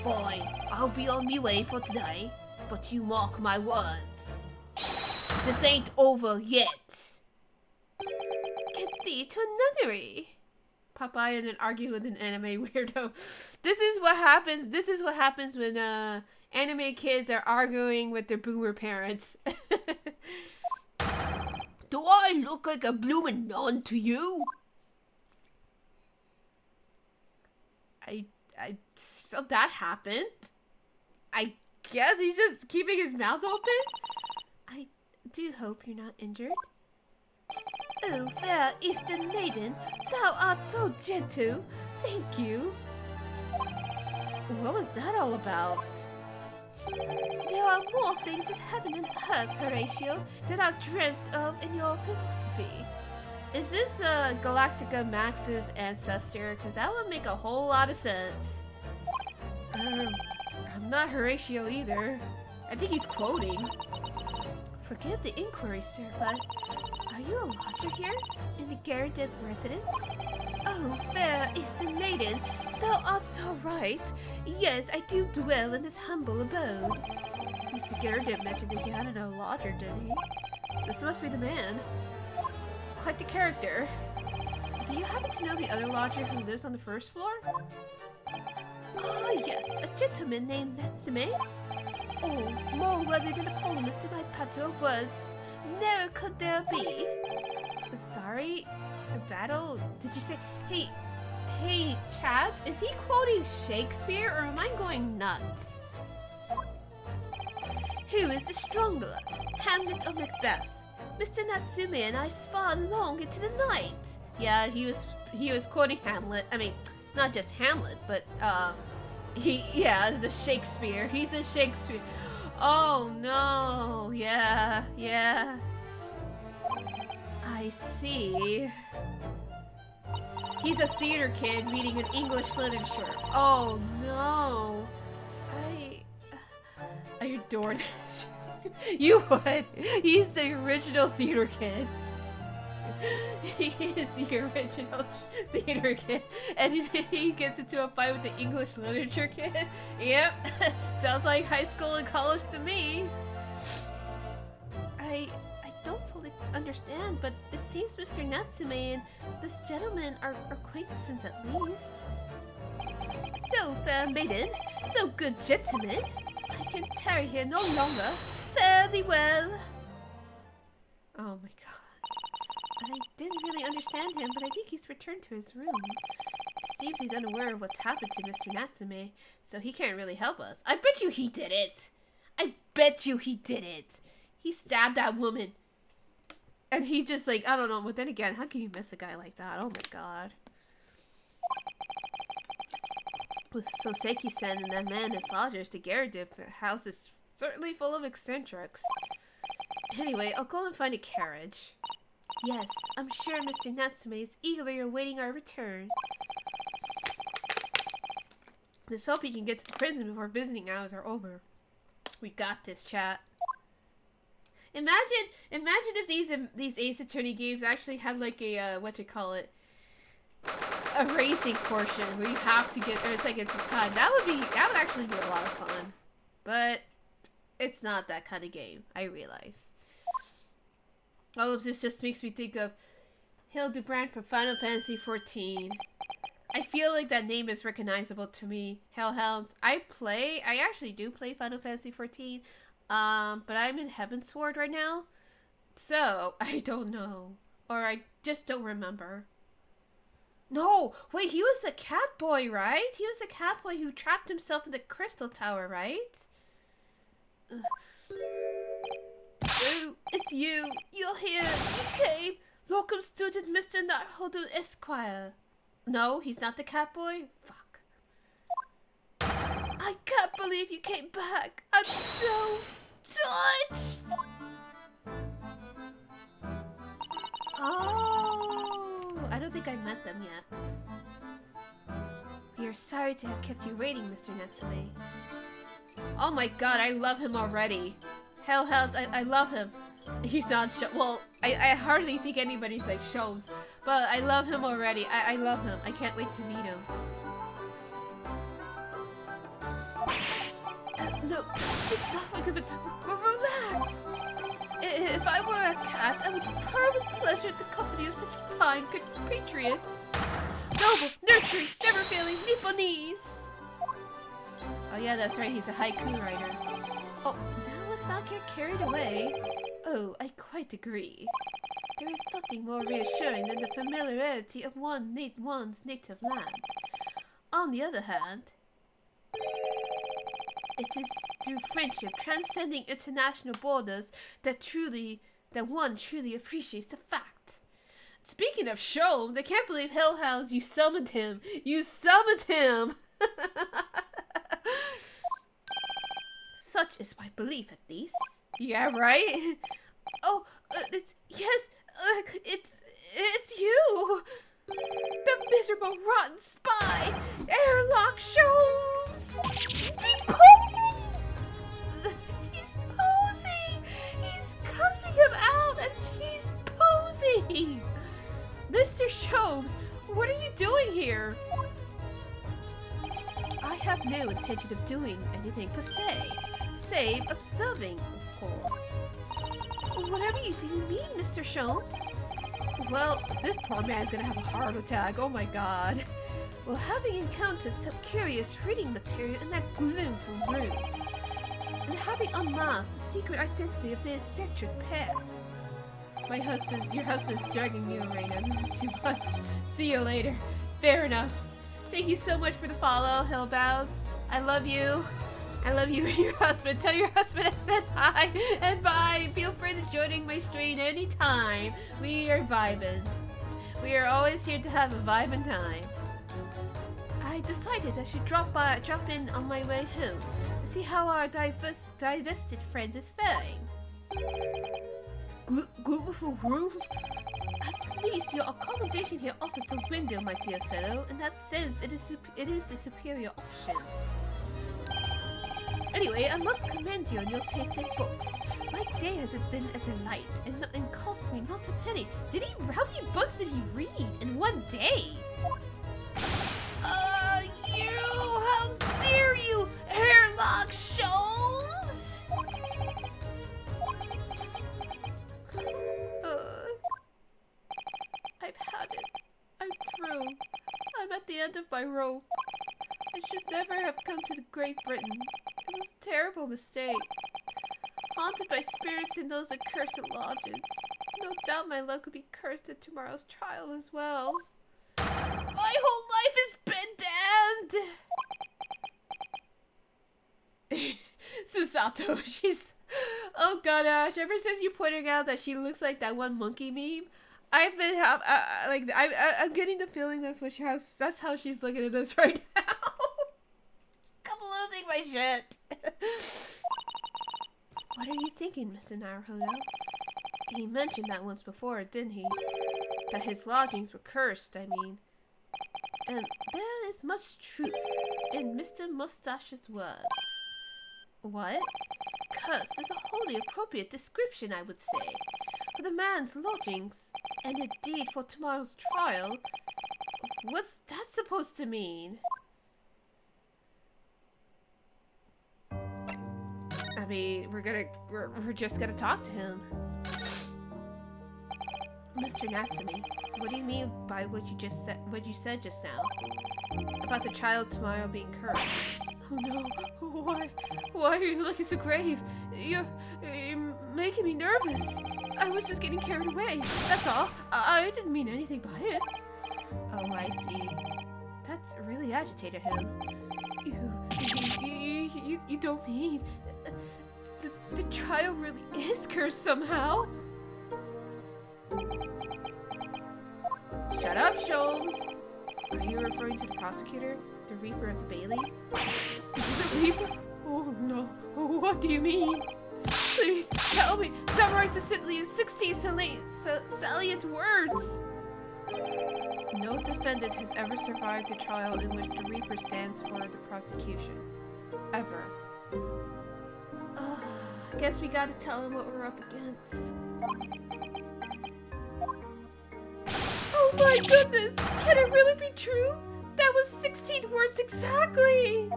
Fine, I'll be on my way for today, but you mark my words. This ain't over yet. Get thee to a nunnery. Popeye and then argue with an anime weirdo. This is what happens. This is what happens when anime kids are arguing with their boomer parents. Do I look like a bloomin' nun to you? So that happened. I guess he's just keeping his mouth open. I do hope you're not injured. Oh, fair Eastern maiden, thou art so gentle. Thank you. What was that all about? There are more things in heaven and earth, Horatio, than are dreamt of in your philosophy. Is this Galactica Max's ancestor? Because that would make a whole lot of sense. I'm not Horatio either. I think he's quoting. Forgive the inquiry, sir, but are you a lodger here in the Garrett residence? Oh, fair Eastern maiden, thou art so right. Yes, I do dwell in this humble abode. Mr. Garrett mentioned that he had a lodger, didn't he? This must be the man. Quite the character. Do you happen to know the other lodger who lives on the first floor? Ah, yes, a gentleman named Natsume. Oh, more worthy than a polemist in my patter of words. Never could there be. Sorry? A battle? Did you say... Hey, chat? Is he quoting Shakespeare or am I going nuts? Who is the stronger? Hamlet or Macbeth? Mr. Natsume and I sparred long into the night. Yeah, he was quoting Hamlet. I mean, not just Hamlet, but the Shakespeare. He's a Shakespeare. Oh no, yeah. I see. He's a theater kid reading an English literature. Oh no. I adored that. You would. He's the original theater kid. He is the original theater kid, and he gets into a fight with the English literature kid. Yep, sounds like high school and college to me. I don't fully understand, but it seems Mr. Natsume and this gentleman are acquaintances at least. So, fair maiden, so good gentlemen, I can tarry here no longer. Fare thee well. Oh my god. I didn't really understand him, but I think he's returned to his room. It seems he's unaware of what's happened to Mr. Natsume, so he can't really help us. I bet you he did it! I bet you he did it! He stabbed that woman. And he just like, I don't know, but then again, how can you miss a guy like that? Oh my god. With Soseki-san and that man as lodgers, the Garrett house is certainly full of eccentrics. Anyway, I'll go and find a carriage. Yes, I'm sure Mr. Natsume is eagerly awaiting our return. Let's hope he can get to the prison before visiting hours are over. We got this, chat. Imagine if these Ace Attorney games actually had like a a racing portion where you have to get, or it's like it's a time. That would actually be a lot of fun. But it's not that kind of game, I realize. All of this just makes me think of Hildebrand from Final Fantasy XIV. I feel like that name is recognizable to me. Hellhounds. I actually do play Final Fantasy XIV. But I'm in Heavensward right now. So, I don't know. Or I just don't remember. No! Wait, he was the cat boy, right? He was the cat boy who trapped himself in the crystal tower, right? Oh, it's you. You're here. You came. Locum student Mr. Naruhodo Esquire. No, he's not the cat boy? Fuck. I can't believe you came back. I'm so touched. Oh, I don't think I met them yet. We are sorry to have kept you waiting, Mr. Natsume. Oh my god, I love him already. Hellhounds, I love him. He's not well, I hardly think anybody's like Shlomes, but I love him already. I love him. I can't wait to meet him. No, get off my good. Relax. If I were a cat, I would purr with pleasure at the company of such fine compatriots. Noble, nurturing, never failing Nipponese. Oh yeah, that's right. He's a haiku writer. Oh, now let's not get carried away. Oh, I quite agree. There is nothing more reassuring than the familiarity of one's native land. On the other hand, it is through friendship transcending international borders that one truly appreciates the fact. Speaking of Shlomes, I can't believe Hellhounds, you summoned him! You summoned him! Such is my belief, at least. Yeah, right? Oh, it's you! The miserable, rotten spy! Airlock Shlomes! Is he posing? He's posing! He's cussing him out and he's posing! Mr. Shlomes, what are you doing here? I have no intention of doing anything per se, save observing, of course. Whatever you do mean, Mr. Shlomes? Well, this poor man's gonna have a heart attack, oh my god. Well, having encountered some curious reading material in that gloomful room, and having unmasked the secret identity of the eccentric pair. Your husband's dragging me right now, this is too much. See you later. Fair enough. Thank you so much for the follow, Hellbounds. I love you. I love you and your husband. Tell your husband I said hi and bye. Feel free to joining my stream anytime. We are vibing. We are always here to have a vibing time. I decided I should drop in on my way home to see how our divested friend is faring. Beautiful room? At least your accommodation here offers a window, my dear fellow. In that sense, it is the superior option. Anyway, I must commend you on your taste in books. My day has been a delight and cost me not a penny. How many books did he read in one day? How dare you, hairlock Shlomes! I've had it. I'm through. I'm at the end of my rope. I should never have come to Great Britain. It was a terrible mistake. Haunted by spirits in those accursed lodges. No doubt my luck would be cursed at tomorrow's trial as well. My whole life has been damned! Susato, she's... Oh god, Ash, ever since you pointed out that she looks like that one monkey meme, I've been I'm getting the feeling that's how she's looking at us right now. I'm losing my shit. What are you thinking, Mr. Naruhodo? He mentioned that once before, didn't he? That his lodgings were cursed, I mean. And there is much truth in Mr. Mustache's words. What? Cursed is a wholly appropriate description, I would say, for the man's lodgings, and indeed for tomorrow's trial. What's that supposed to mean? I mean, we're just gonna talk to him. Mr. Natsume, what do you mean by what you said just now? About the child tomorrow being cursed? Oh no, why are you looking so grave? You're making me nervous. I was just getting carried away, that's all. I didn't mean anything by it. Oh, I see. That's really agitated him. You don't mean... The trial really is cursed somehow? Shut up, Shlomes! Are you referring to the prosecutor? The Reaper of the Bailey? The Reaper? Oh no, what do you mean? Please, tell me! Summarize succinctly in 16 salient words! No defendant has ever survived a trial in which the Reaper stands for the prosecution. Ever. Guess we gotta tell him what we're up against. Oh my goodness! Can it really be true? That was 16 words exactly!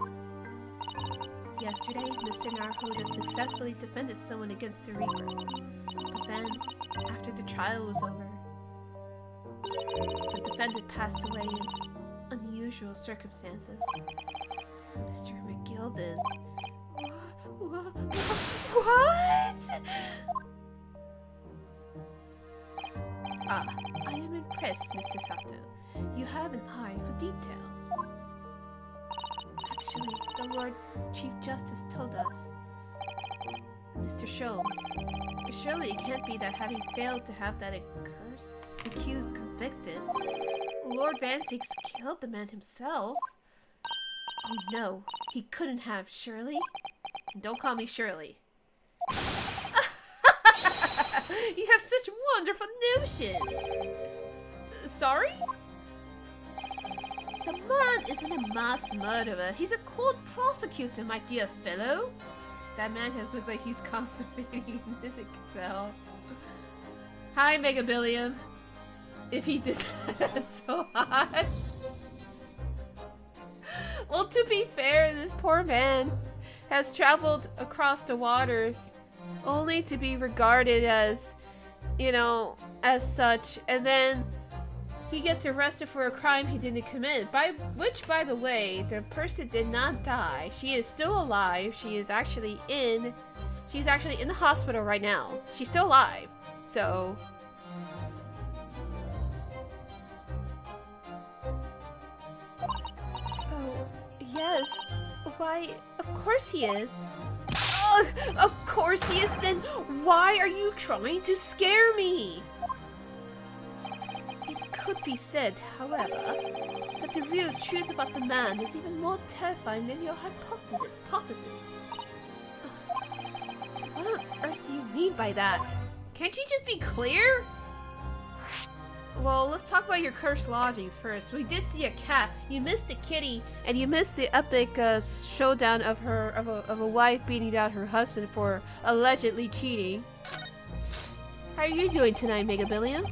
Yesterday, Mr. Naruhodo successfully defended someone against the Reaper. But then, after the trial was over, the defendant passed away in unusual circumstances. Mr. McGill did. What? I am impressed, Mr. Sato. You have an eye for detail. Actually, the Lord Chief Justice told us. Mr. Shlomes, surely it can't be that having failed to have that accused convicted, Lord Vansigs killed the man himself. Oh no, he couldn't have, surely? And don't call me Shirley. You have such wonderful notions! Sorry? The man isn't a mass murderer. He's a court prosecutor, my dear fellow. That man has looked like he's constipating in himself. Hi, Megabillion. If he did that, that's so hot. Well, to be fair, this poor man has traveled across the waters only to be regarded as, you know, as such, and then he gets arrested for a crime he didn't commit, by the way, the person did not die. She is still alive. She's actually in the hospital right now. She's still alive. So oh, yes. Why, of course he is. Ugh, of course he is. Then why are you trying to scare me? It could be said, however, that the real truth about the man is even more terrifying than your hypothesis. What on earth do you mean by that? Can't you just be clear? Well, let's talk about your cursed lodgings first. We did see a cat. You missed the kitty, and you missed the epic showdown of a wife beating down her husband for allegedly cheating. How are you doing tonight, Mega Billion?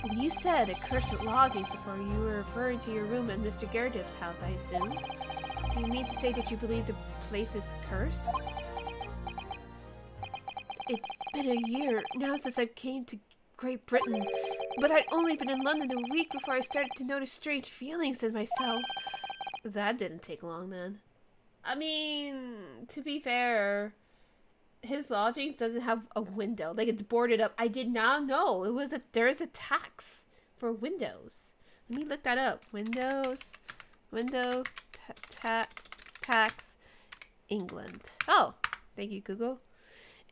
When you said accursed lodgings before, you were referring to your room at Mr. Garrett house, I assume. Do you mean to say that you believe the place is cursed? It's been a year now since I came to Great Britain, but I'd only been in London a week before I started to notice strange feelings in myself. That didn't take long, then. I mean, to be fair, his lodgings doesn't have a window. Like, it's boarded up. I did not know. There's a tax for windows. Let me look that up. Windows, tax, England. Oh, thank you, Google.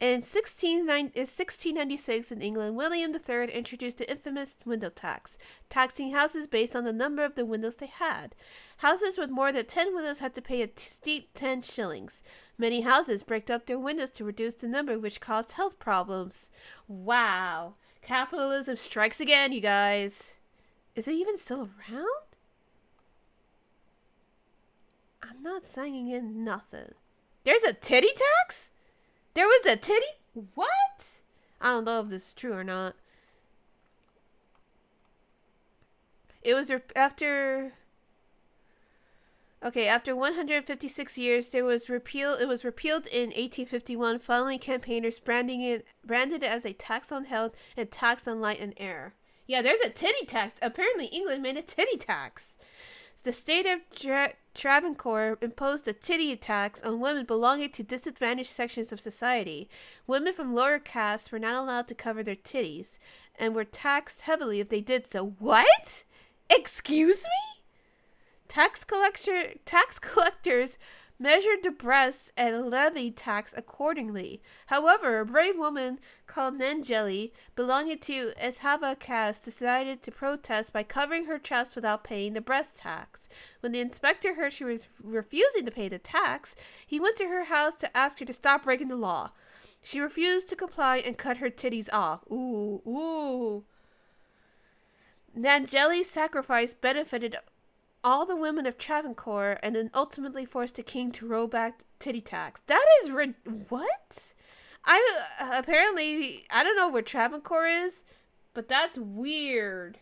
In 1696 in England, William III introduced the infamous window tax, taxing houses based on the number of the windows they had. Houses with more than 10 windows had to pay a steep 10 shillings. Many houses bricked up their windows to reduce the number, which caused health problems. Wow. Capitalism strikes again, you guys. Is it even still around? I'm not signing in nothing. There's a titty tax? There was a titty? What? I don't know if this is true or not. It was after 156 years, it was repealed in 1851, following campaigners branded it as a tax on health and tax on light and air. Yeah, there's a titty tax. Apparently England made a titty tax. The state of Travancore imposed a titty tax on women belonging to disadvantaged sections of society. Women from lower castes were not allowed to cover their titties and were taxed heavily if they did so. What? Excuse me? Tax collectors measured the breasts and levied tax accordingly. However, a brave woman called Nanjelly, belonging to Eshava caste, decided to protest by covering her chest without paying the breast tax. When the inspector heard she was refusing to pay the tax, he went to her house to ask her to stop breaking the law. She refused to comply and cut her titties off. Ooh. Nanjelly's sacrifice benefited all the women of Travancore and then ultimately forced the king to roll back titty tax. That is what? Apparently, I don't know where Travancore is, but that's weird.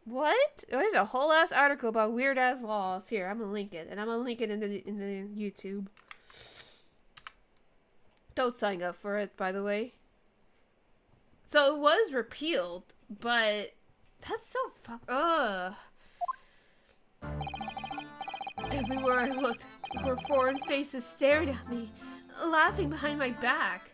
What? There's a whole ass article about weird ass laws. Here, I'm gonna link it, and I'm gonna link it in the YouTube. Don't sign up for it, by the way. So it was repealed, but that's so ugh. Everywhere I looked were foreign faces staring at me, laughing behind my back.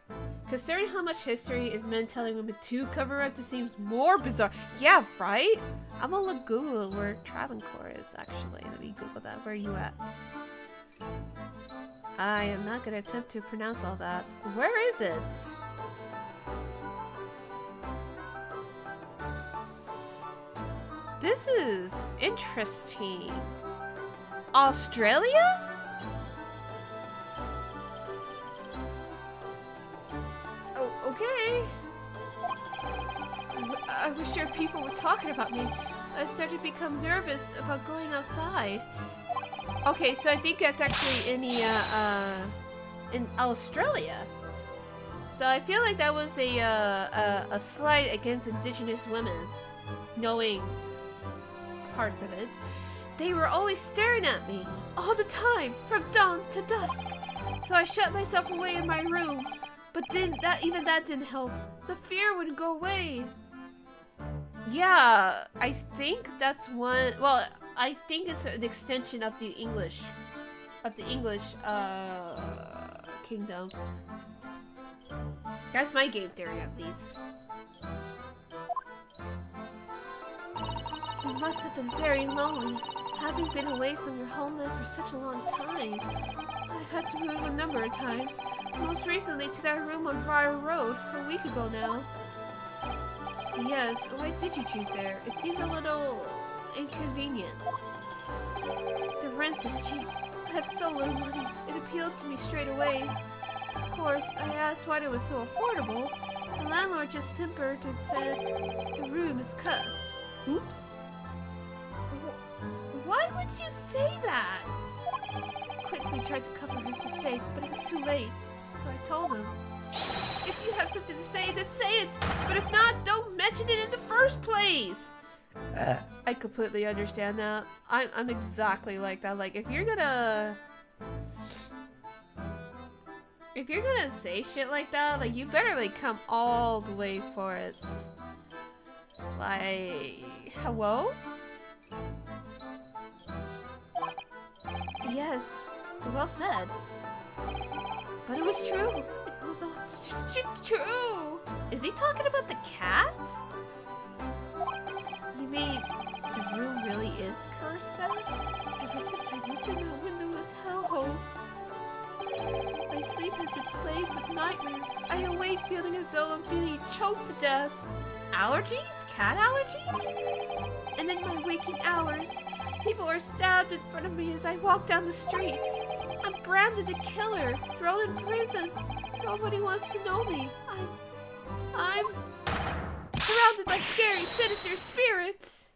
Considering how much history is men telling women to cover up, this seems more bizarre. Yeah, right? I'm gonna look Google where Travancore is, actually. Let me Google that. Where are you at? I am not gonna attempt to pronounce all that. Where is it? This is interesting. Australia? Oh, okay. I was sure people were talking about me. I started to become nervous about going outside. Okay, so I think that's actually in Australia. So I feel like that was a slight against Indigenous women, knowing parts of it. They were always staring at me, all the time, from dawn to dusk. So I shut myself away in my room, but even that didn't help. The fear wouldn't go away. Yeah, I think that's one. Well, I think it's an extension of the English kingdom. That's my game theory, at least. You must have been very lonely, having been away from your homeland for such a long time. I've had to move a number of times, most recently to that room on Briar Road, a week ago now. Yes, why did you choose there? It seems a little inconvenient. The rent is cheap. I have so little money. It appealed to me straight away. Of course, I asked why it was so affordable. The landlord just simpered and said the room is cursed. Oops. Why would you say that? Quickly tried to cover his mistake, but it was too late. So I told him, if you have something to say, then say it. But if not, don't mention it in the first place. I completely understand that. I'm exactly like that. Like, if you're gonna say shit like that, like, you better, like, come all the way for it. Like, hello? Yes, well said. But it was true. It was all true. Is he talking about the cat? You mean the room really is cursed then? Ever since I looked in that windowless hellhole, my sleep has been plagued with nightmares. I awake feeling as though I'm being choked to death. Allergies? Cat allergies? And in my waking hours, people are stabbed in front of me as I walk down the street. I'm branded a killer, thrown in prison. Nobody wants to know me. I'm surrounded by scary, sinister spirits.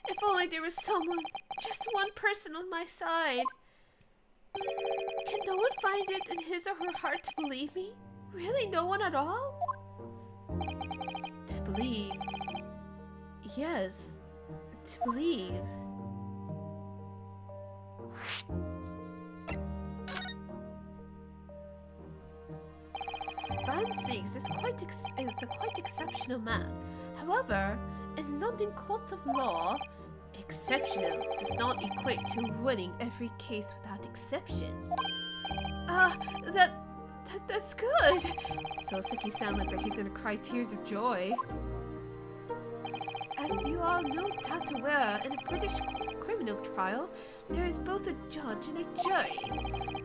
If only there was someone, just one person on my side. Can no one find it in his or her heart to believe me? Really, no one at all? To believe. Yes, to believe. Van Siegs is a quite exceptional man. However, in London courts of law, exceptional does not equate to winning every case without exception. That's good. Soseki sounds like he's gonna cry tears of joy. As you all know, Tatawera, in a British criminal trial, there is both a judge and a jury.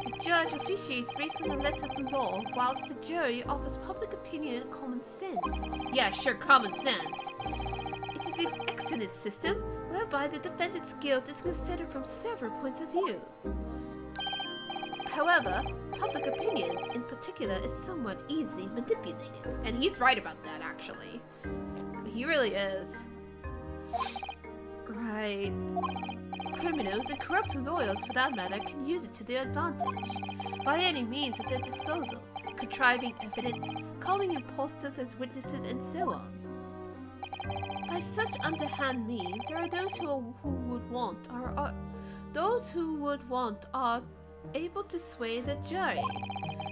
The judge officiates based on the letter of the law, whilst the jury offers public opinion and common sense. Yeah, sure, common sense. It is an excellent system, whereby the defendant's guilt is considered from several points of view. However, public opinion, in particular, is somewhat easily manipulated. And he's right about that, actually. He really is. Right. Criminals and corrupt lawyers, for that matter, can use it to their advantage. By any means at their disposal. Contriving evidence, calling impostors as witnesses, and so on. By such underhand means, there are those who would want are able to sway the jury,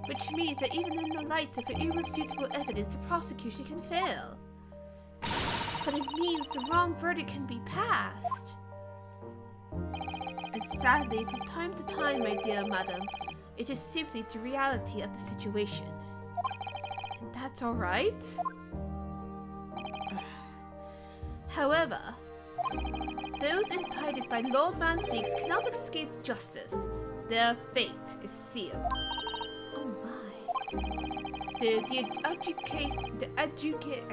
which means that even in the light of irrefutable evidence, the prosecution can fail. But it means the wrong verdict can be passed. And sadly, from time to time, my dear madam, it is simply the reality of the situation. And that's alright. However, those indicted by Lord Van Siegs cannot escape justice. Their fate is sealed. Oh my. I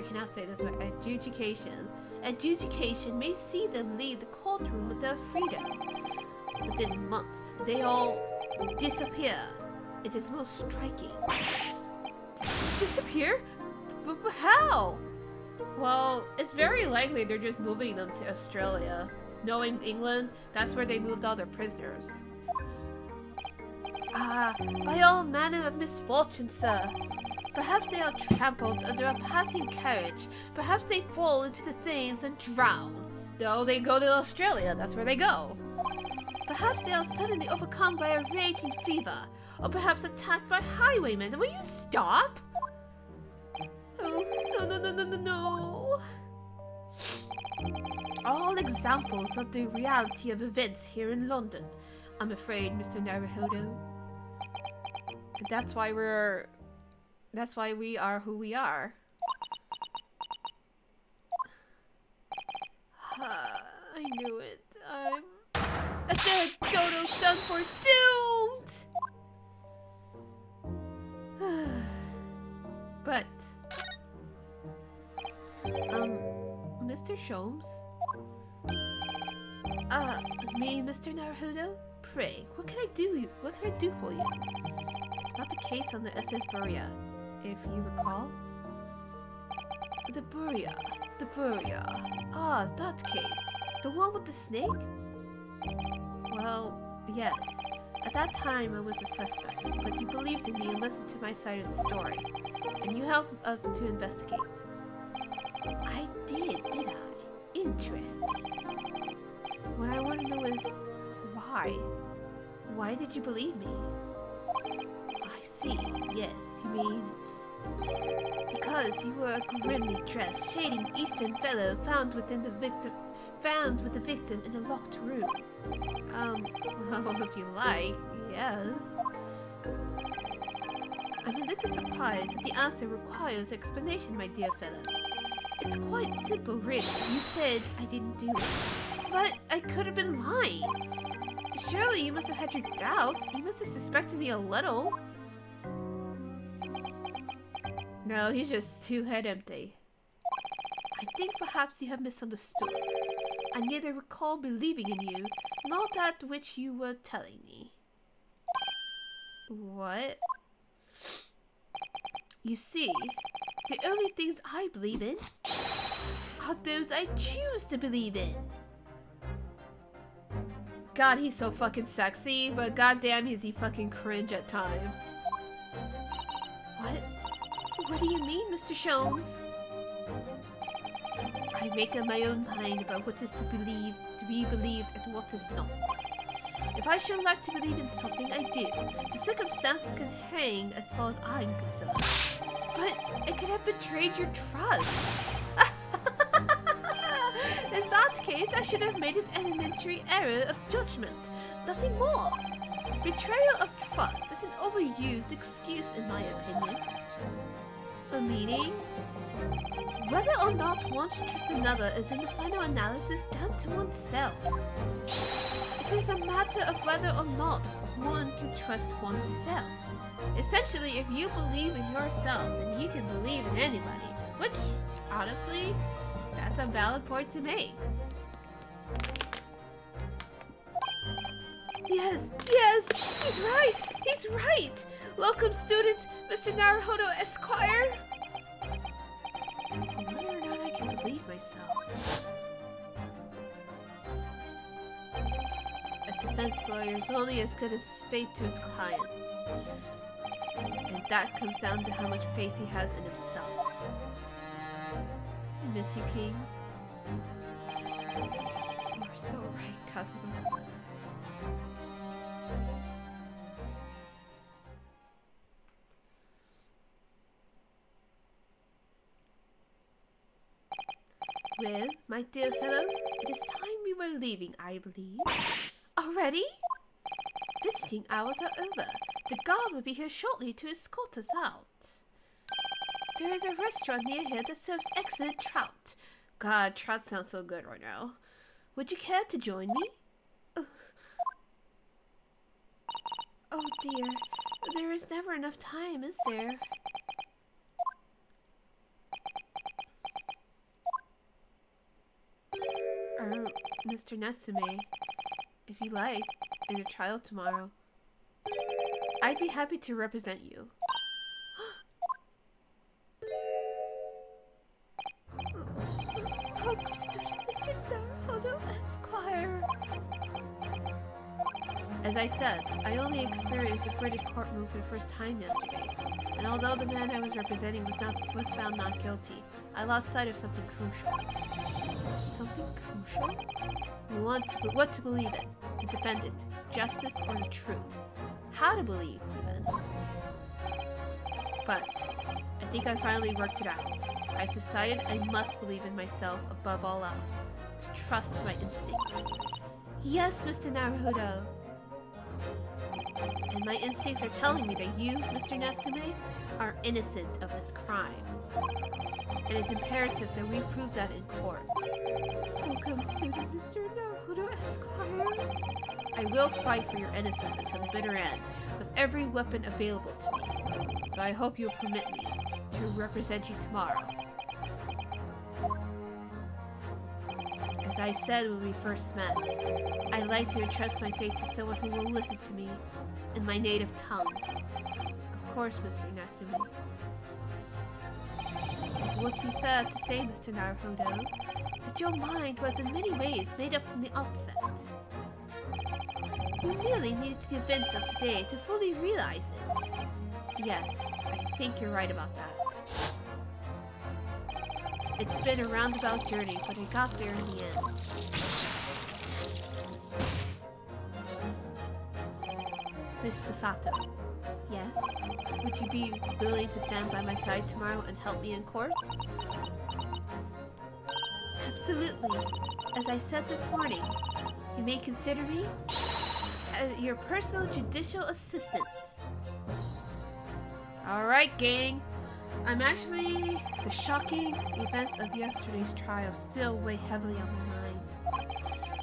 cannot say this right. Adjudication may see them leave the courtroom with their freedom. Within months, they all disappear. It is most striking. Disappear? But how? Well, it's very likely they're just moving them to Australia. Knowing England, that's where they moved all their prisoners. Ah, by all manner of misfortune, sir. Perhaps they are trampled under a passing carriage. Perhaps they fall into the Thames and drown. No, they go to Australia. That's where they go. Perhaps they are suddenly overcome by a raging fever. Or perhaps attacked by highwaymen. Will you stop? Oh, no. All examples of the reality of events here in London, I'm afraid, Mr. Naruhodo. That's why we are who we are. I knew it. I'm a dead dodo done for doomed! But Mr. Sholmes? Me, Mr. Naruhodo? Pray, what can I do for you? It's about the case on the SS Buria, if you recall. The Buria. The Buria. Ah, that case. The one with the snake? Well, yes. At that time, I was a suspect, but you believed in me and listened to my side of the story, and you helped us to investigate. I did I? Interesting. What I want to know is, why? Why did you believe me? I see, yes, you mean... Because you were a grimly dressed, shading Eastern fellow found with the victim in a locked room. Well, if you like, yes. I'm a little surprised that the answer requires explanation, my dear fellow. It's quite simple, really. You said I didn't do it. But I could have been lying. Surely you must have had your doubts. You must have suspected me a little. No, he's just too head empty. I think perhaps you have misunderstood. I neither recall believing in you, nor that which you were telling me. What? You see, the only things I believe in are those I choose to believe in. God, he's so fucking sexy, but goddamn is he fucking cringe at times. What? What do you mean, Mr. Shlomes? I make up my own mind about what is to be believed, and what is not. If I should like to believe in something, I do. The circumstances can hang as far as I'm concerned. But it could have betrayed your trust. In that case, I should have made an elementary error of judgment. Nothing more. Betrayal of trust is an overused excuse in my opinion. A meaning? Whether or not one should trust another is in the final analysis down to oneself. It is a matter of whether or not one can trust oneself. Essentially, if you believe in yourself, then you can believe in anybody. Which, honestly, that's a valid point to make. Yes, he's right! Locum student, Mr. Naruhodo Esquire! Whether or not I can believe myself. A defense lawyer is only as good as his faith to his client. And that comes down to how much faith he has in himself. I miss you, King. You're so right, Kazuma. Well, my dear fellows, it is time we were leaving, I believe. Already? Visiting hours are over. The guard will be here shortly to escort us out. There is a restaurant near here that serves excellent trout. God, trout sounds so good right now. Would you care to join me? Oh dear, there is never enough time, is there? Mr. Natsume, if you like, in your trial tomorrow, I'd be happy to represent you. Welcome, student Mr. Naruhodo Esquire. As I said, I only experienced a British courtroom for the first time yesterday, and although the man I was representing was found not guilty, I lost sight of something crucial. Something crucial? We want what to believe in, the defendant, justice, or the truth. How to believe, even. But I think I finally worked it out. I've decided I must believe in myself above all else, to trust my instincts. Yes, Mr. Naruhodo. And my instincts are telling me that you, Mr. Natsume, are innocent of this crime. It is imperative that we prove that in court. Welcome, student Mr. Naruhodo Esquire. I will fight for your innocence until the bitter end, with every weapon available to me. So I hope you'll permit me to represent you tomorrow. As I said when we first met, I'd like to entrust my fate to someone who will listen to me in my native tongue. course, Mr. Natsume. It would be fair to say, Mr. Naruhodo, that your mind was in many ways made up from the outset. You merely needed to the events of today to fully realize it. Yes, I think you're right about that. It's been a roundabout journey, but I got there in the end. Mr. Sato. Yes? Would you be willing to stand by my side tomorrow and help me in court? Absolutely. As I said this morning, you may consider me your personal judicial assistant. Alright, gang. The shocking events of yesterday's trial still weigh heavily on my mind.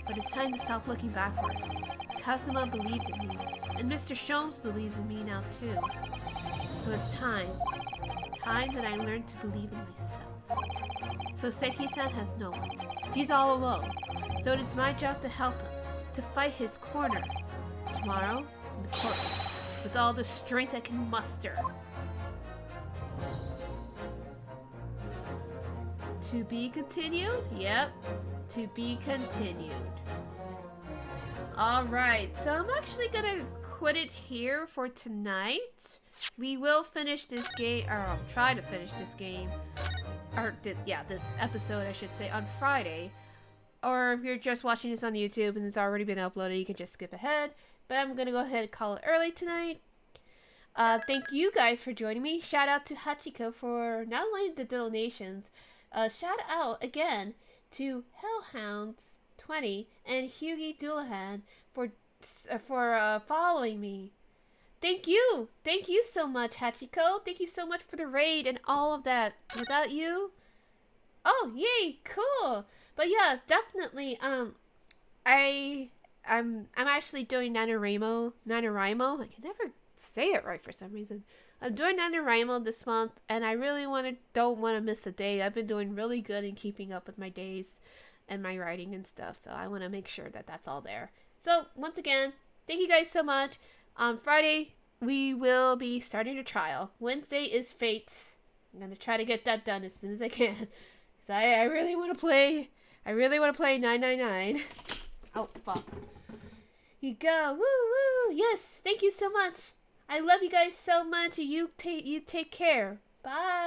But it's time to stop looking backwards. Kazuma believed in me, and Mr. Shlomes believes in me now too. So it's time that I learned to believe in myself. So Seki-san has no one. He's all alone. So it is my job to help him, to fight his corner. Tomorrow, in the court, with all the strength I can muster. To be continued? Yep. To be continued. Alright, so I'm actually gonna quit it here for tonight. We will finish this game, or I'll try to finish this game. This episode, I should say, on Friday. Or if you're just watching this on YouTube and it's already been uploaded, you can just skip ahead. But I'm gonna go ahead and call it early tonight. Thank you guys for joining me. Shout out to Hachiko for not only the donations, shout out again to Hellhounds20 and Hughie Doulahan for following me. Thank you so much, Hachiko. Thank you so much for the raid and all of that. Without you, oh yay, cool. But yeah, definitely. I'm actually doing NaNoWriMo. I can never say it right for some reason. I'm doing NaNoWriMo this month, and I really don't want to miss a day. I've been doing really good in keeping up with my days and my writing and stuff, so I want to make sure that that's all there. So, once again, thank you guys so much. On Friday, we will be starting a trial. Wednesday is Fate. I'm going to try to get that done as soon as I can. Because I really want to play. I really want to play 999. Oh, fuck. You go. Woo, woo. Yes, thank you so much. I love you guys so much. You take care. Bye.